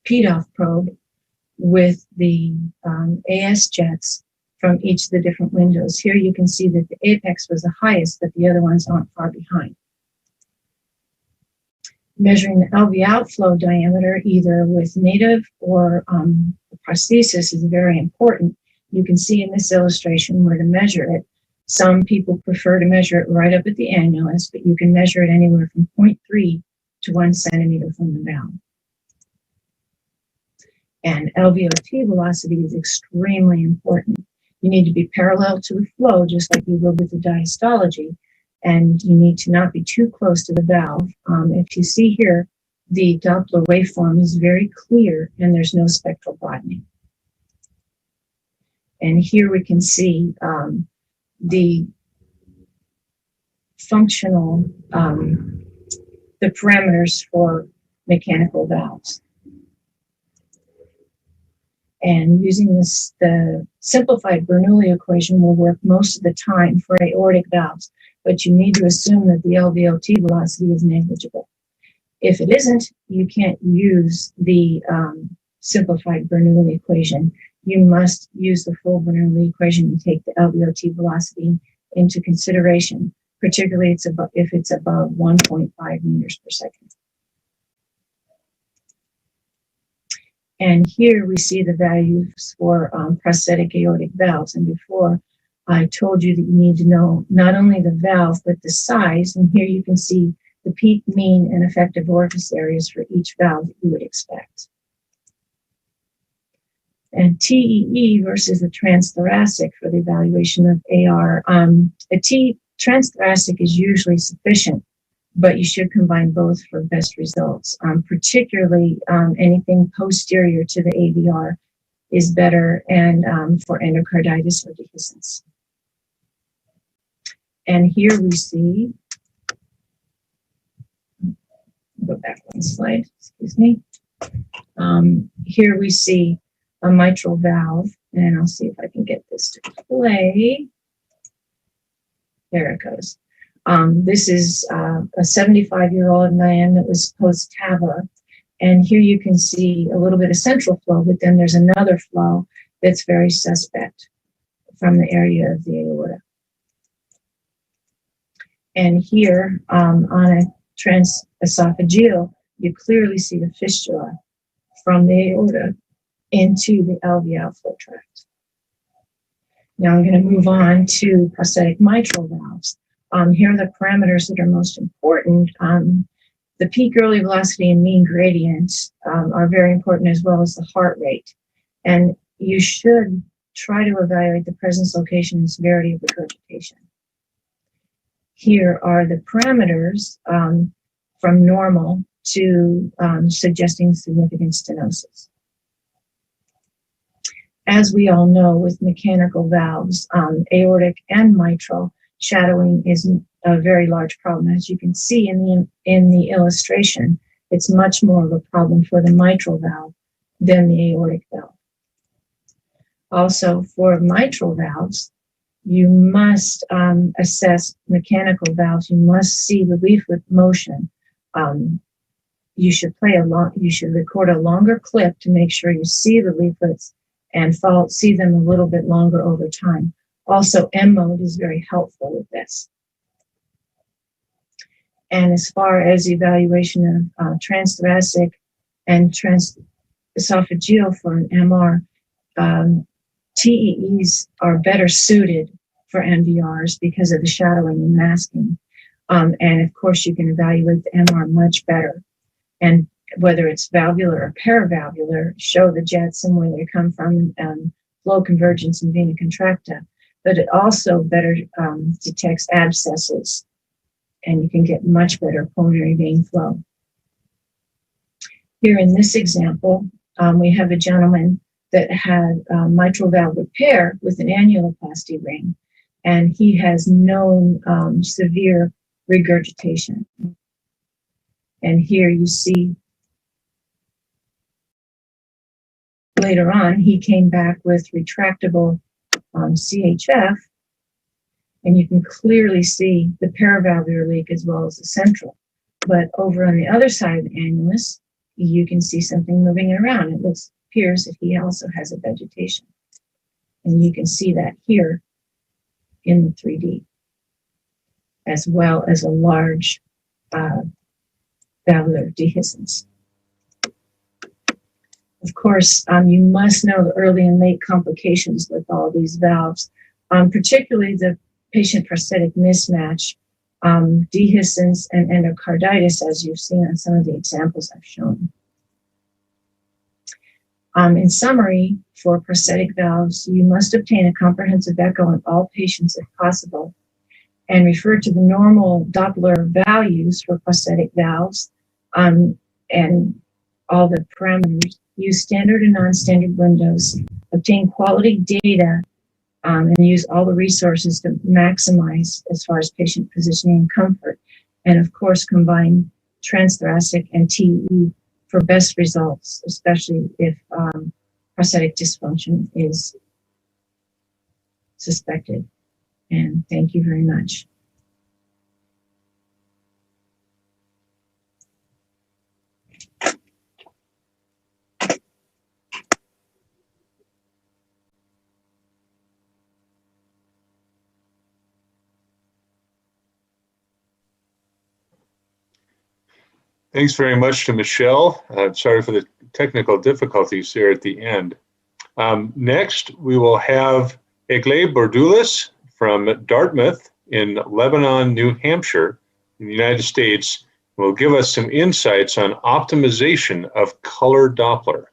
PDOF probe with the AS jets from each of the different windows. Here you can see that the apex was the highest, but the other ones aren't far behind. Measuring the LV outflow diameter, either with native or prosthesis, is very important. You can see in this illustration where to measure it. Some people prefer to measure it right up at the annulus, but you can measure it anywhere from 0.3 to 1 centimeter from the valve. And LVOT velocity is extremely important. You need to be parallel to the flow, just like you would with the diastology, and you need to not be too close to the valve. If you see here, the Doppler waveform is very clear and there's no spectral broadening. And here we can see the functional, the parameters for mechanical valves. And using this, the simplified Bernoulli equation will work most of the time for aortic valves, but you need to assume that the LVOT velocity is negligible. If it isn't, you can't use the simplified Bernoulli equation. You must use the full Bernoulli equation and take the LVOT velocity into consideration, particularly if it's above 1.5 meters per second. And here we see the values for prosthetic aortic valves. And before I told you that you need to know not only the valve, but the size. And here you can see the peak, mean, and effective orifice areas for each valve that you would expect. And TEE versus the transthoracic for the evaluation of AR. Transthoracic is usually sufficient, but you should combine both for best results. Particularly anything posterior to the AVR is better, and for endocarditis or dehiscence. And here we see, go back one slide, excuse me. Here we see a mitral valve, and I'll see if I can get this to play. There it goes. This is a 75-year-old man that was post-TAVR. And here you can see a little bit of central flow, but then there's another flow that's very suspect from the area of the aorta. And here on a transesophageal, you clearly see the fistula from the aorta into the alveolar flow tract. Now I'm going to move on to prosthetic mitral valves. Here are the parameters that are most important. The peak early velocity and mean gradients are very important, as well as the heart rate. And you should try to evaluate the presence, location, and severity of regurgitation. Here are the parameters from normal to suggesting significant stenosis. As we all know, with mechanical valves, aortic and mitral, shadowing is a very large problem. As you can see in the illustration, it's much more of a problem for the mitral valve than the aortic valve. Also, for mitral valves, you must assess mechanical valves. You must see the leaflet motion. You should record a longer clip to make sure you see the leaflets and see them a little bit longer over time. Also, M mode is very helpful with this. And as far as evaluation of transthoracic and transesophageal for an MR, TEEs are better suited for MVRs because of the shadowing and masking. And of course, you can evaluate the MR much better. And whether it's valvular or paravalvular, show the jets and where they come from, flow convergence and vena contracta. But it also better detects abscesses, and you can get much better pulmonary vein flow. Here in this example, we have a gentleman that had mitral valve repair with an annuloplasty ring, and he has known severe regurgitation. And here you see later on, he came back with retractable CHF, and you can clearly see the paravalvular leak as well as the central. But over on the other side of the annulus, you can see something moving around. It appears that he also has a vegetation. And you can see that here in the 3D, as well as a large valvular dehiscence. Of course, you must know the early and late complications with all these valves, particularly the patient prosthetic mismatch, dehiscence, and endocarditis, as you've seen on some of the examples I've shown. In summary, for prosthetic valves, you must obtain a comprehensive echo on all patients if possible, and refer to the normal Doppler values for prosthetic valves, and all the parameters. Use standard and non-standard windows, obtain quality data, and use all the resources to maximize as far as patient positioning and comfort. And of course, combine transthoracic and TE for best results, especially if prosthetic dysfunction is suspected. And thank you very much. Thanks very much to Michelle. Sorry for the technical difficulties here at the end. Next, we will have Egley Bordulis from Dartmouth in Lebanon, New Hampshire, in the United States, will give us some insights on optimization of color Doppler.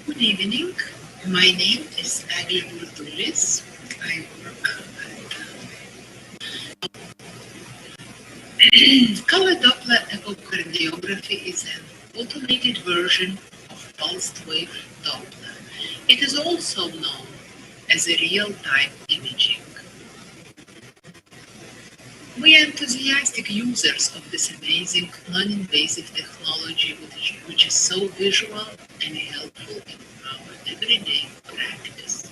Good evening. My name is Egley Bordulis. I work at color Doppler echocardiography is an automated version of pulsed wave Doppler. It is also known as a real-time imaging. We are enthusiastic users of this amazing non-invasive technology which is so visual and helpful in our everyday practice.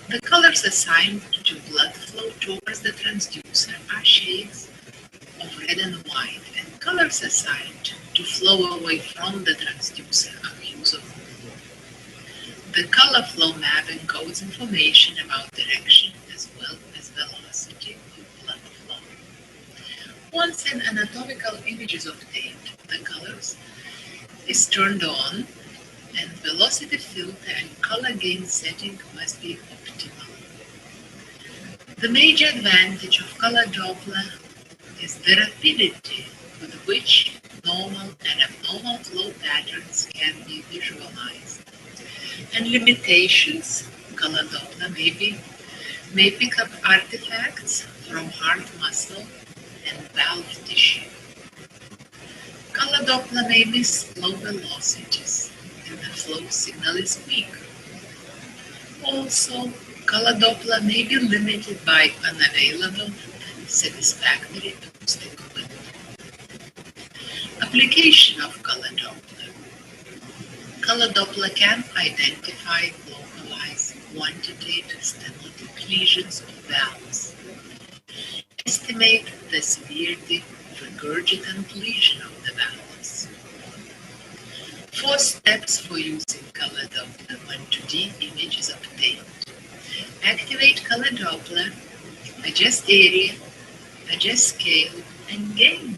The colors assigned to blood flow towards the transducer are shades of red and white, and colors assigned to flow away from the transducer are hues of blue. The color flow map encodes information about direction as well as velocity of blood flow. Once an anatomical image is obtained, the colors is turned on, and velocity filter and color gain setting must be optimal. The major advantage of color Doppler is the rapidity with which normal and abnormal flow patterns can be visualized. And limitations, color Doppler may pick up artifacts from heart muscle and valve tissue. Color Doppler may miss low velocities and the flow signal is weak. Also, color Doppler may be limited by unavailable and satisfactory acoustic equipment. Application of color Doppler. Color Doppler can identify localized quantitative stenotic lesions of valves, estimate the severity of regurgitant lesion of the valves. 4 steps for using color Doppler when 2D image is obtained. Activate color Doppler, adjust area, adjust scale, and gain.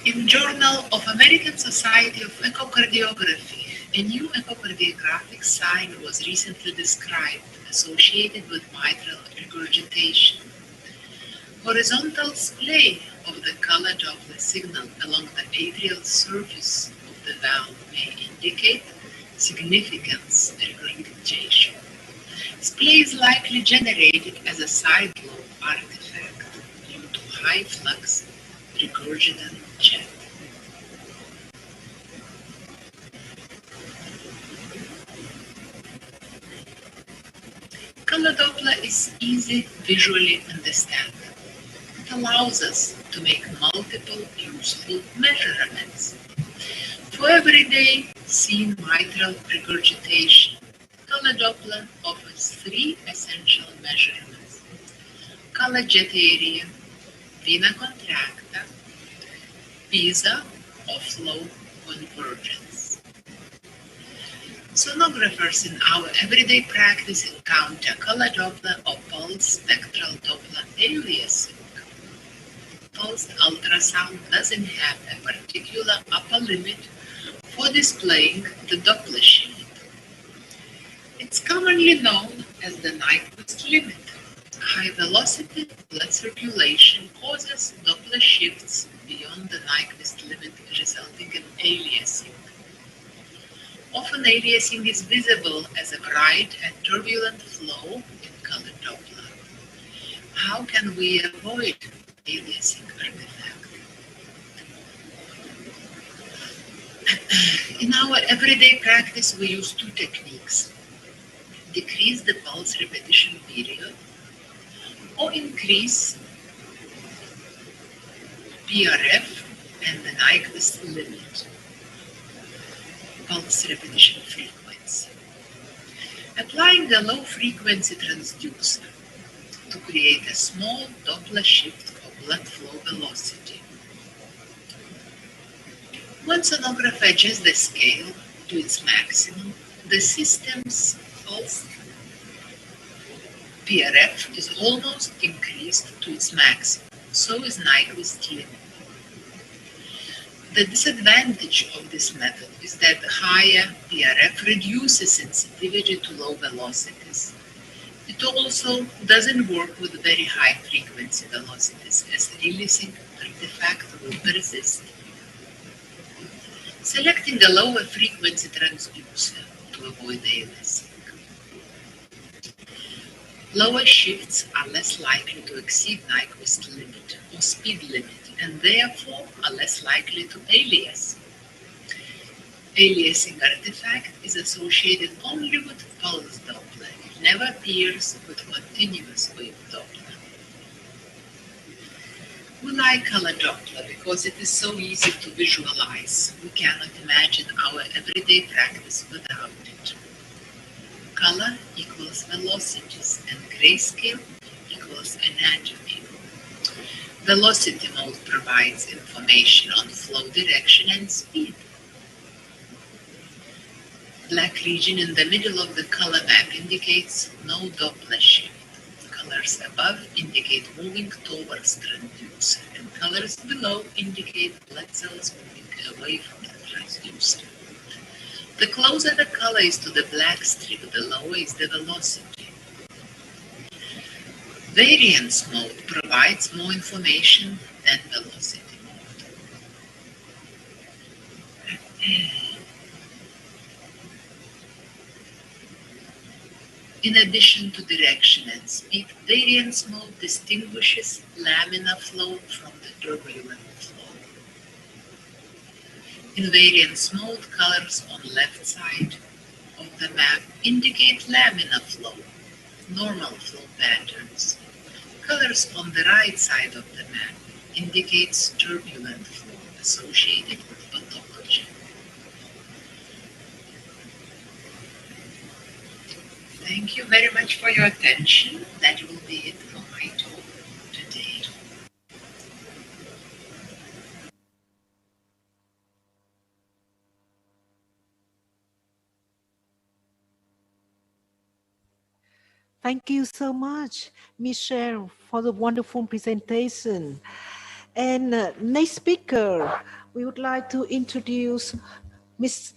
In Journal of American Society of Echocardiography, a new echocardiographic sign was recently described associated with mitral regurgitation. Horizontal splay of the color Doppler signal along the atrial surface of the valve may indicate significance regurgitation. Splay is likely generated as a side lobe artifact due to high flux regurgitant jet. Color Doppler is easy visually understandable. It allows us to make multiple useful measurements. For everyday seen mitral regurgitation, color Doppler offers 3 essential measurements: color jet area, vena contracta, PISA or flow convergence. Sonographers in our everyday practice encounter color Doppler or pulse spectral Doppler aliasing. Pulsed ultrasound doesn't have a particular upper limit for displaying the Doppler shift. It's commonly known as the Nyquist limit. High velocity blood circulation causes Doppler shifts beyond the Nyquist limit, resulting in aliasing. Often aliasing is visible as a bright and turbulent flow in color Doppler. How can we avoid aliasing artifact? In our everyday practice, we use 2 techniques: decrease the pulse repetition period or increase PRF and the Nyquist limit. pulse repetition frequency. Applying the low frequency transducer to create a small Doppler shift of blood flow velocity. Once sonographer adjusts the scale to its maximum, the system's pulse PRF is almost increased to its maximum, so is Nyquist limit. The disadvantage of this method is that higher PRF reduces sensitivity to low velocities. It also doesn't work with very high frequency velocities, as releasing artifact will persist. Selecting a lower frequency transducer to avoid aliasing. Lower shifts are less likely to exceed Nyquist limit or speed limit, and therefore are less likely to alias. Aliasing artifact is associated only with pulse Doppler. It never appears with continuous wave Doppler. We like color Doppler because it is so easy to visualize. We cannot imagine our everyday practice without it. Color equals velocities and grayscale equals anatomy. Velocity mode provides information on flow direction and speed. Black region in the middle of the color map indicates no Doppler shift. Colors above indicate moving towards transducer, and colors below indicate blood cells moving away from the transducer. The closer the color is to the black strip, the lower is the velocity. Variance mode provides more information than velocity mode. In addition to direction and speed, variance mode distinguishes laminar flow from the turbulent flow. In variance mode, colors on left side of the map indicate laminar flow, normal flow patterns. Colors on the right side of the map indicates turbulent flow associated with pathology. Thank you very much for your attention. That will be it for my talk today. Thank you so much, Michelle, for the wonderful presentation. And next speaker, we would like to introduce Ms.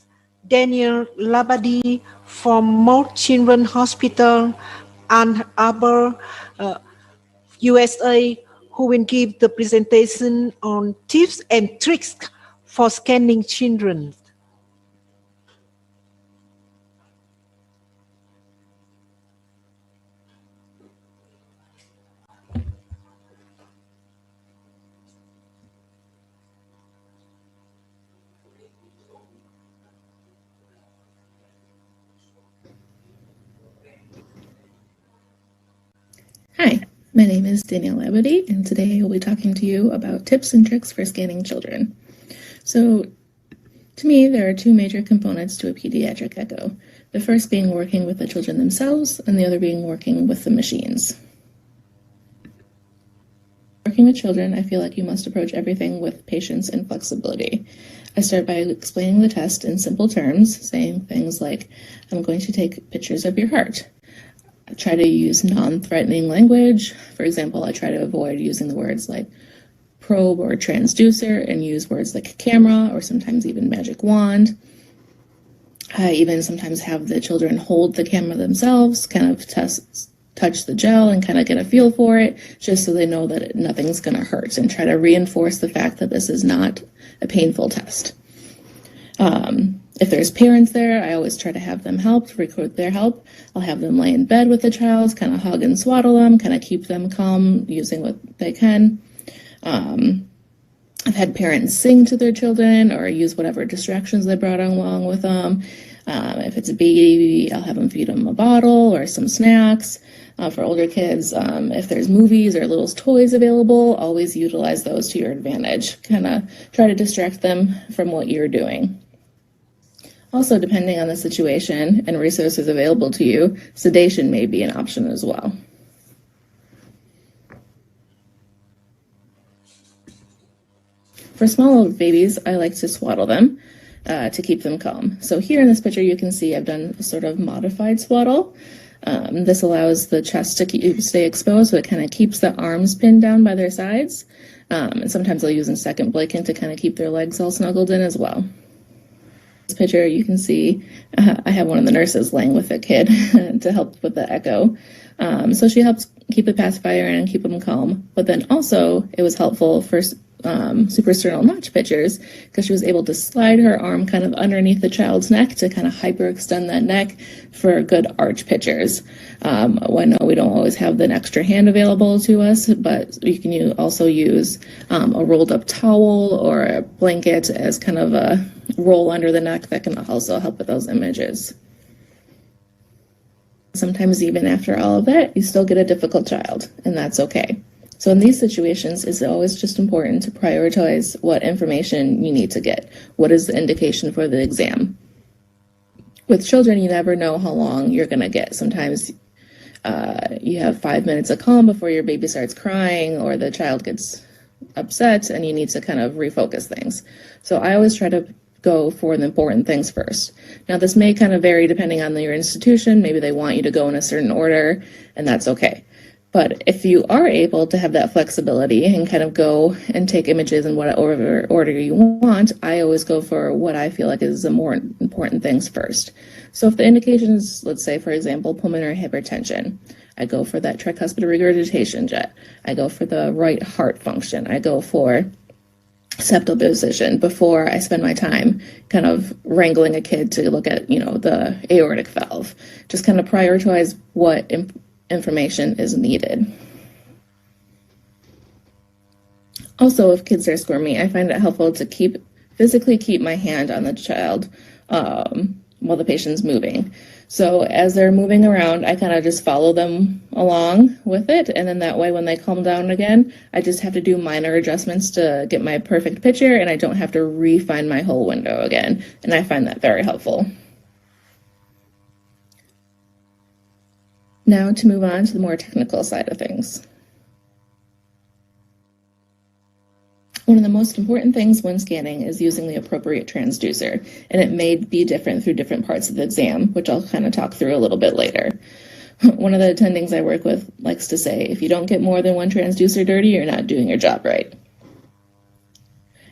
Daniel Labadie from MÉCH Children's Hospital, Ann Arbor, USA, who will give the presentation on tips and tricks for scanning children. Hi, my name is Danielle Labadie, and today I will be talking to you about tips and tricks for scanning children. So, to me, there are two major components to a pediatric echo. The first being working with the children themselves, and the other being working with the machines. Working with children, I feel like you must approach everything with patience and flexibility. I start by explaining the test in simple terms, saying things like, I'm going to take pictures of your heart. I try to use non-threatening language. For example, I try to avoid using the words like probe or transducer and use words like camera or sometimes even magic wand. I even sometimes have the children hold the camera themselves, kind of touch the gel and kind of get a feel for it, just so they know that nothing's going to hurt, and try to reinforce the fact that this is not a painful test. If there's parents there, I always try to have them help, record their help. I'll have them lay in bed with the child, kind of hug and swaddle them, kind of keep them calm using what they can. I've had parents sing to their children or use whatever distractions they brought along with them. If it's a baby, I'll have them feed them a bottle or some snacks. For older kids, if there's movies or little toys available, always utilize those to your advantage. Kind of try to distract them from what you're doing. Also, depending on the situation and resources available to you, sedation may be an option as well. For small babies, I like to swaddle them to keep them calm. So here in this picture, you can see I've done a sort of modified swaddle. This allows the chest to stay exposed, so it kind of keeps the arms pinned down by their sides. And sometimes I'll use a second blanket to kind of keep their legs all snuggled in as well. This picture, you can see I have one of the nurses laying with a kid to help with the echo. So she helps keep the pacifier and keep them calm. But then also it was helpful for suprasternal notch pictures because she was able to slide her arm kind of underneath the child's neck to kind of hyperextend that neck for good arch pictures. I know we don't always have an extra hand available to us, but you can also use a rolled up towel or a blanket as kind of a roll under the neck that can also help with those images. Sometimes even after all of that, you still get a difficult child, and that's okay. So in these situations, it's always just important to prioritize what information you need to get. What is the indication for the exam? With children, you never know how long you're going to get. Sometimes you have 5 minutes of calm before your baby starts crying or the child gets upset and you need to kind of refocus things. So I always try to go for the important things first. Now, this may kind of vary depending on your institution. Maybe they want you to go in a certain order, and that's okay. But if you are able to have that flexibility and kind of go and take images in whatever order you want, I always go for what I feel like is the more important things first. So if the indications, let's say, for example, pulmonary hypertension, I go for that tricuspid regurgitation jet. I go for the right heart function. I go for septal position before I spend my time kind of wrangling a kid to look at, the aortic valve. Just kind of prioritize what information is needed. Also, if kids are squirmy, I find it helpful to physically keep my hand on the child while the patient's moving. So as they're moving around, I kind of just follow them along with it. And then that way, when they calm down again, I just have to do minor adjustments to get my perfect picture, and I don't have to refine my whole window again. And I find that very helpful. Now to move on to the more technical side of things. One of the most important things when scanning is using the appropriate transducer, and it may be different through different parts of the exam, which I'll kind of talk through a little bit later. One of the attendings I work with likes to say, if you don't get more than one transducer dirty, you're not doing your job right.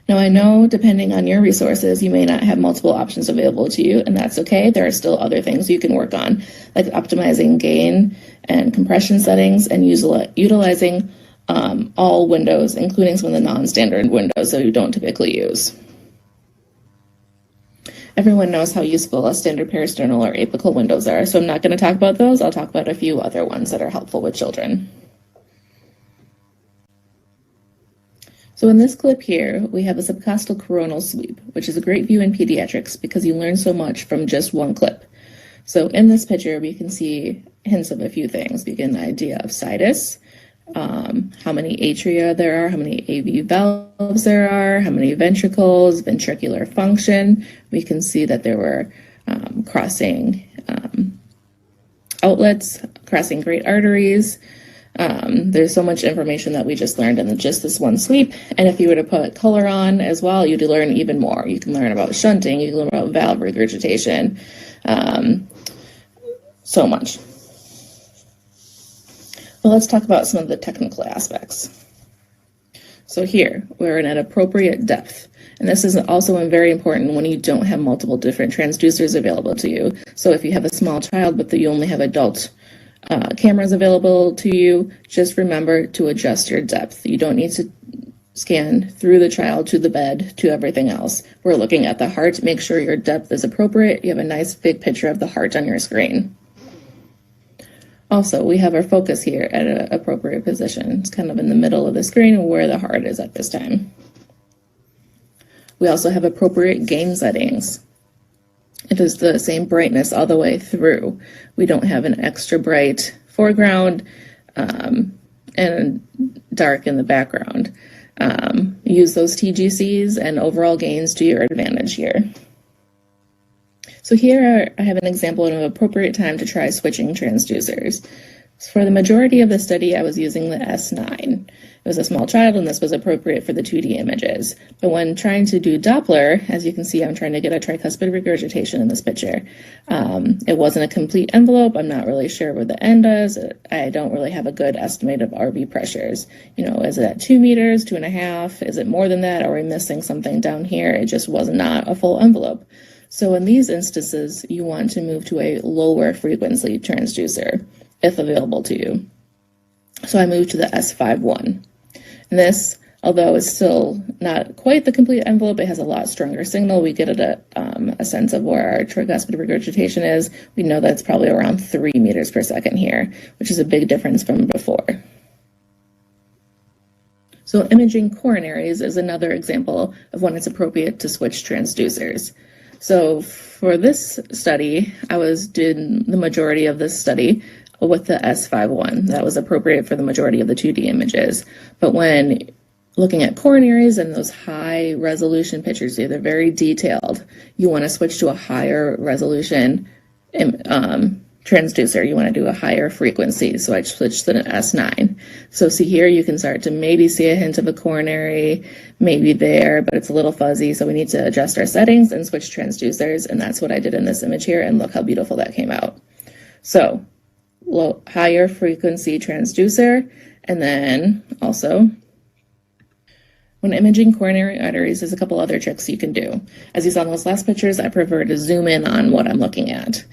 Now, I know depending on your resources, you may not have multiple options available to you, and that's okay. There are still other things you can work on, like optimizing gain and compression settings and utilizing all windows, including some of the non-standard windows that you don't typically use. Everyone knows how useful a standard peristernal or apical windows are, so I'm not going to talk about those. I'll talk about a few other ones that are helpful with children. So in this clip here, we have a subcostal coronal sweep, which is a great view in pediatrics because you learn so much from just one clip. So in this picture, we can see hints of a few things. We get an idea of situs, how many atria there are, how many AV valves there are, how many ventricles, ventricular function. We can see that there were crossing outlets, crossing great arteries. There's so much information that we just learned in just this one sweep. And if you were to put color on as well, you'd learn even more. You can learn about shunting, you can learn about valve regurgitation, so much. Well, let's talk about some of the technical aspects. So here, we're in an appropriate depth. And this is also very important when you don't have multiple different transducers available to you. So if you have a small child, but you only have adult cameras available to you, just remember to adjust your depth. You don't need to scan through the child to the bed to everything else. We're looking at the heart. Make sure your depth is appropriate. You have a nice big picture of the heart on your screen. Also, we have our focus here at an appropriate position. It's kind of in the middle of the screen where the heart is at this time. We also have appropriate gain settings. It is the same brightness all the way through. We don't have an extra bright foreground and dark in the background. Use those TGCs and overall gains to your advantage here. So here I have an example of an appropriate time to try switching transducers. For the majority of the study, I was using the S9. It was a small child, and this was appropriate for the 2D images. But when trying to do Doppler, as you can see, I'm trying to get a tricuspid regurgitation in this picture. It wasn't a complete envelope. I'm not really sure where the end is. I don't really have a good estimate of RV pressures. You know, is it at 2 meters, 2.5? Is it more than that? Are we missing something down here? It just was not a full envelope. So in these instances, you want to move to a lower frequency transducer, if available to you. So I moved to the S51. And this, although it's still not quite the complete envelope, it has a lot stronger signal. We get a sense of where our tricuspid regurgitation is. We know that it's probably around 3 meters per second here, which is a big difference from before. So imaging coronaries is another example of when it's appropriate to switch transducers. So for this study, I did the majority of this study with the S51. That was appropriate for the majority of the 2D images. But when looking at coronaries and those high resolution pictures, they're very detailed, you want to switch to a higher resolution transducer. You want to do a higher frequency. So I switched to the S9. So see here, you can start to maybe see a hint of a coronary, maybe there, but it's a little fuzzy. So we need to adjust our settings and switch transducers. And that's what I did in this image here. And look how beautiful that came out. So higher frequency transducer, and then also when imaging coronary arteries, there's a couple other tricks you can do. As you saw in those last pictures, I prefer to zoom in on what I'm looking at.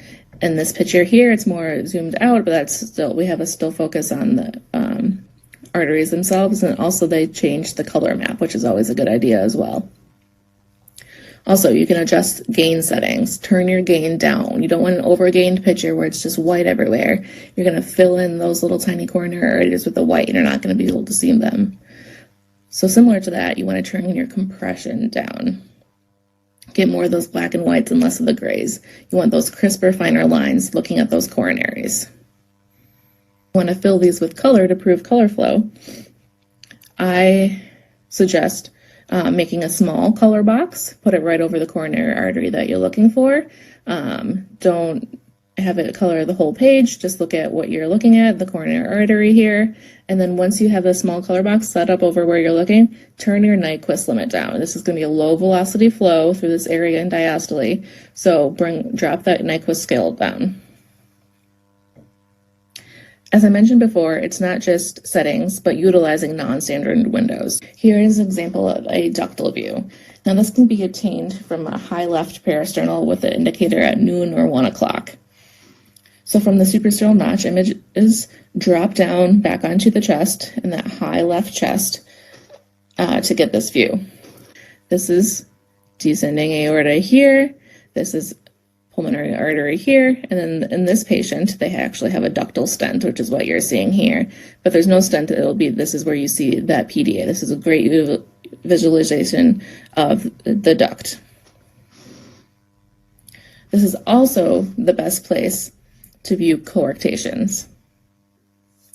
In this picture here, it's more zoomed out, but that's still, we have a still focus on the arteries themselves, and also they changed the color map, which is always a good idea as well. Also, you can adjust gain settings. Turn your gain down. You don't want an overgained picture where it's just white everywhere. You're going to fill in those little tiny coronary arteries with the white, and you're not going to be able to see them. So similar to that, you want to turn your compression down. Get more of those black and whites and less of the grays. You want those crisper, finer lines looking at those coronaries. You want to fill these with color to prove color flow. I suggest making a small color box, put it right over the coronary artery that you're looking for. Don't have it color the whole page, just look at what you're looking at, the coronary artery here. And then once you have the small color box set up over where you're looking, turn your Nyquist limit down. This is going to be a low velocity flow through this area and diastole. So drop that Nyquist scale down. As I mentioned before, it's not just settings, but utilizing non-standard windows. Here is an example of a ductal view. Now this can be obtained from a high left parasternal with the indicator at noon or 1 o'clock. So from the suprasternal notch, image is drop down back onto the chest in that high left chest to get this view. This is descending aorta here. This is pulmonary artery here, and then in this patient, they actually have a ductal stent, which is what you're seeing here. But there's no stent, this is where you see that PDA. This is a great visualization of the duct. This is also the best place to view coarctations.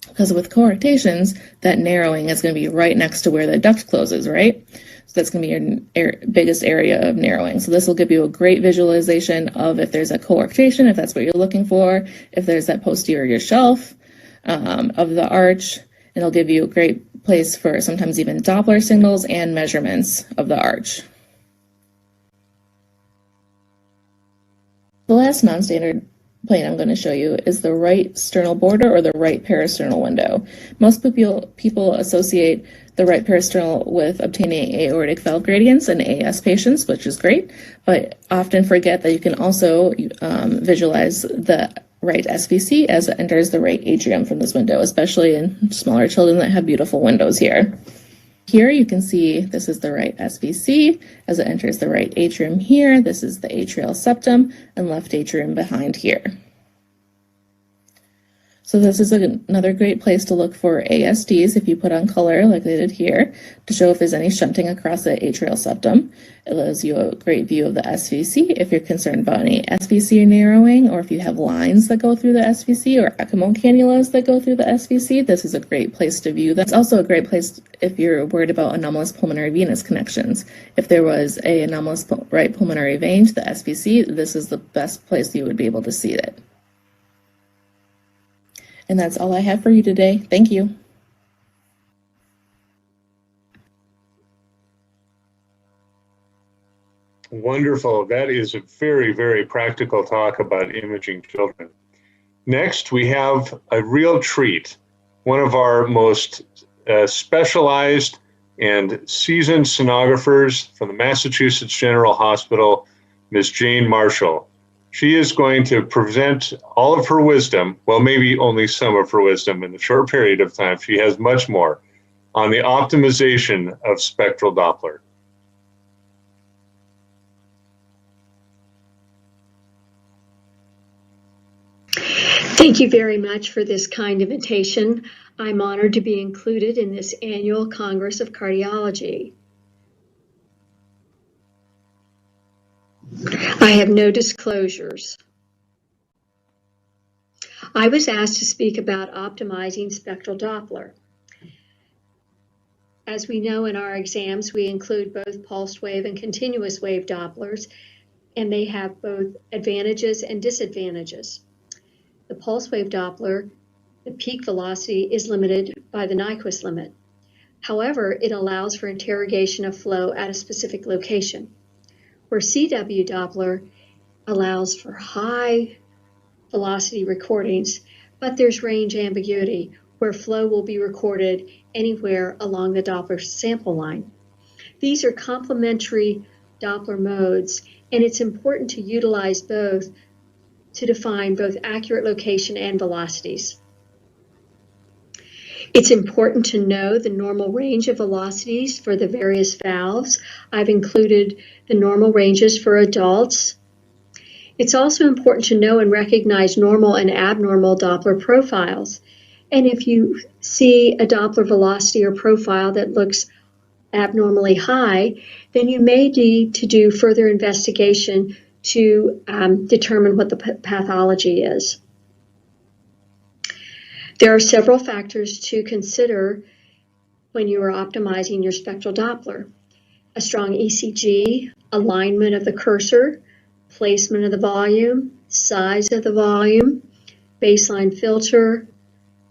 Because with coarctations, that narrowing is going to be right next to where the duct closes, right? So that's going to be your biggest area of narrowing. So this will give you a great visualization of if there's a coarctation, if that's what you're looking for, if there's that posterior shelf of the arch. It'll give you a great place for sometimes even Doppler signals and measurements of the arch. The last non-standard plane I'm going to show you is the right sternal border or the right parasternal window. Most people associate the right parasternal with obtaining aortic valve gradients in AS patients, which is great, but often forget that you can also visualize the right SVC as it enters the right atrium from this window, especially in smaller children that have beautiful windows here. Here you can see this is the right SVC as it enters the right atrium here. This is the atrial septum and left atrium behind here. So this is another great place to look for ASDs if you put on color like they did here to show if there's any shunting across the atrial septum. It gives you a great view of the SVC if you're concerned about any SVC narrowing, or if you have lines that go through the SVC or ECMO cannulas that go through the SVC. This is a great place to view. That's also a great place if you're worried about anomalous pulmonary venous connections. If there was a anomalous right pulmonary vein to the SVC, this is the best place you would be able to see it. And that's all I have for you today. Thank you. Wonderful. That is a very, very practical talk about imaging children. Next, we have a real treat. One of our most specialized and seasoned sonographers from the Massachusetts General Hospital, Ms. Jane Marshall. She is going to present all of her wisdom, well, maybe only some of her wisdom in a short period of time. She has much more on the optimization of spectral Doppler. Thank you very much for this kind invitation. I'm honored to be included in this annual Congress of Cardiology. I have no disclosures. I was asked to speak about optimizing spectral Doppler. As we know in our exams, we include both pulsed wave and continuous wave Dopplers, and they have both advantages and disadvantages. The pulse wave Doppler, the peak velocity is limited by the Nyquist limit. However, it allows for interrogation of flow at a specific location, where CW Doppler allows for high velocity recordings, but there's range ambiguity, where flow will be recorded anywhere along the Doppler sample line. These are complementary Doppler modes, and it's important to utilize both to define both accurate location and velocities. It's important to know the normal range of velocities for the various valves. I've included the normal ranges for adults. It's also important to know and recognize normal and abnormal Doppler profiles. And if you see a Doppler velocity or profile that looks abnormally high, then you may need to do further investigation to determine what the pathology is. There are several factors to consider when you are optimizing your spectral Doppler. A strong ECG, alignment of the cursor, placement of the volume, size of the volume, baseline filter,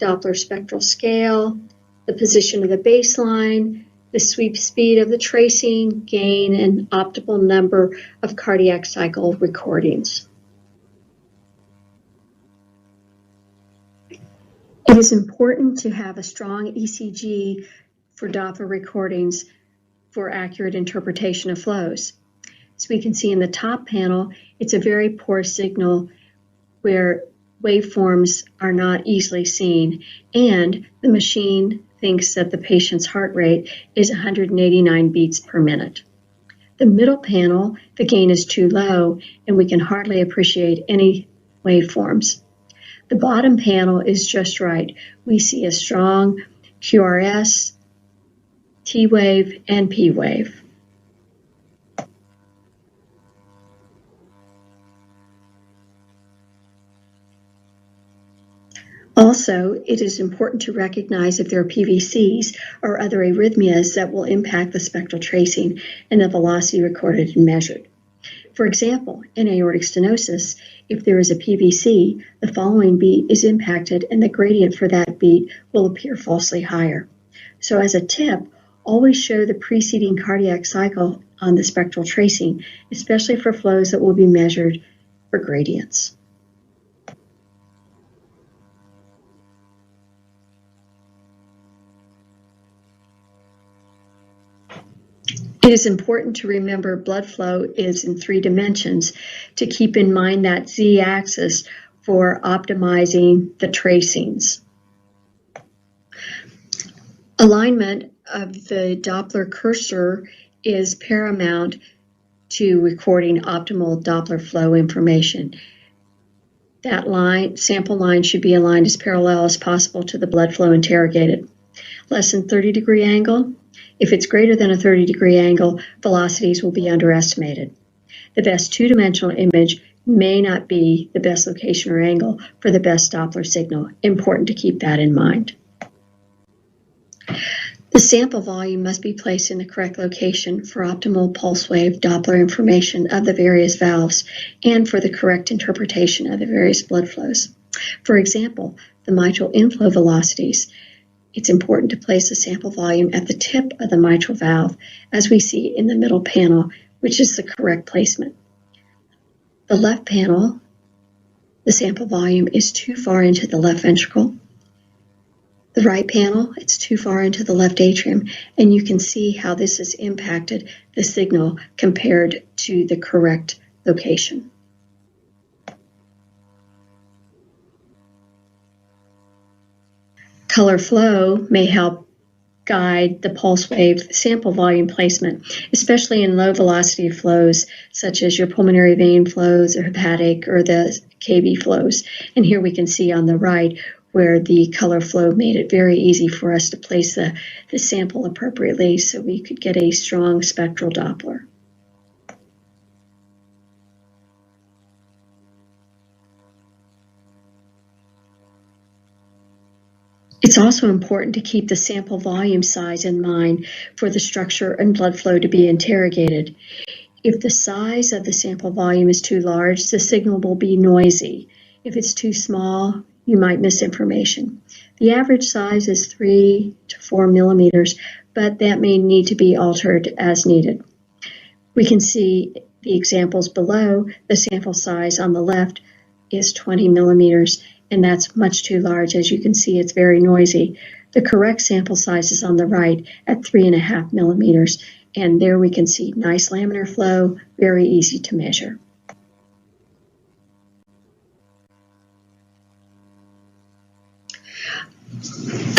Doppler spectral scale, the position of the baseline, the sweep speed of the tracing, gain, and optimal number of cardiac cycle recordings. It is important to have a strong ECG for Doppler recordings for accurate interpretation of flows. As we can see in the top panel, it's a very poor signal where waveforms are not easily seen, and the machine thinks that the patient's heart rate is 189 beats per minute. The middle panel, the gain is too low, and we can hardly appreciate any waveforms. The bottom panel is just right. We see a strong QRS, T wave, and P wave. Also, it is important to recognize if there are PVCs or other arrhythmias that will impact the spectral tracing and the velocity recorded and measured. For example, in aortic stenosis, if there is a PVC, the following beat is impacted and the gradient for that beat will appear falsely higher. So as a tip, always show the preceding cardiac cycle on the spectral tracing, especially for flows that will be measured for gradients. It is important to remember blood flow is in 3 dimensions to keep in mind that z-axis for optimizing the tracings. Alignment of the Doppler cursor is paramount to recording optimal Doppler flow information. That sample line should be aligned as parallel as possible to the blood flow interrogated. Less than 30-degree angle. If it's greater than a 30-degree angle, velocities will be underestimated. The best two-dimensional image may not be the best location or angle for the best Doppler signal. Important to keep that in mind. The sample volume must be placed in the correct location for optimal pulse wave Doppler information of the various valves and for the correct interpretation of the various blood flows. For example, the mitral inflow velocities. It's important to place the sample volume at the tip of the mitral valve, as we see in the middle panel, which is the correct placement. The left panel, the sample volume is too far into the left ventricle. The right panel, it's too far into the left atrium, and you can see how this has impacted the signal compared to the correct location. Color flow may help guide the pulse wave sample volume placement, especially in low velocity flows, such as your pulmonary vein flows or hepatic or the KB flows. And here we can see on the right where the color flow made it very easy for us to place the sample appropriately so we could get a strong spectral Doppler. It's also important to keep the sample volume size in mind for the structure and blood flow to be interrogated. If the size of the sample volume is too large, the signal will be noisy. If it's too small, you might miss information. The average size is 3 to 4 millimeters, but that may need to be altered as needed. We can see the examples below. The sample size on the left is 20 millimeters, and that's much too large. As you can see, it's very noisy. The correct sample size is on the right at 3.5 millimeters, and there we can see nice laminar flow, very easy to measure.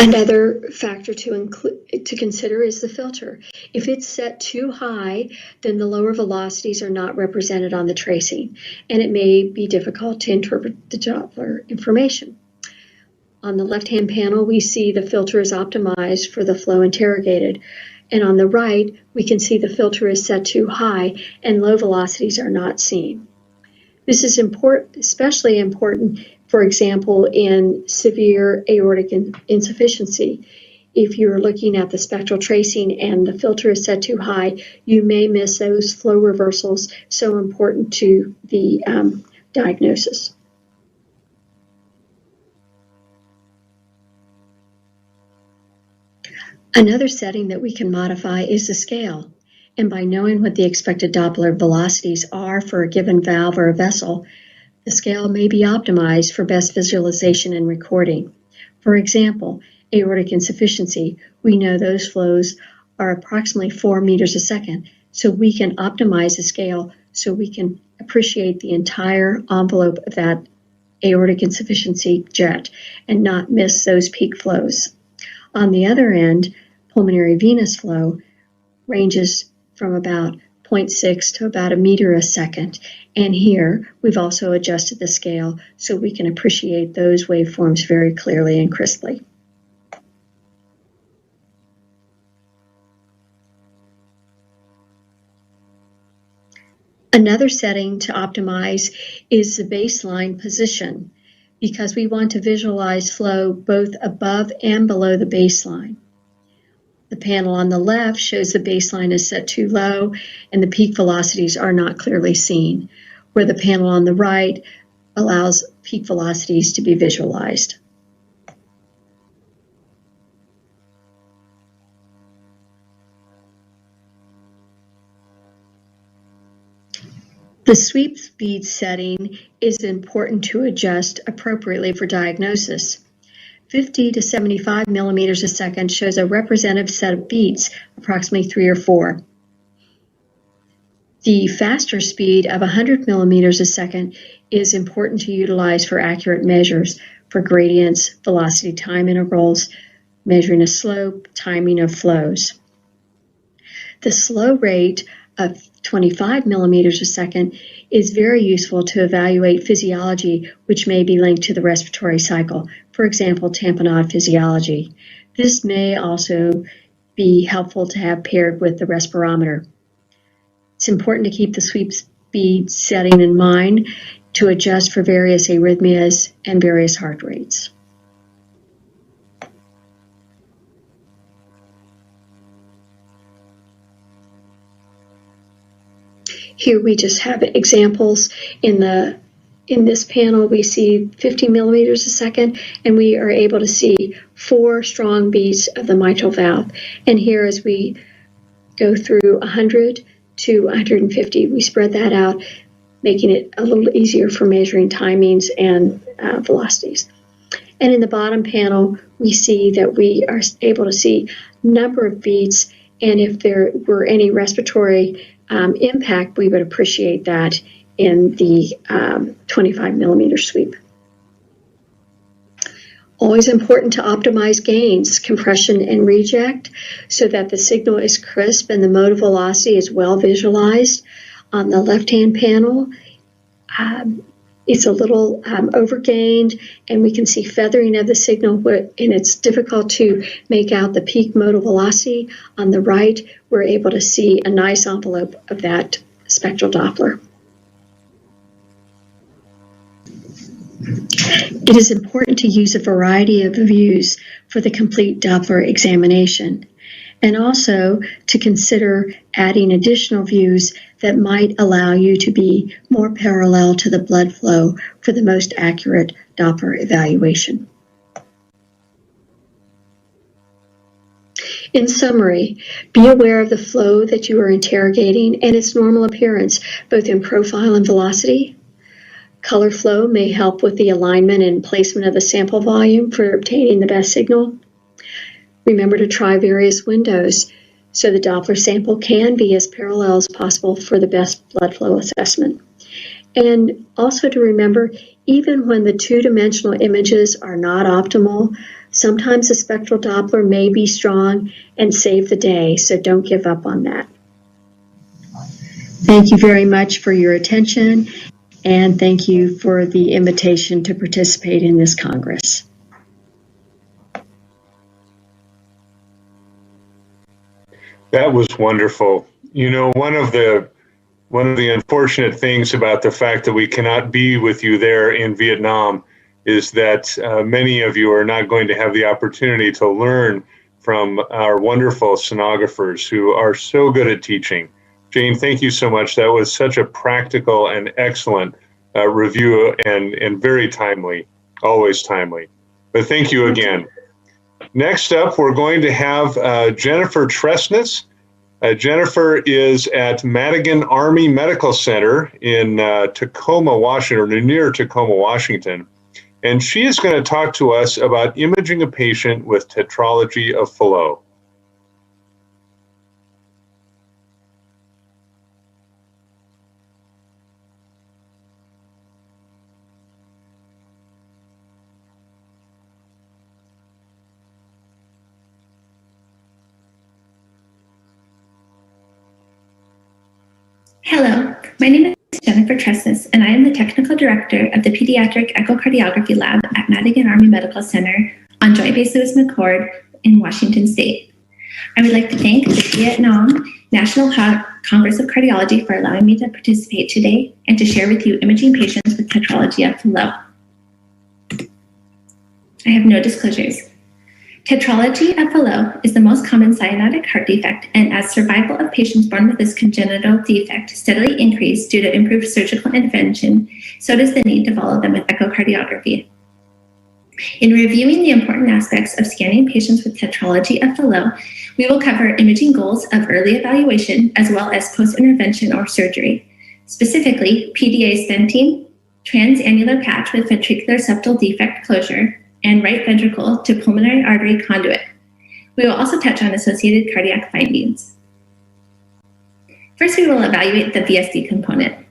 Another factor to consider is the filter. If it's set too high, then the lower velocities are not represented on the tracing, and it may be difficult to interpret the Doppler information. On the left-hand panel, we see the filter is optimized for the flow interrogated, and on the right, we can see the filter is set too high and low velocities are not seen. This is especially important, for example, in severe aortic insufficiency. If you're looking at the spectral tracing and the filter is set too high, you may miss those flow reversals so important to the diagnosis. Another setting that we can modify is the scale. And by knowing what the expected Doppler velocities are for a given valve or a vessel, the scale may be optimized for best visualization and recording. For example, aortic insufficiency, we know those flows are approximately 4 meters a second, so we can optimize the scale so we can appreciate the entire envelope of that aortic insufficiency jet and not miss those peak flows. On the other end, pulmonary venous flow ranges from about 0.6 to about 1 meter a second. And here, we've also adjusted the scale so we can appreciate those waveforms very clearly and crisply. Another setting to optimize is the baseline position, because we want to visualize flow both above and below the baseline. The panel on the left shows the baseline is set too low and the peak velocities are not clearly seen, where the panel on the right allows peak velocities to be visualized. The sweep speed setting is important to adjust appropriately for diagnosis. 50 to 75 millimeters a second shows a representative set of beats, approximately 3 or 4. The faster speed of 100 millimeters a second is important to utilize for accurate measures for gradients, velocity time intervals, measuring a slope, timing of flows. The slow rate of 25 millimeters a second is very useful to evaluate physiology, which may be linked to the respiratory cycle. For example, tamponade physiology. This may also be helpful to have paired with the respirometer. It's important to keep the sweep speed setting in mind to adjust for various arrhythmias and various heart rates. Here we just have examples. In this panel, we see 50 millimeters a second, and we are able to see 4 strong beats of the mitral valve. And here, as we go through 100 to 150, we spread that out, making it a little easier for measuring timings and velocities. And in the bottom panel, we see that we are able to see number of beats, and if there were any respiratory impact, we would appreciate that in the 25 millimeter sweep. Always important to optimize gains, compression and reject, so that the signal is crisp and the mode of velocity is well visualized. On the left-hand panel, it's a little overgained, and we can see feathering of the signal, and it's difficult to make out the peak modal velocity. On the right, we're able to see a nice envelope of that spectral Doppler. It is important to use a variety of views for the complete Doppler examination, and also to consider adding additional views that might allow you to be more parallel to the blood flow for the most accurate Doppler evaluation. In summary, be aware of the flow that you are interrogating and its normal appearance, both in profile and velocity. Color flow may help with the alignment and placement of the sample volume for obtaining the best signal. Remember to try various windows so the Doppler sample can be as parallel as possible for the best blood flow assessment. And also to remember, even when the two-dimensional images are not optimal, sometimes the spectral Doppler may be strong and save the day, so don't give up on that. Thank you very much for your attention, and thank you for the invitation to participate in this Congress. That was wonderful. You know, one of the unfortunate things about the fact that we cannot be with you there in Vietnam is that many of you are not going to have the opportunity to learn from our wonderful sonographers who are so good at teaching. Jane, thank you so much. That was such a practical and excellent review and very timely, always timely. But thank you again. Next up, we're going to have Jennifer Tresness. Jennifer is at Madigan Army Medical Center in Tacoma, Washington, or near Tacoma, Washington. And she is going to talk to us about imaging a patient with tetralogy of Fallot. Hello, my name is Jennifer Tresness, and I am the Technical Director of the Pediatric Echocardiography Lab at Madigan Army Medical Center on Joint Base Lewis McChord in Washington State. I would like to thank the Vietnam National Congress of Cardiology for allowing me to participate today and to share with you imaging patients with tetralogy of Fallot. I have no disclosures. Tetralogy of Fallot is the most common cyanotic heart defect, and as survival of patients born with this congenital defect steadily increase due to improved surgical intervention, so does the need to follow them with echocardiography. In reviewing the important aspects of scanning patients with tetralogy of Fallot, we will cover imaging goals of early evaluation as well as post-intervention or surgery, specifically PDA stenting, transannular patch with ventricular septal defect closure, and right ventricle to pulmonary artery conduit. We will also touch on associated cardiac findings. First, we will evaluate the VSD component.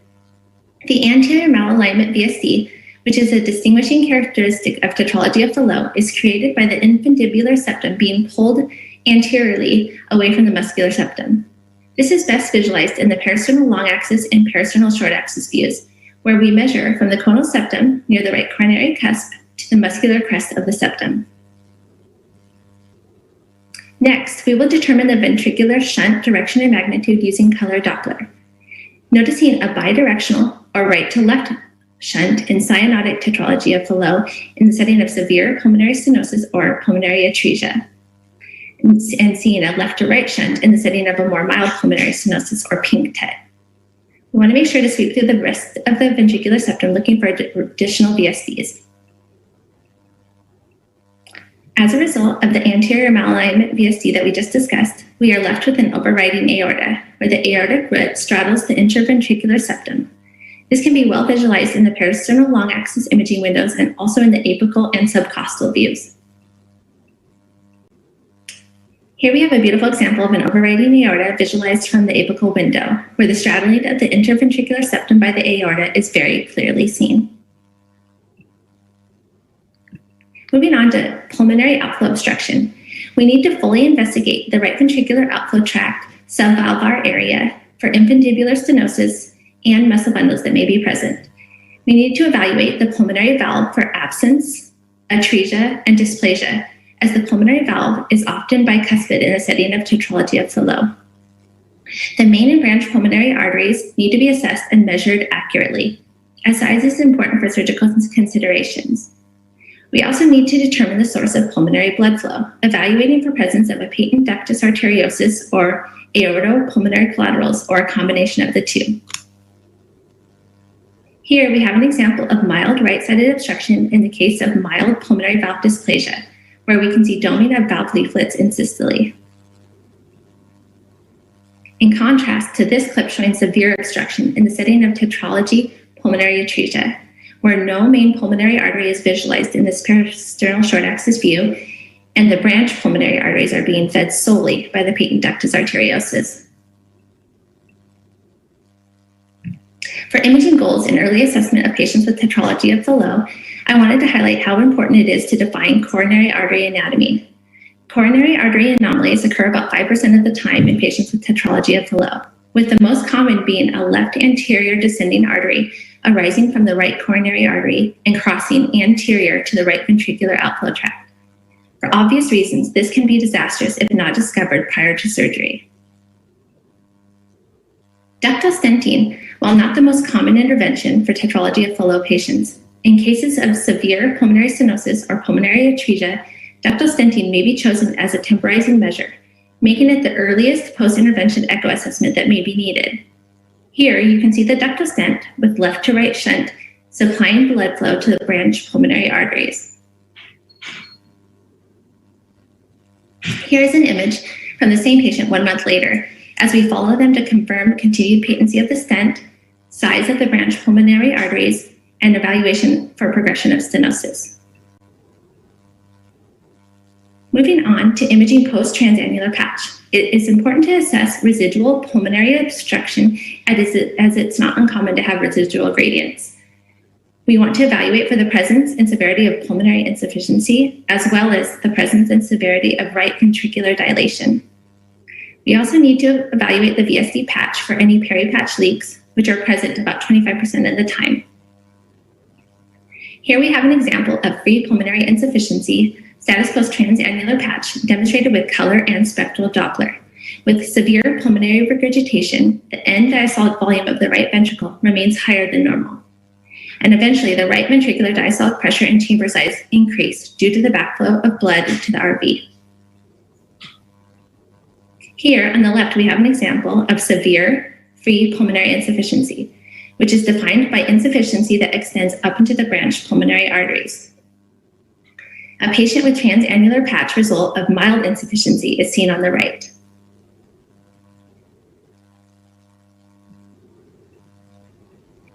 The anterior malalignment VSD, which is a distinguishing characteristic of tetralogy of Fallot, is created by the infundibular septum being pulled anteriorly away from the muscular septum. This is best visualized in the parasternal long axis and parasternal short axis views, where we measure from the coronal septum near the right coronary cusp to the muscular crest of the septum. Next, we will determine the ventricular shunt direction and magnitude using color Doppler. Noticing a bidirectional or right to left shunt in cyanotic tetralogy of Fallot in the setting of severe pulmonary stenosis or pulmonary atresia, and seeing a left to right shunt in the setting of a more mild pulmonary stenosis or pink TET. We want to make sure to sweep through the rest of the ventricular septum looking for additional VSDs. As a result of the anterior malalignment VSD that we just discussed, we are left with an overriding aorta, where the aortic root straddles the interventricular septum. This can be well visualized in the parasternal long axis imaging windows and also in the apical and subcostal views. Here we have a beautiful example of an overriding aorta visualized from the apical window, where the straddling of the interventricular septum by the aorta is very clearly seen. Moving on to pulmonary outflow obstruction, we need to fully investigate the right ventricular outflow tract subvalvar area for infundibular stenosis and muscle bundles that may be present. We need to evaluate the pulmonary valve for absence, atresia, and dysplasia, as the pulmonary valve is often bicuspid in the setting of tetralogy of Fallot. The main and branch pulmonary arteries need to be assessed and measured accurately, as size is important for surgical considerations. We also need to determine the source of pulmonary blood flow, evaluating for presence of a patent ductus arteriosus or aortopulmonary collaterals, or a combination of the two. Here we have an example of mild right-sided obstruction in the case of mild pulmonary valve dysplasia, where we can see doming of valve leaflets in systole. In contrast to this clip showing severe obstruction in the setting of tetralogy pulmonary atresia, where no main pulmonary artery is visualized in this parasternal short axis view, and the branch pulmonary arteries are being fed solely by the patent ductus arteriosus. For imaging goals in early assessment of patients with tetralogy of Fallot, I wanted to highlight how important it is to define coronary artery anatomy. Coronary artery anomalies occur about 5% of the time in patients with tetralogy of Fallot, with the most common being a left anterior descending artery arising from the right coronary artery and crossing anterior to the right ventricular outflow tract. For obvious reasons, this can be disastrous if not discovered prior to surgery. Ductal stenting, while not the most common intervention for tetralogy of Fallot patients, in cases of severe pulmonary stenosis or pulmonary atresia, ductal stenting may be chosen as a temporizing measure, making it the earliest post-intervention echo assessment that may be needed. Here you can see the ductal stent with left to right shunt supplying blood flow to the branch pulmonary arteries. Here is an image from the same patient 1 month later, as we follow them to confirm continued patency of the stent, size of the branch pulmonary arteries, and evaluation for progression of stenosis. Moving on to imaging post-transannular patch, it is important to assess residual pulmonary obstruction as it's not uncommon to have residual gradients. We want to evaluate for the presence and severity of pulmonary insufficiency, as well as the presence and severity of right ventricular dilation. We also need to evaluate the VSD patch for any peripatch leaks, which are present about 25% of the time. Here we have an example of free pulmonary insufficiency status post-transannular patch demonstrated with color and spectral Doppler. With severe pulmonary regurgitation, the end diastolic volume of the right ventricle remains higher than normal. And eventually, the right ventricular diastolic pressure and chamber size increased due to the backflow of blood to the RV. Here on the left, we have an example of severe free pulmonary insufficiency, which is defined by insufficiency that extends up into the branch pulmonary arteries. A patient with transannular patch result of mild insufficiency is seen on the right.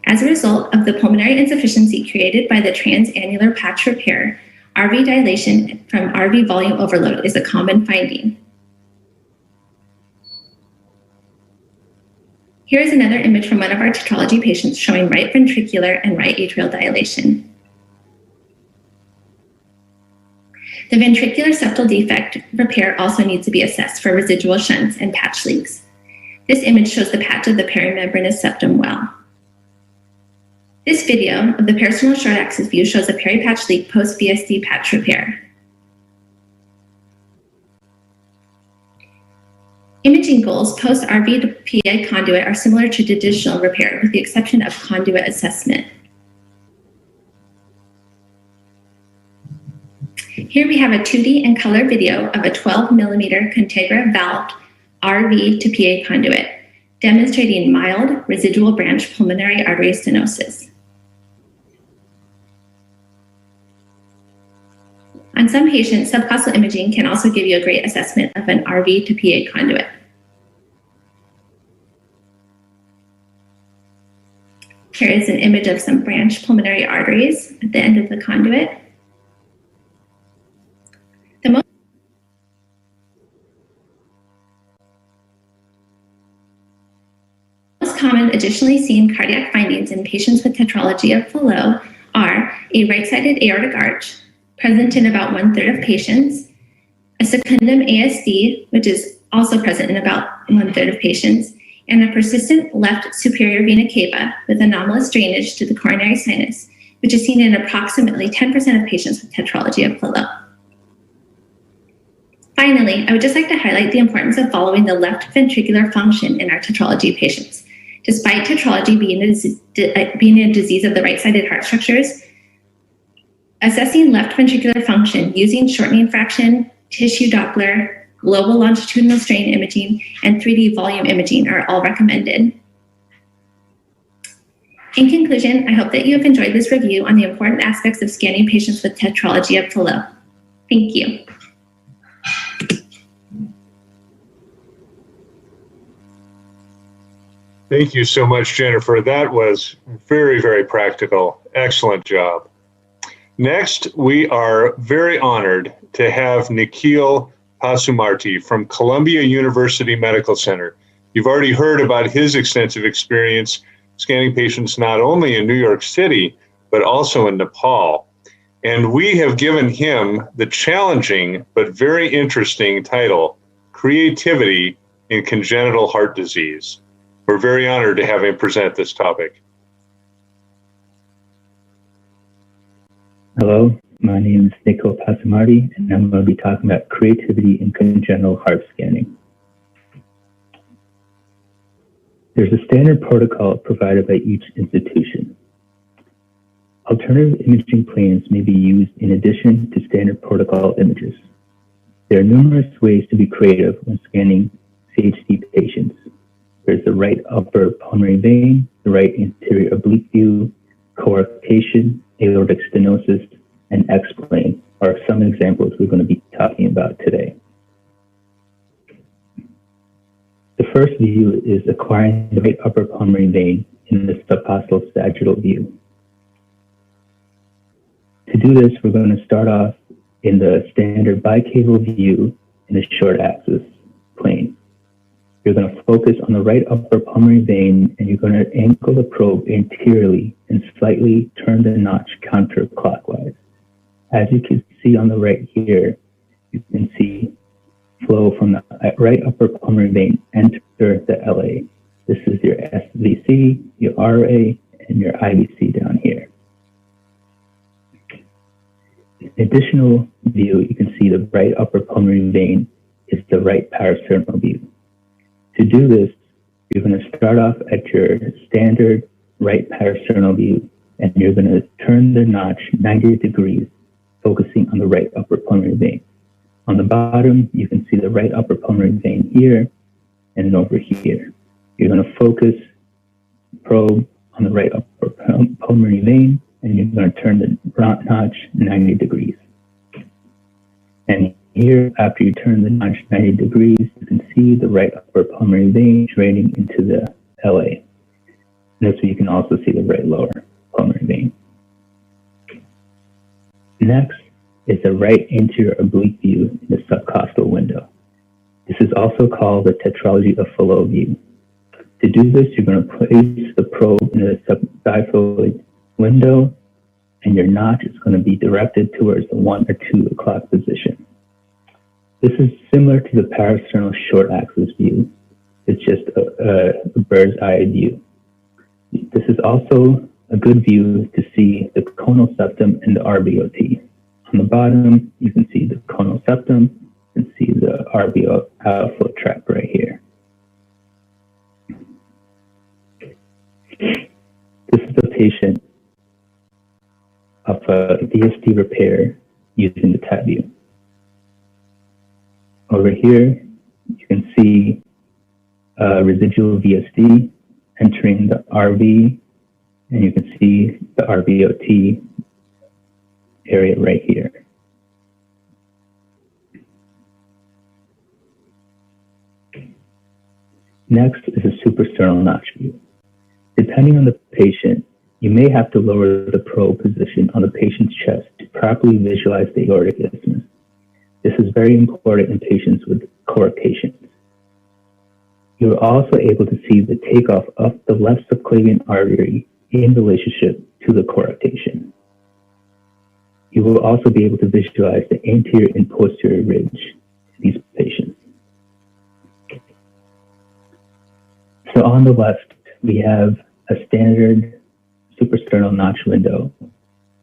As a result of the pulmonary insufficiency created by the transannular patch repair, RV dilation from RV volume overload is a common finding. Here is another image from one of our tetralogy patients showing right ventricular and right atrial dilation. The ventricular septal defect repair also needs to be assessed for residual shunts and patch leaks. This image shows the patch of the perimembranous septum well. This video of the peristernal short axis view shows a peripatch leak post-VSD patch repair. Imaging goals post-RV to PA conduit are similar to traditional repair with the exception of conduit assessment. Here we have a 2D and color video of a 12mm Contegra valved RV to PA conduit, demonstrating mild residual branch pulmonary artery stenosis. On some patients, subcostal imaging can also give you a great assessment of an RV to PA conduit. Here is an image of some branch pulmonary arteries at the end of the conduit. The most common additionally seen cardiac findings in patients with tetralogy of Fallot are a right-sided aortic arch, present in about 1/3 of patients, a secundum ASD, which is also present in about 1/3 of patients, and a persistent left superior vena cava with anomalous drainage to the coronary sinus, which is seen in approximately 10% of patients with tetralogy of Fallot. Finally, I would just like to highlight the importance of following the left ventricular function in our tetralogy patients. Despite tetralogy being a disease of the right-sided heart structures, assessing left ventricular function using shortening fraction, tissue Doppler, global longitudinal strain imaging, and 3D volume imaging are all recommended. In conclusion, I hope that you have enjoyed this review on the important aspects of scanning patients with tetralogy of Fallot. Thank you. Thank you so much, Jennifer. That was very, very practical. Excellent job. Next, we are very honored to have Nikhil Pasumarty from Columbia University Medical Center. You've already heard about his extensive experience scanning patients not only in New York City, but also in Nepal. And we have given him the challenging but very interesting title, Creativity in Congenital Heart Disease. We're very honored to have him present this topic. Hello, my name is Nikhil Pasumarty, and I'm going to be talking about creativity in congenital heart scanning. There's a standard protocol provided by each institution. Alternative imaging plans may be used in addition to standard protocol images. There are numerous ways to be creative when scanning CHD patients. There's the right upper pulmonary vein, the right anterior oblique view, coarctation, aortic stenosis, and X-plane are some examples we're going to be talking about today. The first view is acquiring the right upper pulmonary vein in the subcostal sagittal view. To do this, we're going to start off in the standard bicaval view in the short axis plane. You're going to focus on the right upper pulmonary vein, and you're going to angle the probe anteriorly and slightly turn the notch counterclockwise. As you can see on the right here, you can see flow from the right upper pulmonary vein enter the LA. This is your SVC, your RA, and your IVC down here. In additional view, you can see the right upper pulmonary vein is the right parasternal view. To do this, you're going to start off at your standard right parasternal view, and you're going to turn the notch 90 degrees, focusing on the right upper pulmonary vein. On the bottom, you can see the right upper pulmonary vein here and over here. You're going to focus probe on the right upper pulmonary vein, and you're going to turn the notch 90 degrees. And here, after you turn the notch 90 degrees, you can see the right upper pulmonary vein draining into the LA. Notice you can also see the right lower pulmonary vein. Next is the right anterior oblique view in the subcostal window. This is also called the tetralogy of Fallot view. To do this, you're going to place the probe in the subxiphoid window, and your notch is going to be directed towards the 1 or 2 o'clock position. This is similar to the parasternal short axis view. It's just a bird's eye view. This is also a good view to see the conal septum and the RBOT. On the bottom, you can see the conal septum and see the RBO outflow tract right here. This is a patient of a VSD repair using the TAP view. Over here, you can see residual VSD entering the RV, and you can see the RBOT area right here. Next is a suprasternal notch view. Depending on the patient, you may have to lower the probe position on the patient's chest to properly visualize the aortic isthmus. This is very important in patients with coarctations. You are also able to see the takeoff of the left subclavian artery in relationship to the coarctation. You will also be able to visualize the anterior and posterior ridge in these patients. So on the left, we have a standard suprasternal notch window.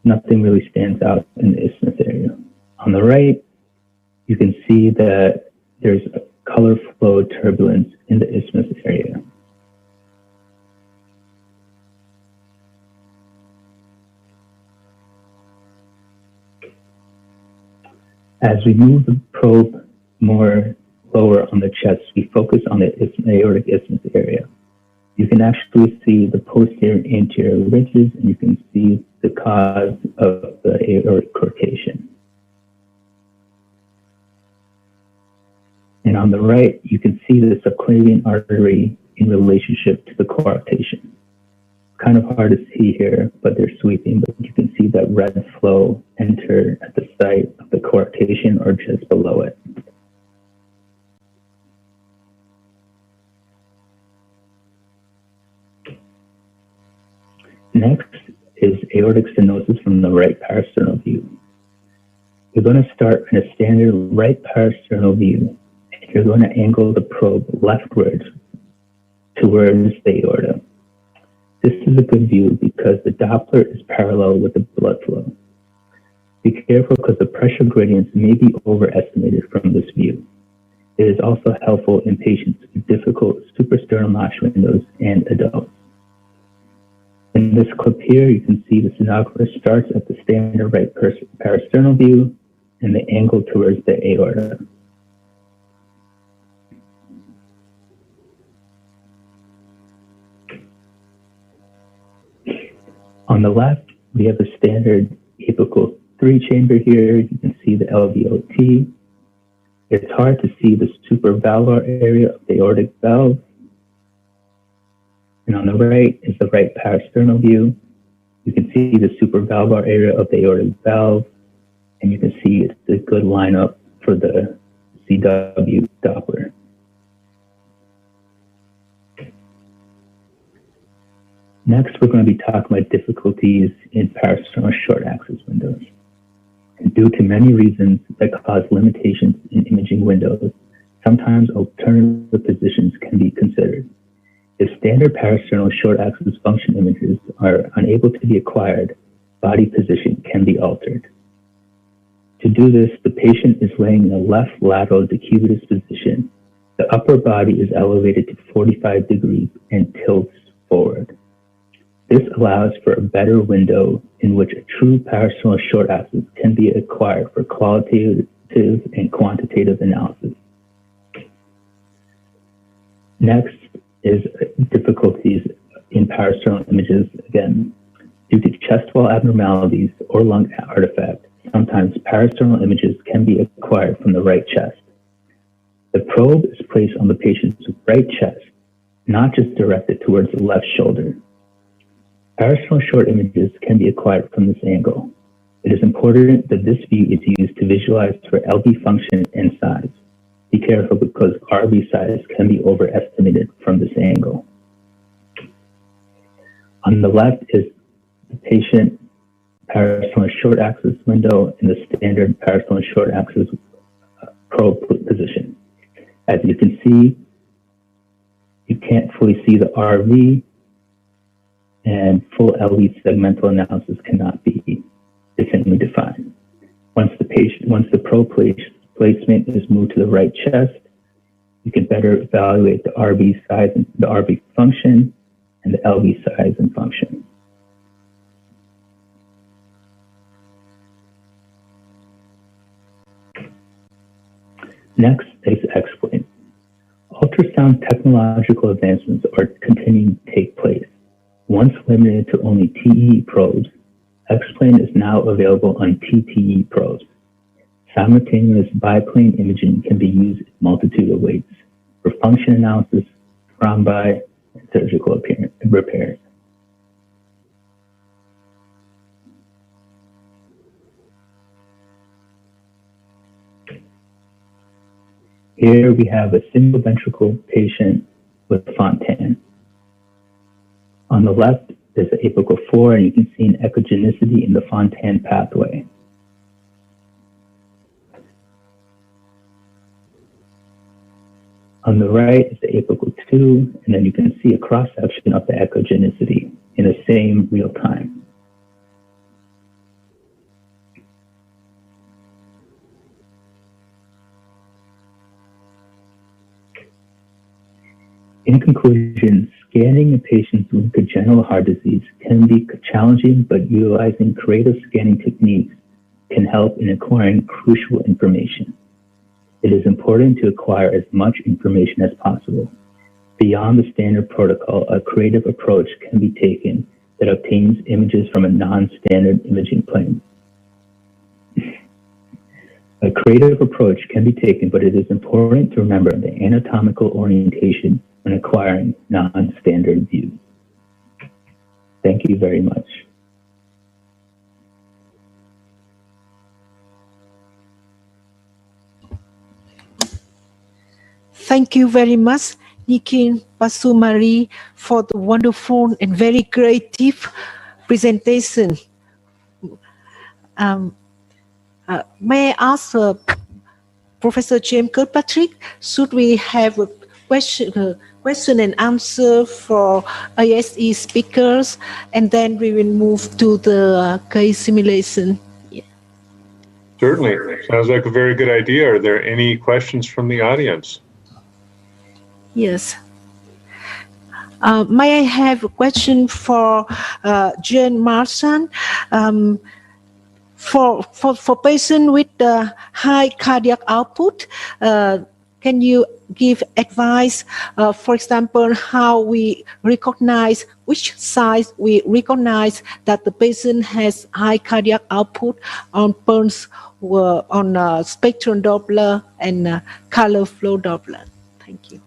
Nothing really stands out in the isthmus area. On the right, you can see that there's a color flow turbulence in the isthmus area. As we move the probe more lower on the chest, we focus on the aortic isthmus area. You can actually see the posterior and anterior ridges, and you can see the cause of the aortic coarctation. And on the right, you can see the subclavian artery in relationship to the coarctation. Kind of hard to see here, but they're sweeping, but you can see that red flow enter at the site of the coarctation or just below it. Next is aortic stenosis from the right parasternal view. You're going to start in a standard right parasternal view. You're going to angle the probe leftwards towards the aorta. This is a good view because the Doppler is parallel with the blood flow. Be careful because the pressure gradients may be overestimated from this view. It is also helpful in patients with difficult suprasternal notch windows and adults. In this clip here, you can see the sonographer starts at the standard right parasternal view and the angle towards the aorta. On the left, we have a standard apical 3-chamber here. You can see the LVOT. It's hard to see the supravalvular area of the aortic valve. And on the right is the right parasternal view. You can see the supravalvular area of the aortic valve, and you can see it's a good lineup for the CW Doppler. Next, we're going to be talking about difficulties in parasternal short axis windows. And due to many reasons that cause limitations in imaging windows, sometimes alternative positions can be considered. If standard parasternal short axis function images are unable to be acquired, body position can be altered. To do this, the patient is laying in a left lateral decubitus position. The upper body is elevated to 45 degrees and tilts forward. This allows for a better window in which a true parasternal short axis can be acquired for qualitative and quantitative analysis. Next is difficulties in parasternal images. Again, due to chest wall abnormalities or lung artifact, sometimes parasternal images can be acquired from the right chest. The probe is placed on the patient's right chest, not just directed towards the left shoulder. Parasternal short images can be acquired from this angle. It is important that this view is used to visualize for LV function and size. Be careful because RV size can be overestimated from this angle. On the left is the patient parasternal short axis window in the standard parasternal short axis probe position. As you can see, You can't fully see the RV, and full LV segmental analysis cannot be efficiently defined. Once the probe placement is moved to the right chest, you can better evaluate the RV size and the RV function and the LV size and function. Next is explain. Ultrasound technological advancements are continuing to take place. Once limited to only TE probes, explain is now available on TTE probes. Simultaneous biplane imaging can be used in a multitude of ways for function analysis, thrombi, and surgical repairs. Here we have a single ventricle patient with Fontan. On the left is the apical 4, and you can see an echogenicity in the Fontan pathway. On the right is the apical 2, and then you can see a cross-section of the echogenicity in the same real time. In conclusion, scanning in patients with congenital heart disease can be challenging, but utilizing creative scanning techniques can help in acquiring crucial information. It is important to acquire as much information as possible. Beyond the standard protocol, a creative approach can be taken that obtains images from a non-standard imaging plane. A creative approach can be taken, but it is important to remember the anatomical orientation when acquiring non-standard views. Thank you very much. Thank you very much, Nikin Pasumari, for the wonderful and very creative presentation. May I ask Professor James Kirkpatrick, should we have a question and answer for ASE speakers, and then we will move to the case simulation? Yeah. Certainly. Sounds like a very good idea. Are there any questions from the audience? Yes. May I have a question for Jane Marsan? For patients with high cardiac output, can you give advice, for example, how we recognize, which size we recognize that the patient has high cardiac output on pulse, on spectrum Doppler and color flow Doppler? Thank you.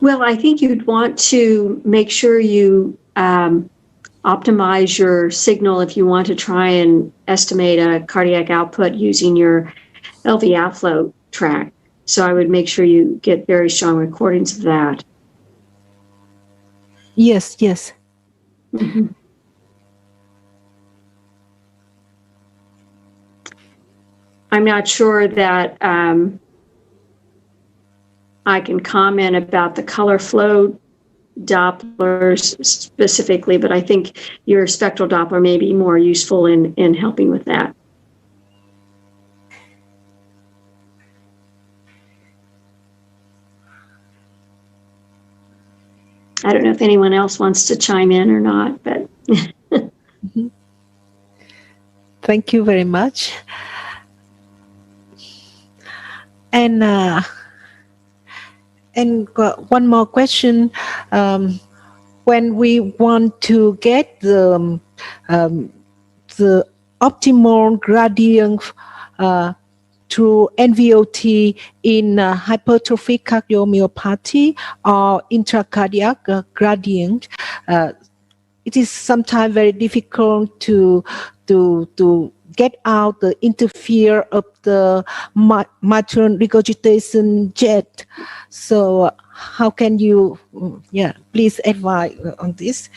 Well, I think you'd want to make sure you optimize your signal if you want to try and estimate a cardiac output using your LV outflow track. So I would make sure you get very strong recordings of that. Yes, yes. Mm-hmm. I'm not sure that I can comment about the color flow Dopplers specifically, but I think your spectral Doppler may be more useful in helping with that. I don't know if anyone else wants to chime in or not, but. Mm-hmm. Thank you very much. And one more question. When we want to get the optimal gradient through NVOT in hypertrophic cardiomyopathy or intracardiac gradient, it is sometimes very difficult to get out the interfere of the mitral regurgitation jet. So how can you, please advise on this?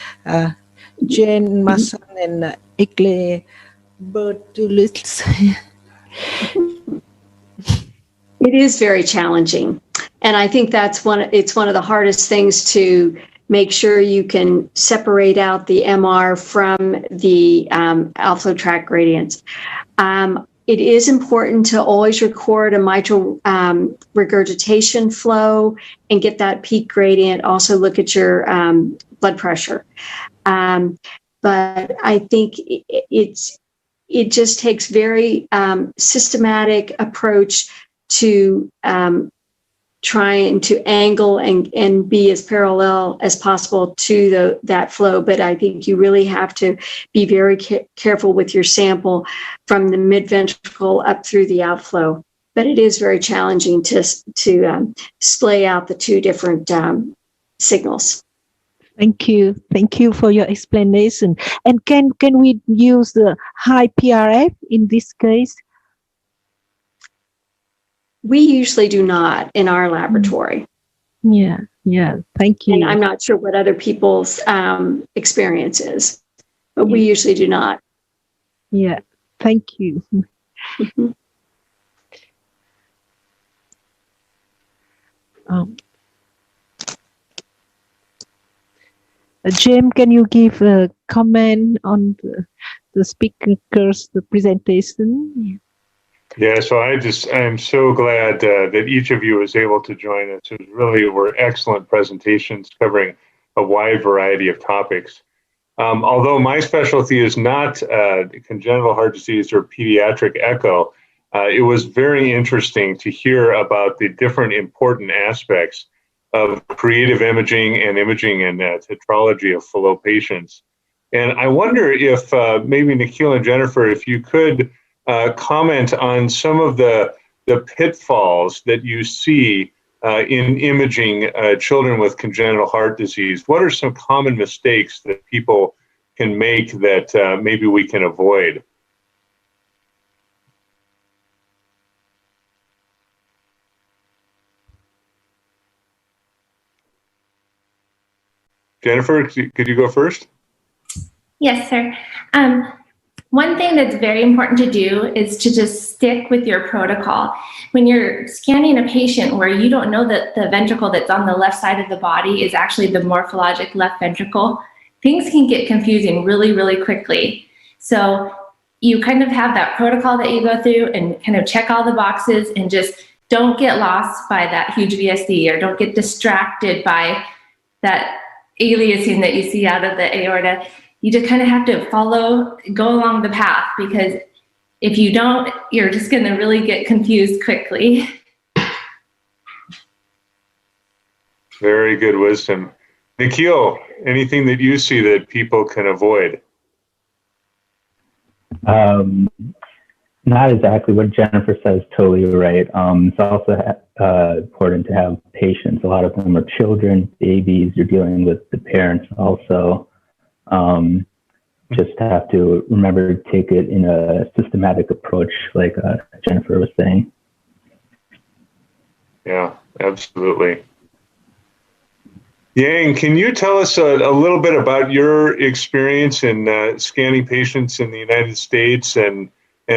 Jane Marsan and Egle Bertulitz. It is very challenging. And I think it's one of the hardest things to make sure you can separate out the MR from the outflow tract gradients. It is important to always record a mitral regurgitation flow and get that peak gradient. Also look at your blood pressure. But I think it just takes very systematic approach to trying to angle and be as parallel as possible to that flow. But I think you really have to be very careful with your sample from the mid-ventricle up through the outflow. But it is very challenging to splay out the two different signals. Thank you. Thank you for your explanation. And can we use the high PRF in this case? We usually do not in our laboratory. Yeah. Thank you. And I'm not sure what other people's experience is, but we usually do not. Yeah. Thank you. James, can you give a comment on the speaker's presentation? Yeah, so I'm so glad that each of you was able to join us. It were excellent presentations covering a wide variety of topics. Although my specialty is not congenital heart disease or pediatric echo, it was very interesting to hear about the different important aspects of creative imaging and imaging and tetralogy of flow patients. And I wonder if maybe Nikhil and Jennifer, if you could comment on some of the pitfalls that you see in imaging children with congenital heart disease. What are some common mistakes that people can make that maybe we can avoid? Jennifer, could you go first? Yes, sir. One thing that's very important to do is to just stick with your protocol. When you're scanning a patient where you don't know that the ventricle that's on the left side of the body is actually the morphologic left ventricle, things can get confusing really, really quickly. So you kind of have that protocol that you go through and kind of check all the boxes and just don't get lost by that huge VSD or don't get distracted by that aliasing that you see out of the aorta. You just kind of have to go along the path, because if you don't, you're just going to really get confused quickly. Very good wisdom. Nikhil, anything that you see that people can avoid? Not exactly what Jennifer says, totally right. It's also important to have patients. A lot of them are children, babies. You're dealing with the parents also. Just have to remember to take it in a systematic approach, like Jennifer was saying. Yeah, absolutely. Yang, can you tell us a little bit about your experience in scanning patients in the United States and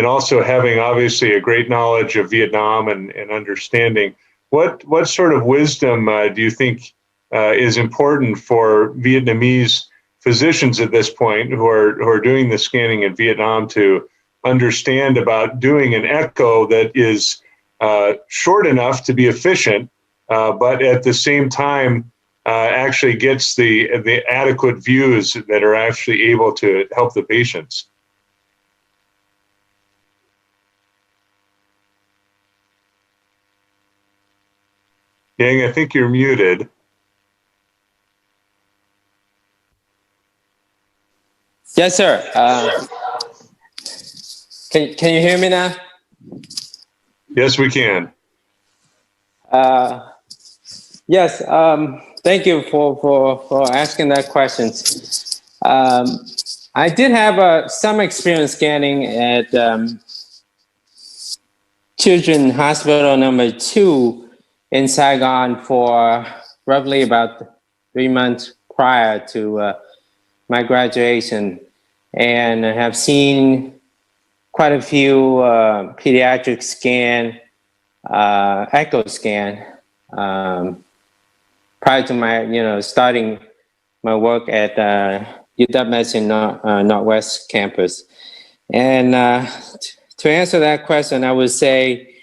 also having obviously a great knowledge of Vietnam and understanding? What sort of wisdom do you think is important for Vietnamese physicians at this point who are doing the scanning in Vietnam to understand about doing an echo that is short enough to be efficient, but at the same time actually gets the adequate views that are actually able to help the patients? Yang, I think you're muted. Yes, sir. Can you hear me now? Yes, we can. Yes. Thank you for asking that question. I did have some experience scanning at Children's Hospital number 2 in Saigon for roughly about 3 months prior to my graduation, and I have seen quite a few pediatric echo scan, prior to my, starting my work at UW Medicine Northwest campus. And to answer that question, I would say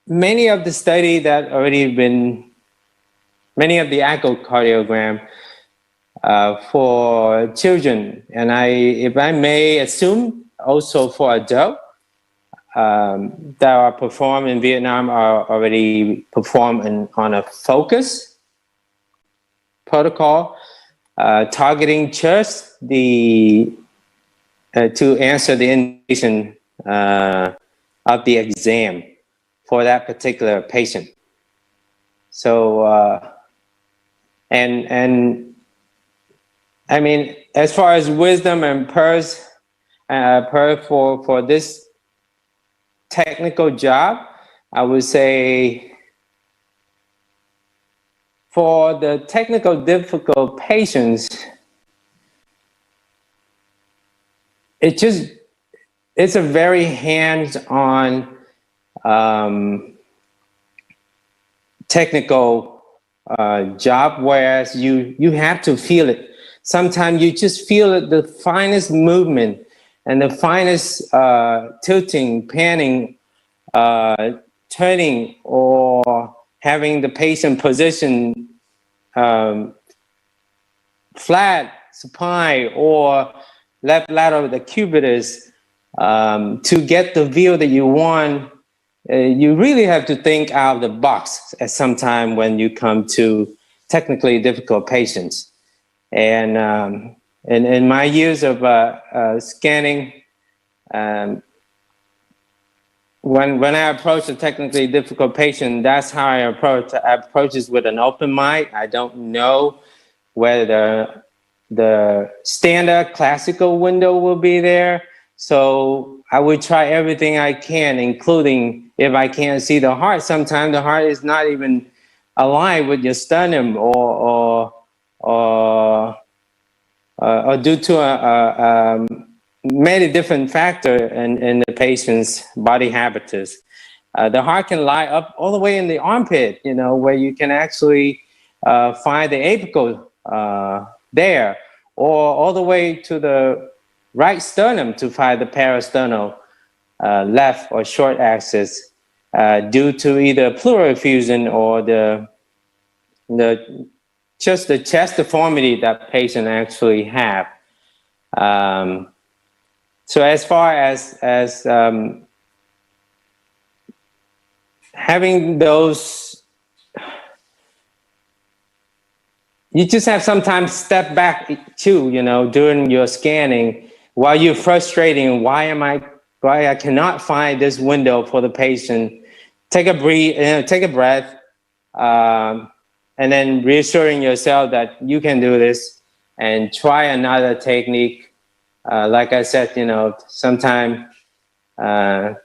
many of the study that already been, many of the echocardiogram for children, and if I may assume, also for adult, that are performed in Vietnam are already performed on a focus protocol, targeting just to answer the indication of the exam for that particular patient. So, and I mean, as far as wisdom and PERS, for this technical job, I would say for the technical difficult patients, it's a very hands-on technical job, whereas you have to feel it. Sometimes you just feel it, the finest movement and the finest tilting, panning, turning, or having the patient position flat, supine, or left lateral decubitus to get the view that you want. You really have to think out of the box at some time when you come to technically difficult patients. And in my years of scanning, when I approach a technically difficult patient, that's how I approach. I approach this with an open mind. I don't know whether the standard classical window will be there. So I would try everything I can, including if I can't see the heart. Sometimes the heart is not even aligned with your sternum, or due to many different factors in the patient's body habitus. The heart can lie up all the way in the armpit, where you can actually find the apical there, or all the way to the right sternum to find the parasternal left or short axis, due to either pleural effusion or just the chest deformity that patient actually have. So as far as having those, you just have sometimes step back too, during your scanning while you're frustrating. Why I cannot find this window for the patient? Take a breath, and then reassuring yourself that you can do this and try another technique. Like I said, sometimes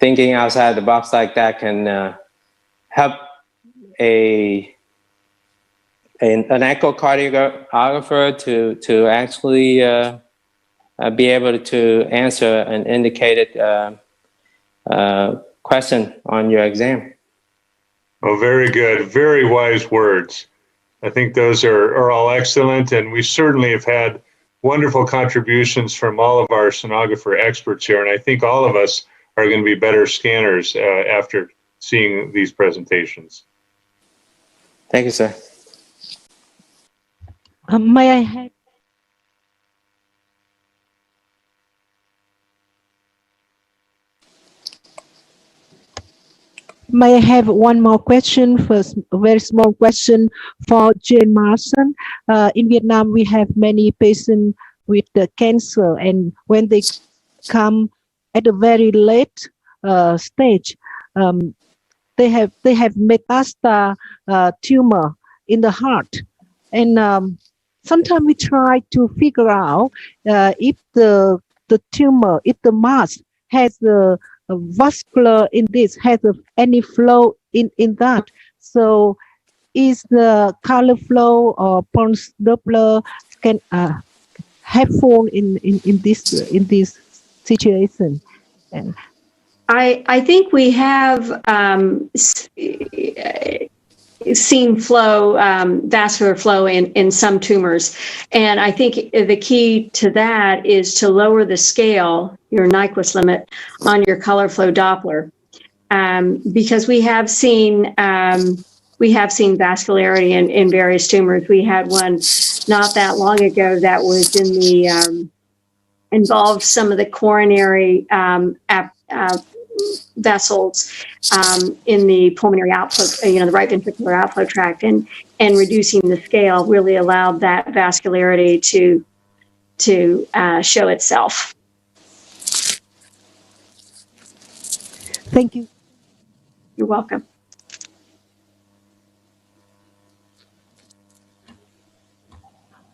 thinking outside the box like that can help an echocardiographer to actually be able to answer an indicated question on your exam. Oh, very good. Very wise words. I think those are all excellent, and we certainly have had wonderful contributions from all of our sonographer experts here, and I think all of us are going to be better scanners after seeing these presentations. Thank you, sir. May I have May I have one more question? First, a very small question for Jane Marson. In Vietnam, we have many patients with the cancer, and when they come at a very late stage, they have metastasis tumor in the heart, and sometimes we try to figure out if the tumor, if the mass has the vascular in this, has any flow in that. So is the color flow or pulse Doppler can helpful in this situation? I think we have seen flow, vascular flow in some tumors. And I think the key to that is to lower the scale, your Nyquist limit, on your color flow Doppler. Because we have seen vascularity in various tumors. We had one not that long ago that was in the involved some of the coronary vessels in the pulmonary outflow, the right ventricular outflow tract, and reducing the scale really allowed that vascularity to show itself. Thank you. You're welcome.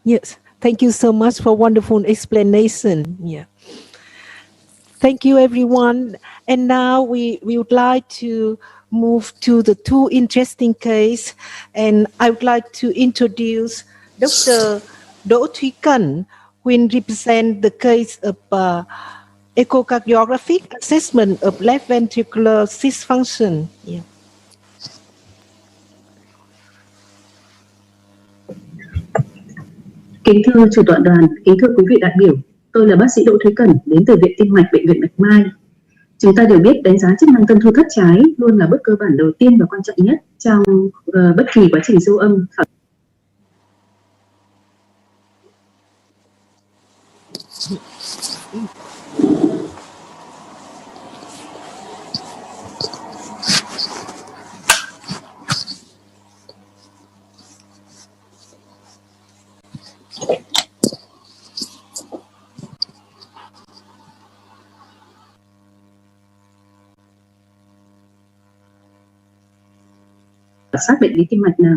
Yes, thank you so much for wonderful explanation. Yeah. Thank you, everyone. And now we would like to move to the two interesting case. And I would like to introduce Dr. Đỗi HጢI, who represents the case of echocardiographic assessment of left ventricular dysfunction. Yeah. Kính thưa chủ tọa đoàn, kính thưa quý vị đại biểu, tôi là bác sĩ Đỗ Thúy Cẩn đến từ Viện Tim Mạch Bệnh viện Bạch Mai. Chúng ta đều biết đánh giá chức năng tâm thu thất trái luôn là bước cơ bản đầu tiên và quan trọng nhất trong bất kỳ quá trình siêu âm. Xác bệnh lý tim mạch nào.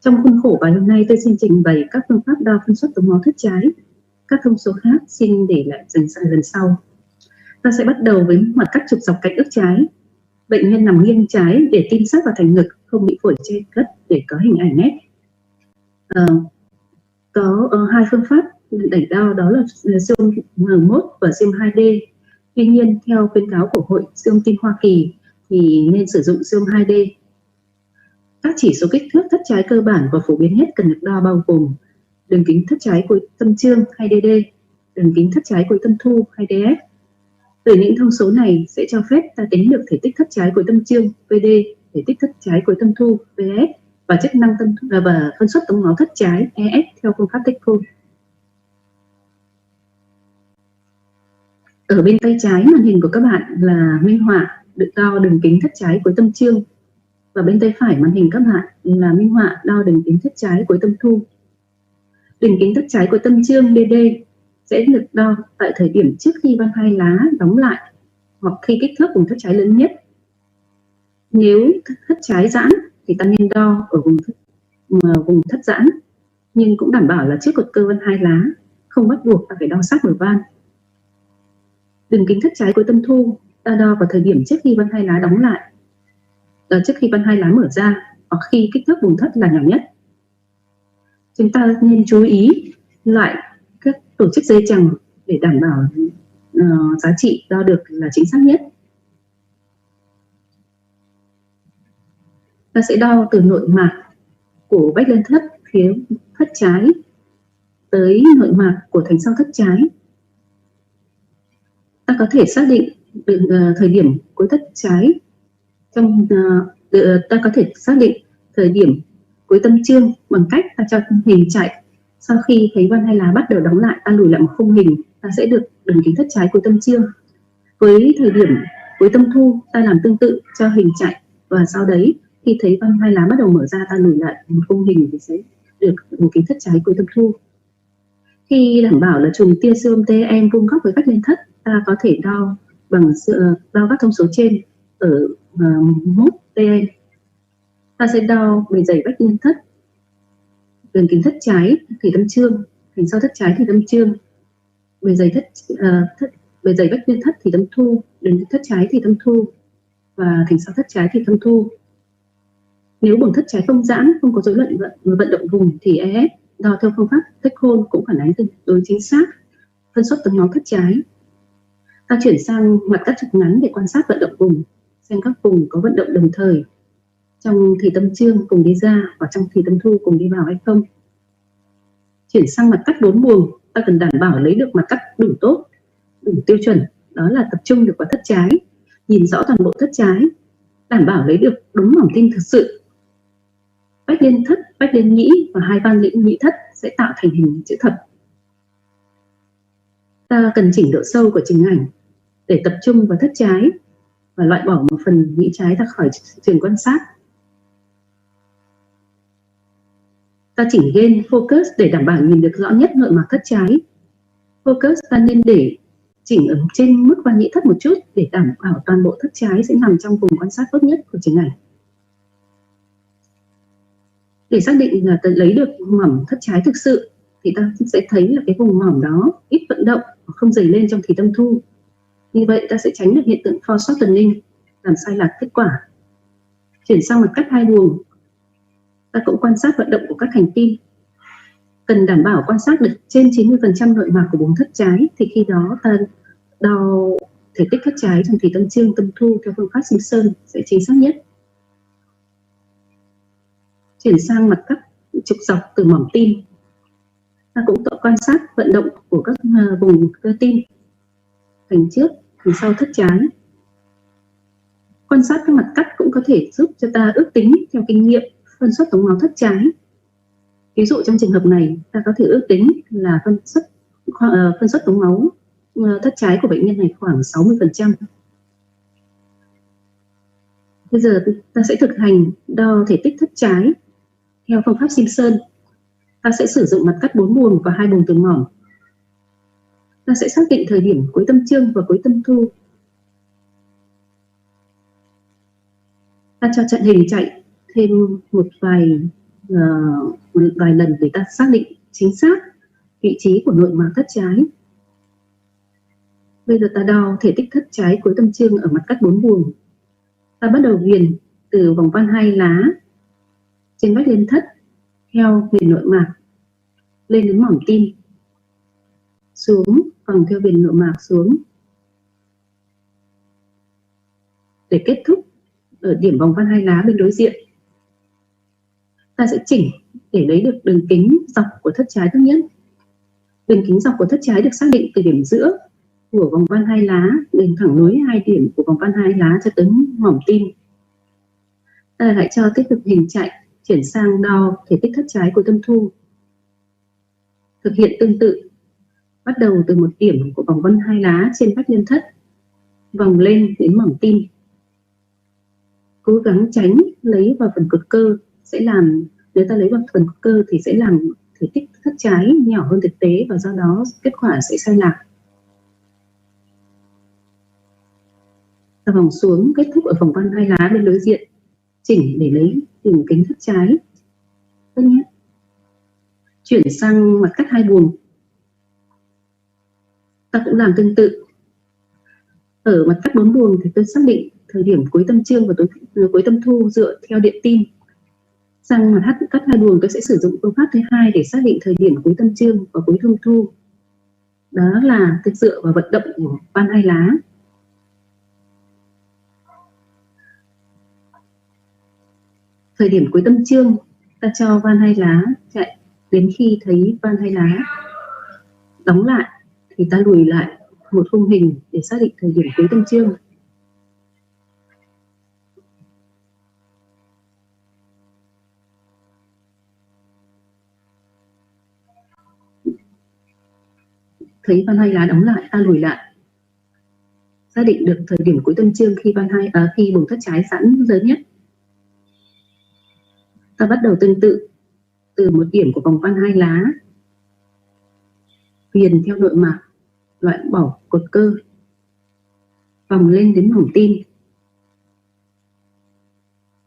Trong khuôn khổ bài hôm nay tôi xin trình bày các phương pháp đo phân suất tống máu thất trái. Các thông số khác xin để lại dành sang lần sau. Ta sẽ bắt đầu với mặt cắt chụp dọc cạnh ức trái. Bệnh nhân nằm nghiêng trái để tim sát vào thành ngực, không bị phổi che lấp để có hình ảnh nét. Có hai phương pháp đẩy đo, đó là siêu âm M1 và siêu âm 2D. Tuy nhiên, theo khuyến cáo của Hội Siêu âm Tim Hoa Kỳ thì nên sử dụng siêu âm 2D. Các chỉ số kích thước thất trái cơ bản và phổ biến nhất cần được đo bao gồm đường kính thất trái cuối tâm chương hay DD, đường kính thất trái cuối tâm thu hay DF. Từ những thông số này sẽ cho phép ta tính được thể tích thất trái cuối tâm chương VD, thể tích thất trái cuối tâm thu VS và chức năng tâm và phân suất tống máu thất trái ES theo phương pháp Techcon. Ở bên tay trái màn hình của các bạn là minh họa được đo đường kính thất trái cuối tâm chương. Và bên tay phải màn hình các bạn là minh họa đo đường kính thất trái cuối tâm thu. Đường kính thất trái cuối tâm chương DD sẽ được đo tại thời điểm trước khi van hai lá đóng lại hoặc khi kích thước vùng thất trái lớn nhất. Nếu thất trái giãn thì ta nên đo ở vùng thất giãn, nhưng cũng đảm bảo là trước cột cơ van hai lá, không bắt buộc ta phải đo sát bờ van. Đường kính thất trái cuối tâm thu ta đo vào thời điểm trước khi van hai lá đóng lại, trước khi van hai lá mở ra hoặc khi kích thước vùng thất là nhỏ nhất. Chúng ta nên chú ý loại các tổ chức dây chằng để đảm bảo giá trị đo được là chính xác nhất. Ta sẽ đo từ nội mạc của vách lên thất phía thất trái tới nội mạc của thành sau thất trái. Ta có thể xác định được thời điểm cuối thất trái ta có thể xác định thời điểm cuối tâm chương bằng cách ta cho hình chạy. Sau khi thấy van hai lá bắt đầu đóng lại, ta lùi lại một khung hình, ta sẽ được đường kính thất trái cuối tâm chương. Với thời điểm cuối tâm thu, ta làm tương tự, cho hình chạy, và sau đấy khi thấy van hai lá bắt đầu mở ra, ta lùi lại một khung hình thì sẽ được đường kính thất trái cuối tâm thu. Khi đảm bảo là chùm tia siêu âm TEM vuông góc với vách lên thất, ta có thể đo bằng đo các thông số trên ở mốt TEM. Ta sẽ đo bề dày vách lên thất, đường kính thất trái thì tâm chương, thành sau thất trái thì tâm chương, bề dày bề dày vách lên thất thì tâm thu, đường kính thất trái thì tâm thu và thành sau thất trái thì tâm thu. Nếu buồng thất trái không giãn, không có rối loạn vận động vùng thì EF đo theo phương pháp Techcon cũng phản ánh tương đối chính xác phân suất tống máu thất trái. Ta chuyển sang mặt cắt chụp ngắn để quan sát vận động vùng, xem các vùng có vận động đồng thời. trong thùy tâm chương cùng đi ra và trong thùy tâm thu cùng đi vào hay không. Chuyển sang mặt cắt 4 buồng, ta cần đảm bảo lấy được mặt cắt đủ tốt, đủ tiêu chuẩn, đó là tập trung được vào thất trái, nhìn rõ toàn bộ thất trái, đảm bảo lấy được đúng mỏng tim thực sự. Bách liên thất, bách liên nhĩ và hai van nhĩ thất sẽ tạo thành hình chữ thập. Ta cần chỉnh độ sâu của trình ảnh để tập trung vào thất trái và loại bỏ một phần nhĩ trái ra khỏi trường quan sát. Ta chỉnh gain focus để đảm bảo nhìn được rõ nhất nội mạc thất trái. Focus ta nên để chỉnh ở trên mức van nhĩ thất một chút để đảm bảo toàn bộ thất trái sẽ nằm trong vùng quan sát tốt nhất của trình ảnh. Để xác định là ta lấy được mỏng thất trái thực sự thì ta sẽ thấy là cái vùng mỏng đó ít vận động và không dày lên trong thùy tâm thu. Như vậy ta sẽ tránh được hiện tượng foreshortening, làm sai lạc kết quả. Chuyển sang mặt cắt 2 buồng, ta cũng quan sát vận động của các thành tim. Cần đảm bảo quan sát được trên 90% nội mạc của buồng thất trái thì khi đó ta đo thể tích thất trái trong thùy tâm chương, tâm thu theo phương pháp Simpson sẽ chính xác nhất. Chuyển sang mặt cắt trục dọc từ mỏm tim, ta cũng tự quan sát vận động của các vùng cơ tim, thành trước, thành sau thất trái. Quan sát các mặt cắt cũng có thể giúp cho ta ước tính theo kinh nghiệm phân suất tống máu thất trái. Ví dụ trong trường hợp này, ta có thể ước tính là phân suất tống máu thất trái của bệnh nhân này khoảng 60%. Bây giờ ta sẽ thực hành đo thể tích thất trái theo phương pháp Simpson. Ta sẽ sử dụng mặt cắt 4 buồng và 2 buồng từ mỏm. Ta sẽ xác định thời điểm cuối tâm chương và cuối tâm thu. Ta cho trận hình chạy thêm một vài lần để ta xác định chính xác vị trí của nội mạc thất trái. Bây giờ ta đo thể tích thất trái cuối tâm chương ở mặt cắt 4 buồng. Ta bắt đầu viền từ vòng van 2 lá trên vách liên thất theo viền nội mạc lên đến mỏm tim, xuống vòng theo viền nội mạc xuống để kết thúc ở điểm vòng van 2 lá bên đối diện. Ta sẽ chỉnh để lấy được đường kính dọc của thất trái tốt nhất. Đường kính dọc của thất trái được xác định từ điểm giữa của vòng van 2 lá đến thẳng nối 2 điểm của vòng van 2 lá cho tới mỏm tim. Ta lại cho tiếp tục hình chạy, chuyển sang đo thể tích thất trái của tâm thu. Thực hiện tương tự, bắt đầu từ một điểm của vòng van 2 lá trên vách liên thất, vòng lên đến mỏm tim. Cố gắng tránh lấy vào phần cột cơ, sẽ làm, nếu ta lấy vào phần cột cơ thì sẽ làm thể tích thất trái nhỏ hơn thực tế và do đó kết quả sẽ sai lạc. Ta vòng xuống, kết thúc ở vòng van 2 lá bên đối diện, chỉnh để lấy đường kính thất trái tốt nhất. Chuyển sang mặt cắt 2 buồng, ta cũng làm tương tự. Ở mặt cắt 4 buồng thì tôi xác định thời điểm cuối tâm chương và cuối tâm thu dựa theo điện tim. Sang mặt cắt 2 buồng tôi sẽ sử dụng phương pháp thứ hai để xác định thời điểm cuối tâm chương và cuối tâm thu. Đó là tôi dựa vào vận động của van 2 lá. Thời điểm cuối tâm chương, ta cho van 2 lá chạy đến khi thấy van 2 lá đóng lại thì ta lùi lại một khung hình để xác định thời điểm cuối tâm chương. Thấy van 2 lá đóng lại, ta lùi lại, xác định được thời điểm cuối tâm chương khi buồng thất trái giãn lớn nhất. Ta bắt đầu tương tự từ một điểm của vòng van 2 lá, viền theo nội mạc, loại bỏ cột cơ, vòng lên đến mỏm tim,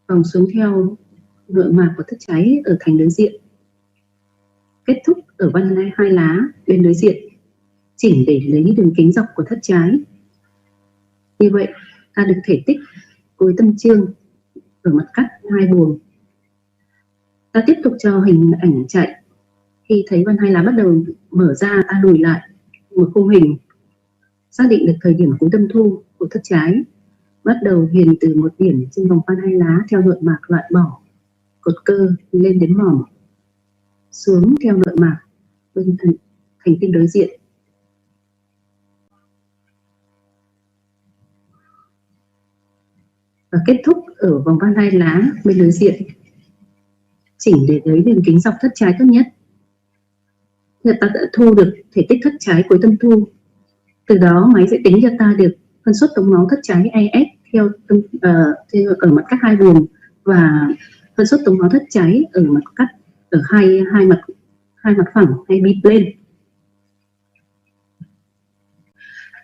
vòng xuống theo nội mạc của thất trái ở thành đối diện, kết thúc ở van 2 lá bên đối diện, chỉnh để lấy đường kính dọc của thất trái. Như vậy ta được thể tích cuối tâm chương ở mặt cắt 2 buồng. Ta tiếp tục cho hình ảnh chạy. Khi thấy van 2 lá bắt đầu mở ra, ta lùi lại một khung hình, xác định được thời điểm cuối tâm thu của thất trái bắt đầu viền từ một điểm trên vòng van hai lá theo nội mạc loại bỏ cột cơ lên đến mỏm, xuống theo nội mạc bên thành tinh đối diện. Và kết thúc ở vòng van hai lá bên đối diện, chỉnh để lấy đường kính dọc thất trái tốt nhất. Thì ta đã thu được thể tích thất trái cuối tâm thu. Từ đó máy sẽ tính cho ta được phân suất tống máu thất trái ES theo ở mặt cắt hai buồng và phân suất tống máu thất trái ở mặt cắt ở hai mặt phẳng hay biplane.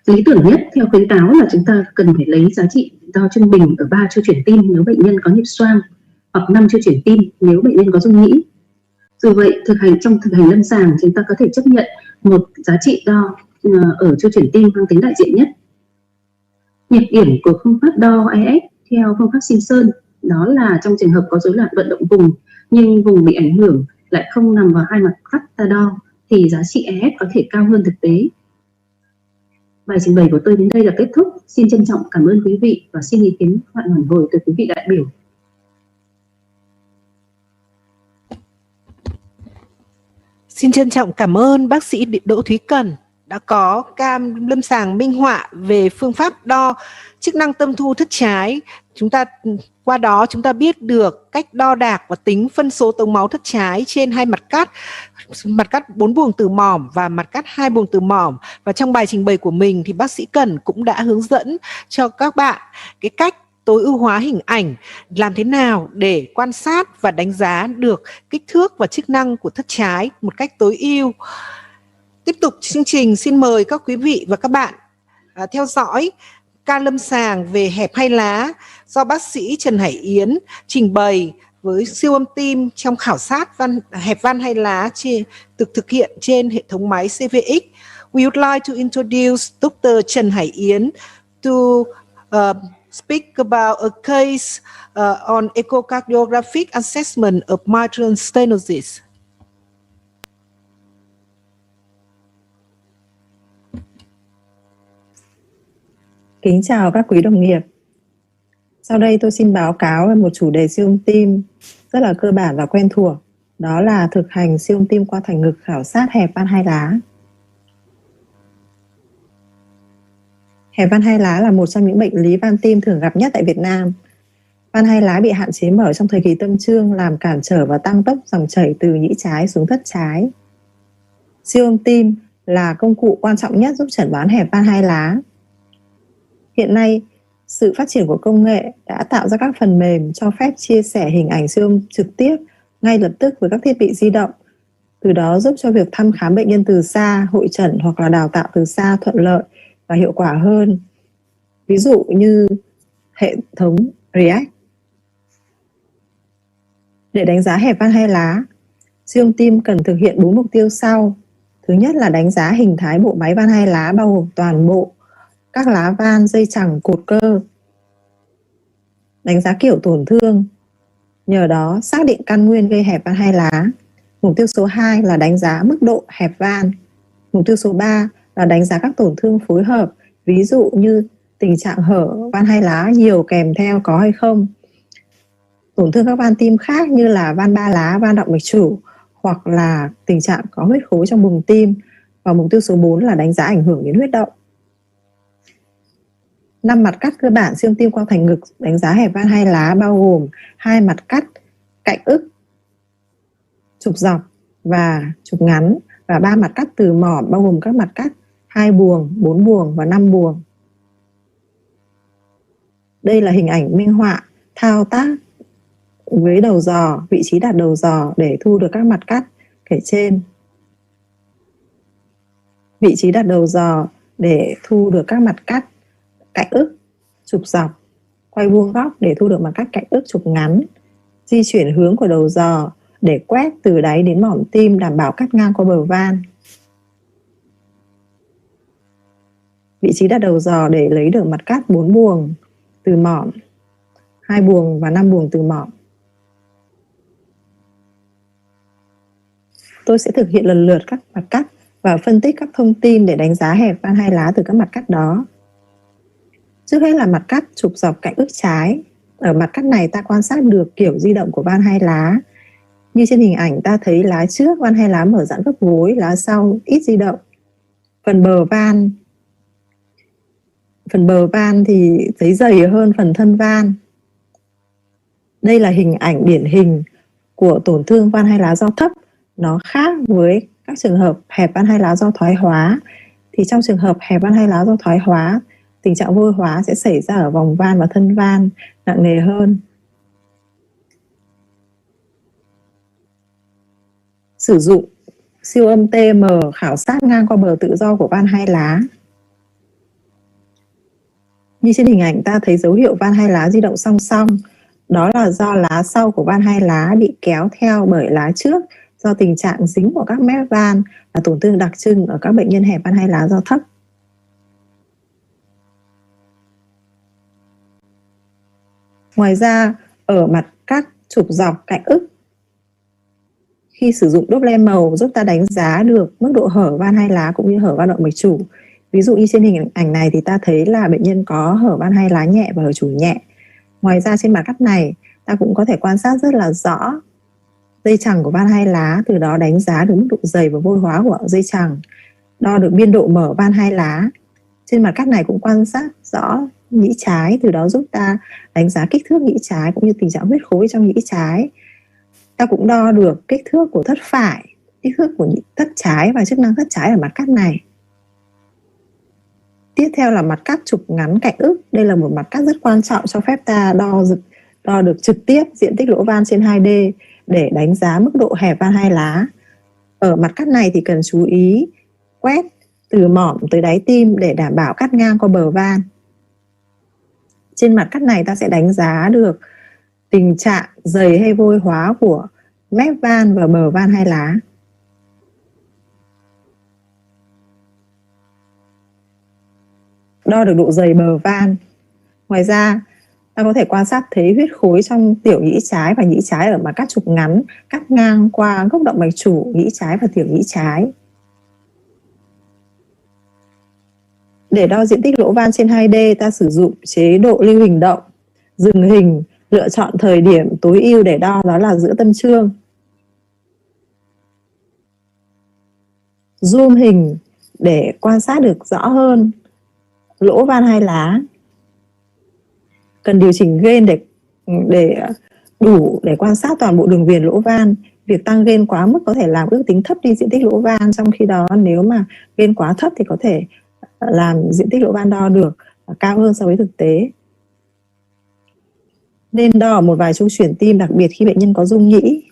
Lý tưởng nhất theo khuyến cáo là chúng ta cần phải lấy giá trị đo trung bình ở 3 chu chuyển tim nếu bệnh nhân có nhịp xoang, hoặc 5 chu chuyển tim nếu bệnh nhân có rung nhĩ. Dù vậy, trong thực hành lâm sàng chúng ta có thể chấp nhận một giá trị đo ở chu chuyển tim mang tính đại diện nhất. Nhược điểm của phương pháp đo ES theo phương pháp Simpson đó là trong trường hợp có rối loạn vận động vùng nhưng vùng bị ảnh hưởng lại không nằm vào hai mặt cắt ta đo thì giá trị ES có thể cao hơn thực tế. Bài trình bày của tôi đến đây là kết thúc. Xin trân trọng cảm ơn quý vị và xin ý kiến phản hồi từ quý vị đại biểu. Xin trân trọng cảm ơn bác sĩ Đỗ Thúy Cần đã có cam lâm sàng minh họa về phương pháp đo chức năng tâm thu thất trái. Qua đó chúng ta biết được cách đo đạc và tính phân số tống máu thất trái trên hai mặt cắt 4 buồng từ mỏm và mặt cắt 2 buồng từ mỏm. Và trong bài trình bày của mình thì bác sĩ Cần cũng đã hướng dẫn cho các bạn cái cách tối ưu hóa hình ảnh, làm thế nào để quan sát và đánh giá được kích thước và chức năng của thất trái một cách tối ưu. Tiếp tục chương trình, xin mời các quý vị và các bạn theo dõi ca lâm sàng về hẹp hai lá do bác sĩ Trần Hải Yến trình bày với siêu âm tim trong khảo sát hẹp van hai lá được thực hiện trên hệ thống máy CVX. We would like to introduce Dr. Trần Hải Yến to speak about a case on echocardiographic assessment of mitral stenosis. Kính chào các quý đồng nghiệp. Sau đây tôi xin báo cáo về một chủ đề siêu âm tim rất là cơ bản và quen thuộc. Đó là thực hành siêu âm tim qua thành ngực khảo sát hẹp van hai lá. Hẹp van hai lá là một trong những bệnh lý van tim thường gặp nhất tại Việt Nam. Van hai lá bị hạn chế mở trong thời kỳ tâm trương, làm cản trở và tăng tốc dòng chảy từ nhĩ trái xuống thất trái. Siêu âm tim là công cụ quan trọng nhất giúp chẩn đoán hẹp van hai lá. Hiện nay, sự phát triển của công nghệ đã tạo ra các phần mềm cho phép chia sẻ hình ảnh siêu âm trực tiếp ngay lập tức với các thiết bị di động, từ đó giúp cho việc thăm khám bệnh nhân từ xa, hội chẩn hoặc là đào tạo từ xa thuận lợi và hiệu quả hơn. Ví dụ như hệ thống React. Để đánh giá hẹp van hai lá, siêu âm tim cần thực hiện 4 mục tiêu sau. Thứ nhất là đánh giá hình thái bộ máy van hai lá bao gồm toàn bộ các lá van, dây chằng, cột cơ. Đánh giá kiểu tổn thương, nhờ đó xác định căn nguyên gây hẹp van hai lá. Mục tiêu số 2 là đánh giá mức độ hẹp van. Mục tiêu số 3 là đánh giá các tổn thương phối hợp, ví dụ như tình trạng hở van hai lá nhiều kèm theo có hay không. Tổn thương các van tim khác như là van ba lá, van động mạch chủ, hoặc là tình trạng có huyết khối trong buồng tim. Và mục tiêu số 4 là đánh giá ảnh hưởng đến huyết động. 5 mặt cắt cơ bản siêu âm tim qua thành ngực đánh giá hẹp van hai lá bao gồm 2 mặt cắt cạnh ức, trục dọc và trục ngắn, và 3 mặt cắt từ mỏm bao gồm các mặt cắt 2 buồng, 4 buồng và 5 buồng. Đây là hình ảnh minh họa thao tác với đầu giò, vị trí đặt đầu giò để thu được các mặt cắt kể trên. Vị trí đặt đầu giò để thu được các mặt cắt cạnh ức, trục dọc, quay vuông góc để thu được mặt cắt cạnh ức, trục ngắn. Di chuyển hướng của đầu giò để quét từ đáy đến mỏm tim, đảm bảo cắt ngang qua bờ van. Vị trí đặt đầu giò để lấy được mặt cắt 4 buồng từ mỏm, 2 buồng và 5 buồng từ mỏm. Tôi sẽ thực hiện lần lượt các mặt cắt và phân tích các thông tin để đánh giá hẹp van hai lá từ các mặt cắt đó. Trước hết là mặt cắt chụp dọc cạnh ức trái. Ở mặt cắt này ta quan sát được kiểu di động của van hai lá. Như trên hình ảnh ta thấy lá trước van hai lá mở giãn gấp gối, lá sau ít di động. Phần bờ van thì thấy dày hơn phần thân van. Đây là hình ảnh điển hình của tổn thương van hai lá do thấp. Nó khác với các trường hợp hẹp van hai lá do thoái hóa. Thì trong trường hợp hẹp van hai lá do thoái hóa, tình trạng vôi hóa sẽ xảy ra ở vòng van và thân van, nặng nề hơn. Sử dụng siêu âm TM khảo sát ngang qua bờ tự do của van hai lá. Như trên hình ảnh ta thấy dấu hiệu van hai lá di động song song. Đó là do lá sau của van hai lá bị kéo theo bởi lá trước do tình trạng dính của các mép van là tổn thương đặc trưng ở các bệnh nhân hẹp van hai lá do thấp. Ngoài ra, ở mặt cắt chụp dọc cạnh ức, khi sử dụng Doppler màu giúp ta đánh giá được mức độ hở van hai lá cũng như hở van động mạch chủ. Ví dụ như trên hình ảnh này thì ta thấy là bệnh nhân có hở van hai lá nhẹ và hở chủ nhẹ. Ngoài ra trên mặt cắt này, ta cũng có thể quan sát rất là rõ dây chằng của van hai lá, từ đó đánh giá được mức độ dày và vôi hóa của dây chằng, đo được biên độ mở van hai lá. Trên mặt cắt này cũng quan sát rõ nhĩ trái, từ đó giúp ta đánh giá kích thước nhĩ trái cũng như tình trạng huyết khối trong nhĩ trái. Ta cũng đo được kích thước của thất phải, kích thước của thất trái và chức năng thất trái ở mặt cắt này. Tiếp theo là mặt cắt chụp ngắn cạnh ức. Đây là một mặt cắt rất quan trọng cho phép ta đo được trực tiếp diện tích lỗ van trên 2D để đánh giá mức độ hẹp van hai lá. Ở mặt cắt này thì cần chú ý quét từ mỏm tới đáy tim để đảm bảo cắt ngang qua bờ van. Trên mặt cắt này ta sẽ đánh giá được tình trạng dày hay vôi hóa của mép van và bờ van hai lá. Đo được độ dày bờ van. Ngoài ra, ta có thể quan sát thấy huyết khối trong tiểu nhĩ trái và nhĩ trái ở mặt cắt chụp ngắn, cắt ngang qua gốc động mạch chủ, nhĩ trái và tiểu nhĩ trái. Để đo diện tích lỗ van trên 2D, ta sử dụng chế độ lưu hình động, dừng hình, lựa chọn thời điểm tối ưu để đo, đó là giữa tâm chương. Zoom hình để quan sát được rõ hơn lỗ van hai lá. Cần điều chỉnh gain để đủ để quan sát toàn bộ đường viền lỗ van. Việc tăng gain quá mức có thể làm ước tính thấp đi diện tích lỗ van, trong khi đó nếu mà gain quá thấp thì có thể làm diện tích lỗ van đo được cao hơn so với thực tế. Nên đo một vài chu chuyển tim, đặc biệt khi bệnh nhân có rung nhĩ.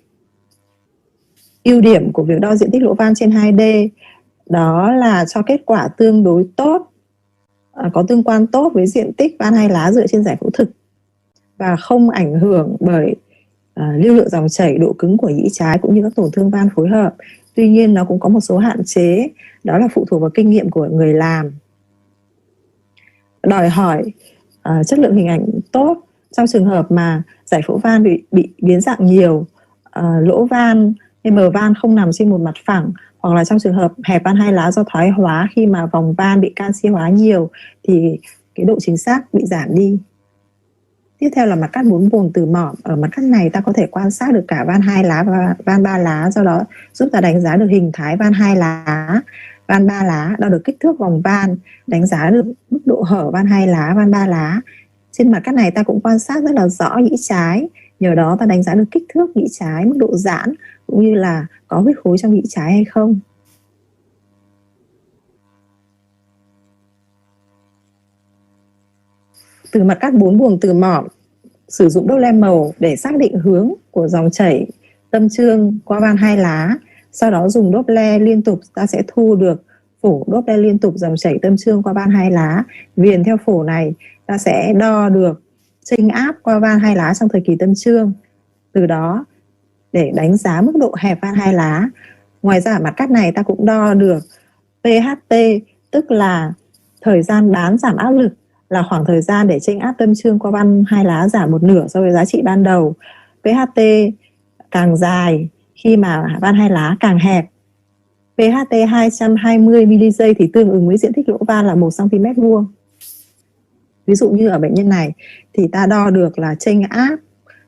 Ưu điểm của việc đo diện tích lỗ van trên 2D đó là cho kết quả tương đối tốt, có tương quan tốt với diện tích van hai lá dựa trên giải phẫu thực và không ảnh hưởng bởi lưu lượng dòng chảy, độ cứng của nhĩ trái cũng như các tổn thương van phối hợp. Tuy nhiên nó cũng có một số hạn chế, đó là phụ thuộc vào kinh nghiệm của người làm. Đòi hỏi chất lượng hình ảnh tốt. Trong trường hợp mà giải phẫu van bị biến dạng nhiều, lỗ van hay bờ van không nằm trên một mặt phẳng, hoặc là trong trường hợp hẹp van hai lá do thoái hóa khi mà vòng van bị canxi hóa nhiều thì cái độ chính xác bị giảm đi. Tiếp theo là mặt cắt 4 buồng từ mỏm. Ở mặt cắt này ta có thể quan sát được cả van hai lá và van ba lá, do đó giúp ta đánh giá được hình thái van hai lá, van ba lá, đo được kích thước vòng van, đánh giá được mức độ hở van hai lá, van ba lá. Trên mặt cắt này ta cũng quan sát rất là rõ nhĩ trái, nhờ đó ta đánh giá được kích thước nhĩ trái, mức độ giãn cũng như là có huyết khối trong nhĩ trái hay không. Từ mặt cắt 4 buồng từ mỏm, sử dụng Doppler màu để xác định hướng của dòng chảy tâm chương qua van hai lá. Sau đó dùng Doppler liên tục, ta sẽ thu được phổ Doppler liên tục dòng chảy tâm chương qua van hai lá. Viền theo phổ này, ta sẽ đo được chênh áp qua van hai lá trong thời kỳ tâm chương. Từ đó để đánh giá mức độ hẹp van hai lá. Ngoài ra ở mặt cắt này ta cũng đo được PHT, tức là thời gian đán giảm áp lực, là khoảng thời gian để chênh áp tâm chương qua van hai lá giảm một nửa so với giá trị ban đầu. PHT càng dài khi mà van hai lá càng hẹp. PHT 220 mili giây thì tương ứng với diện tích lỗ van là 1 cm vuông. Ví dụ như ở bệnh nhân này thì ta đo được là chênh áp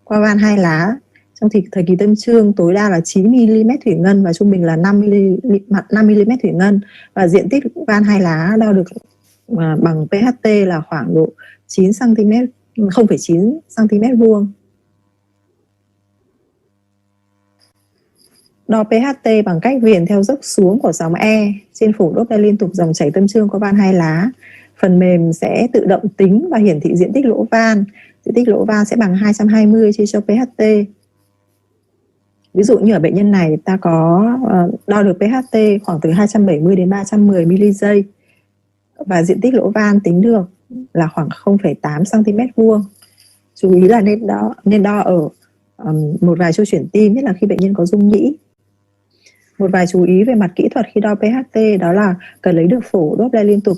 qua van hai lá trong thời kỳ tâm trương tối đa là 9mm thủy ngân và trung bình là 5mm thủy ngân, và diện tích van hai lá đo được bằng PHT là khoảng độ 0,9 cm vuông. Đo PHT bằng cách viền theo dốc xuống của sóng E trên phổ Doppler liên tục dòng chảy tâm trương qua van hai lá. Phần mềm sẽ tự động tính và hiển thị diện tích lỗ van. Diện tích lỗ van sẽ bằng 220 chia cho PHT. Ví dụ như ở bệnh nhân này ta có đo được PHT khoảng từ 270 đến 310 mili giây và diện tích lỗ van tính được là khoảng 0,8 cm vuông. Chú ý là nên đo ở một vài chu chuyển tim, nhất là khi bệnh nhân có rung nhĩ. Một vài chú ý về mặt kỹ thuật khi đo PHT đó là cần lấy được phổ Doppler liên tục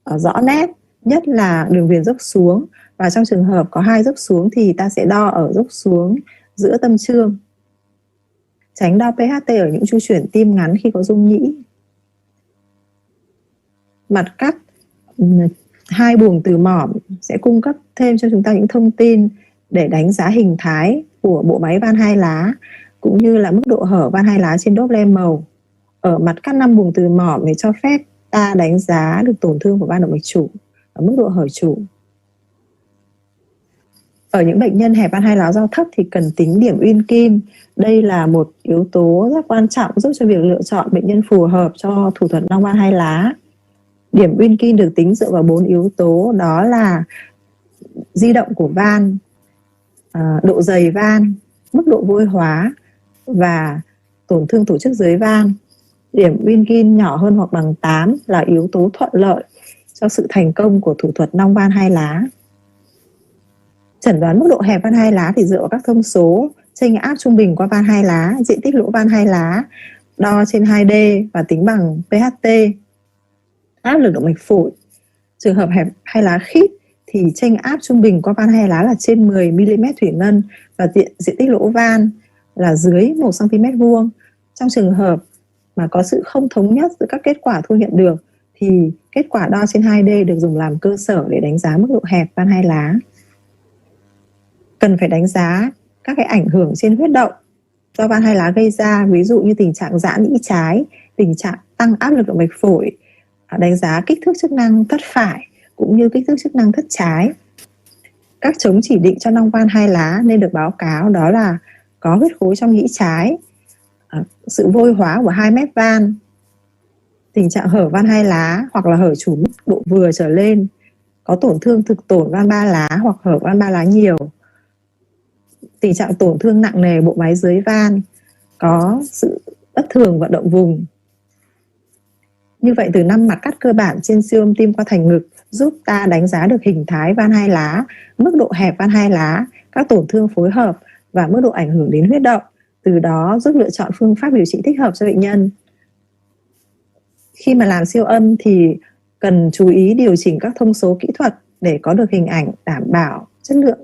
rõ nét, nhất là đường viền dốc xuống, và trong trường hợp có hai dốc xuống thì ta sẽ đo ở dốc xuống giữa tâm trương. Tránh đo PHT ở những chu chuyển tim ngắn khi có rung nhĩ. Mặt cắt hai buồng từ mỏm sẽ cung cấp thêm cho chúng ta những thông tin để đánh giá hình thái của bộ máy van hai lá cũng như là mức độ hở van hai lá trên Doppler màu. Ở mặt cắt 5 buồng từ mỏm để cho phép ta đánh giá được tổn thương của van động mạch chủ ở mức độ hở chủ. Ở những bệnh nhân hẹp van hai lá do thấp thì cần tính điểm uyên kim. Đây là một yếu tố rất quan trọng giúp cho việc lựa chọn bệnh nhân phù hợp cho thủ thuật nong van hai lá. Điểm uyên kim được tính dựa vào 4 yếu tố, đó là di động của van, độ dày van, mức độ vôi hóa và tổn thương tổ chức dưới van. Điểm uyên kim nhỏ hơn hoặc bằng 8 là yếu tố thuận lợi cho sự thành công của thủ thuật nong van hai lá. Chẩn đoán mức độ hẹp van hai lá thì dựa vào các thông số chênh áp trung bình qua van hai lá, diện tích lỗ van hai lá, đo trên 2D và tính bằng PHT. Áp lực động mạch phổi. Trường hợp hẹp hai lá khít thì chênh áp trung bình qua van hai lá là trên 10mm thủy ngân và diện tích lỗ van là dưới 1 cm vuông. Trong trường hợp mà có sự không thống nhất giữa các kết quả thu nhận được thì kết quả đo trên 2D được dùng làm cơ sở để đánh giá mức độ hẹp van hai lá. Cần phải đánh giá các cái ảnh hưởng trên huyết động do van hai lá gây ra, ví dụ như tình trạng giãn nhĩ trái, tình trạng tăng áp lực động mạch phổi, đánh giá kích thước chức năng thất phải cũng như kích thước chức năng thất trái. Các chống chỉ định cho nong van hai lá nên được báo cáo đó là có huyết khối trong nhĩ trái, sự vôi hóa của 2 mép van, tình trạng hở van hai lá hoặc là hở chủ mức độ vừa trở lên, có tổn thương thực tổn van ba lá hoặc hở van ba lá nhiều, tình trạng tổn thương nặng nề bộ máy dưới van, có sự bất thường vận động vùng. Như vậy từ 5 mặt cắt cơ bản trên siêu âm tim qua thành ngực giúp ta đánh giá được hình thái van hai lá, mức độ hẹp van hai lá, các tổn thương phối hợp và mức độ ảnh hưởng đến huyết động. Từ đó giúp lựa chọn phương pháp điều trị thích hợp cho bệnh nhân. Khi mà làm siêu âm thì cần chú ý điều chỉnh các thông số kỹ thuật để có được hình ảnh đảm bảo chất lượng,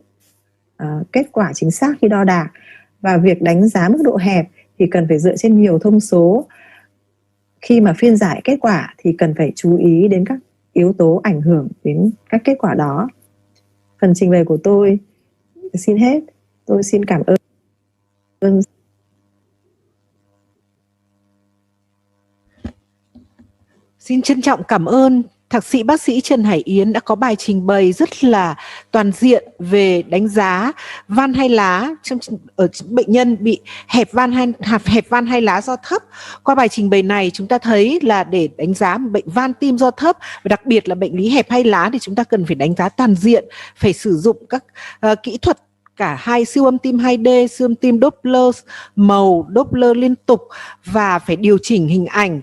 kết quả chính xác khi đo đạc. Và việc đánh giá mức độ hẹp thì cần phải dựa trên nhiều thông số. Khi mà phiên giải kết quả thì cần phải chú ý đến các yếu tố ảnh hưởng đến các kết quả đó. Phần trình bày của tôi xin hết. Tôi xin cảm ơn. Xin trân trọng cảm ơn Thạc sĩ bác sĩ Trần Hải Yến đã có bài trình bày rất là toàn diện về đánh giá van hai lá ở bệnh nhân bị hẹp van hai lá do thấp. Qua bài trình bày này chúng ta thấy là để đánh giá một bệnh van tim do thấp và đặc biệt là bệnh lý hẹp hai lá thì chúng ta cần phải đánh giá toàn diện, phải sử dụng các kỹ thuật cả hai siêu âm tim 2D, siêu âm tim Doppler màu, Doppler liên tục và phải điều chỉnh hình ảnh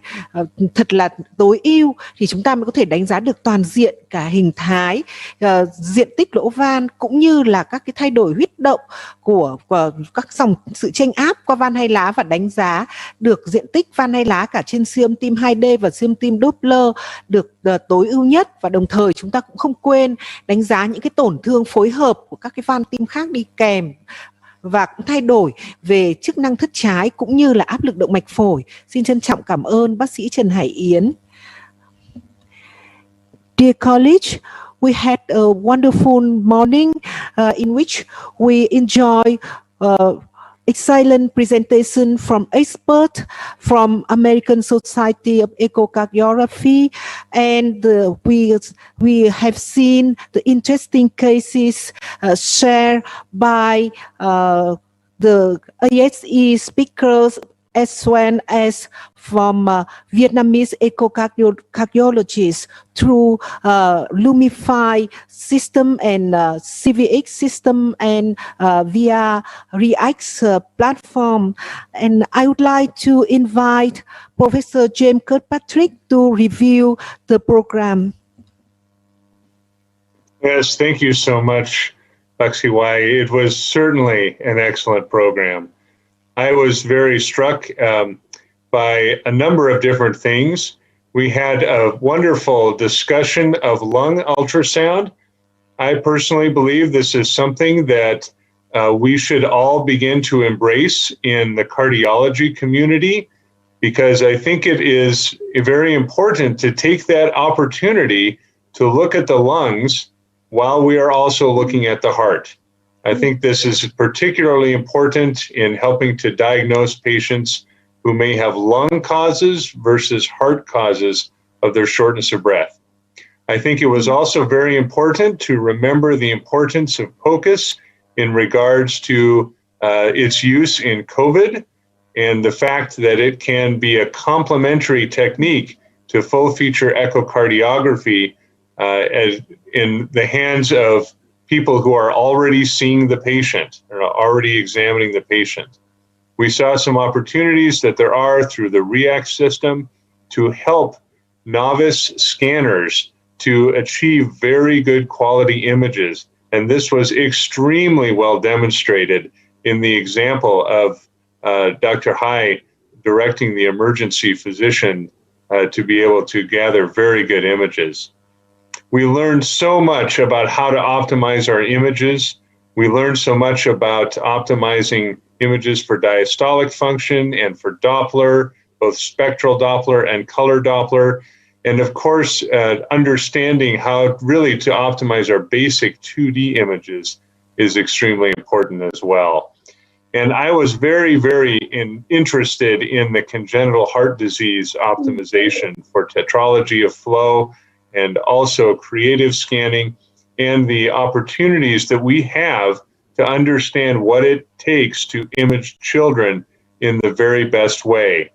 thật là tối ưu thì chúng ta mới có thể đánh giá được toàn diện cả hình thái, diện tích lỗ van cũng như là các cái thay đổi huyết động của các dòng sự chênh áp qua van hai lá và đánh giá được diện tích van hai lá cả trên siêu âm tim 2D và siêu âm tim Doppler được tối ưu nhất. Và đồng thời chúng ta cũng không quên đánh giá những cái tổn thương phối hợp của các cái van tim khác đi kèm và cũng thay đổi về chức năng thất trái cũng như là áp lực động mạch phổi. Xin trân trọng cảm ơn bác sĩ Trần Hải Yến. Dear colleagues, we had a wonderful morning in which we enjoy excellent presentation from experts from American Society of Echocardiography, and we have seen the interesting cases shared by the ASE speakers, as well as from Vietnamese echocardiologists through Lumify system and CVX system and via React platform. And I would like to invite Professor James Kirkpatrick to review the program. Yes, thank you so much, Lexi Y. It was certainly an excellent program. I was very struck by a number of different things. We had a wonderful discussion of lung ultrasound. I personally believe this is something that we should all begin to embrace in the cardiology community, because I think it is very important to take that opportunity to look at the lungs while we are also looking at the heart. I think this is particularly important in helping to diagnose patients who may have lung causes versus heart causes of their shortness of breath. I think it was also very important to remember the importance of POCUS in regards to its use in COVID, and the fact that it can be a complementary technique to full feature echocardiography in the hands of people who are already seeing the patient or already examining the patient. We saw some opportunities that there are through the React system to help novice scanners to achieve very good quality images. And this was extremely well demonstrated in the example of Dr. Hai directing the emergency physician to be able to gather very good images. We learned so much about how to optimize our images. We learned so much about optimizing images for diastolic function and for Doppler, both spectral Doppler and color Doppler. And of course, understanding how really to optimize our basic 2D images is extremely important as well. And I was very, very interested in the congenital heart disease optimization for tetralogy of flow, and also creative scanning, and the opportunities that we have to understand what it takes to image children in the very best way.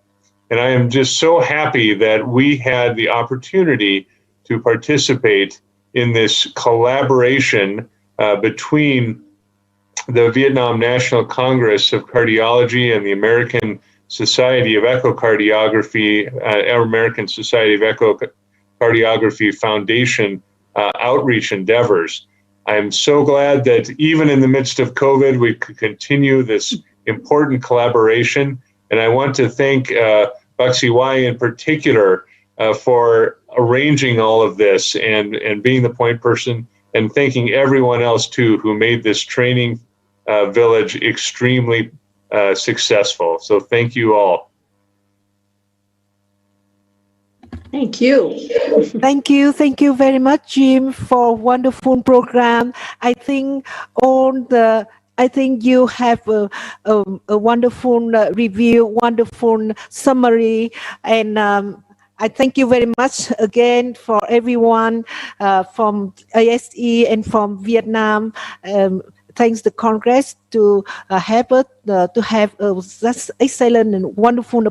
And I am just so happy that we had the opportunity to participate in this collaboration between the Vietnam National Congress of Cardiology and the American Society of Echocardiography, American Society of Echocardiography Foundation outreach endeavors. I am so glad that even in the midst of COVID, we could continue this important collaboration. And I want to thank Baxi Y in particular for arranging all of this and being the point person, and thanking everyone else too who made this training village extremely successful. So thank you all. Thank you. Thank you very much, Jim, for a wonderful program. I think you have a wonderful review, wonderful summary, and I thank you very much again for everyone from ASE and from Vietnam. Thanks the Congress to help us to have such excellent and wonderful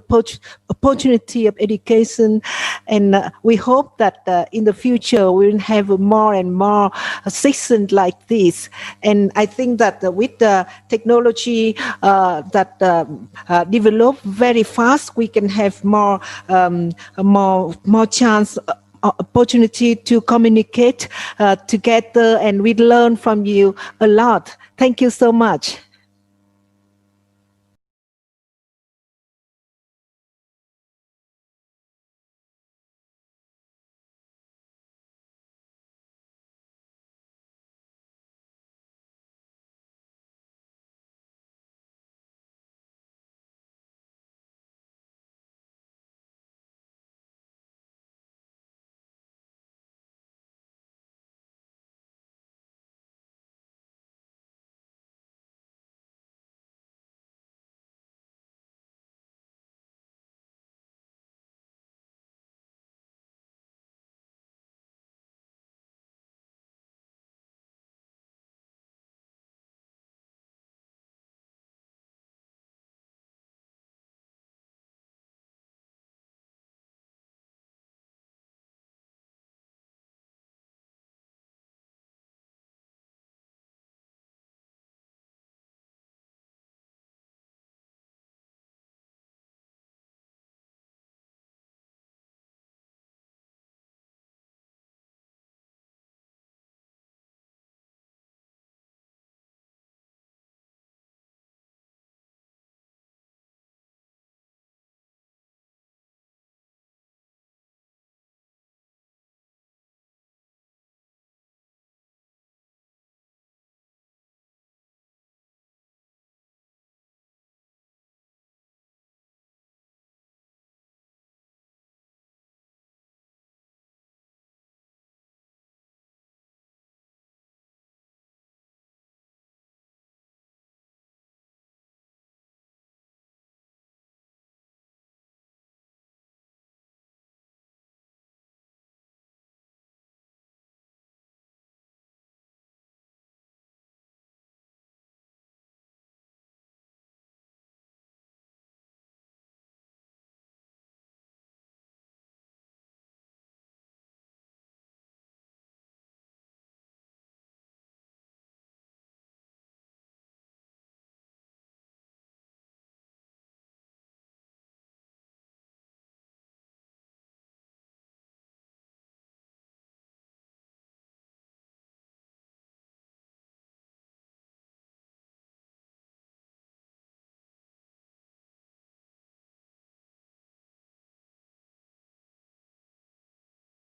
opportunity of education, and we hope that in the future we will have more and more sessions like this. And I think that with the technology that develop very fast, we can have more chance, opportunity to communicate together, and we learn from you a lot. Thank you so much.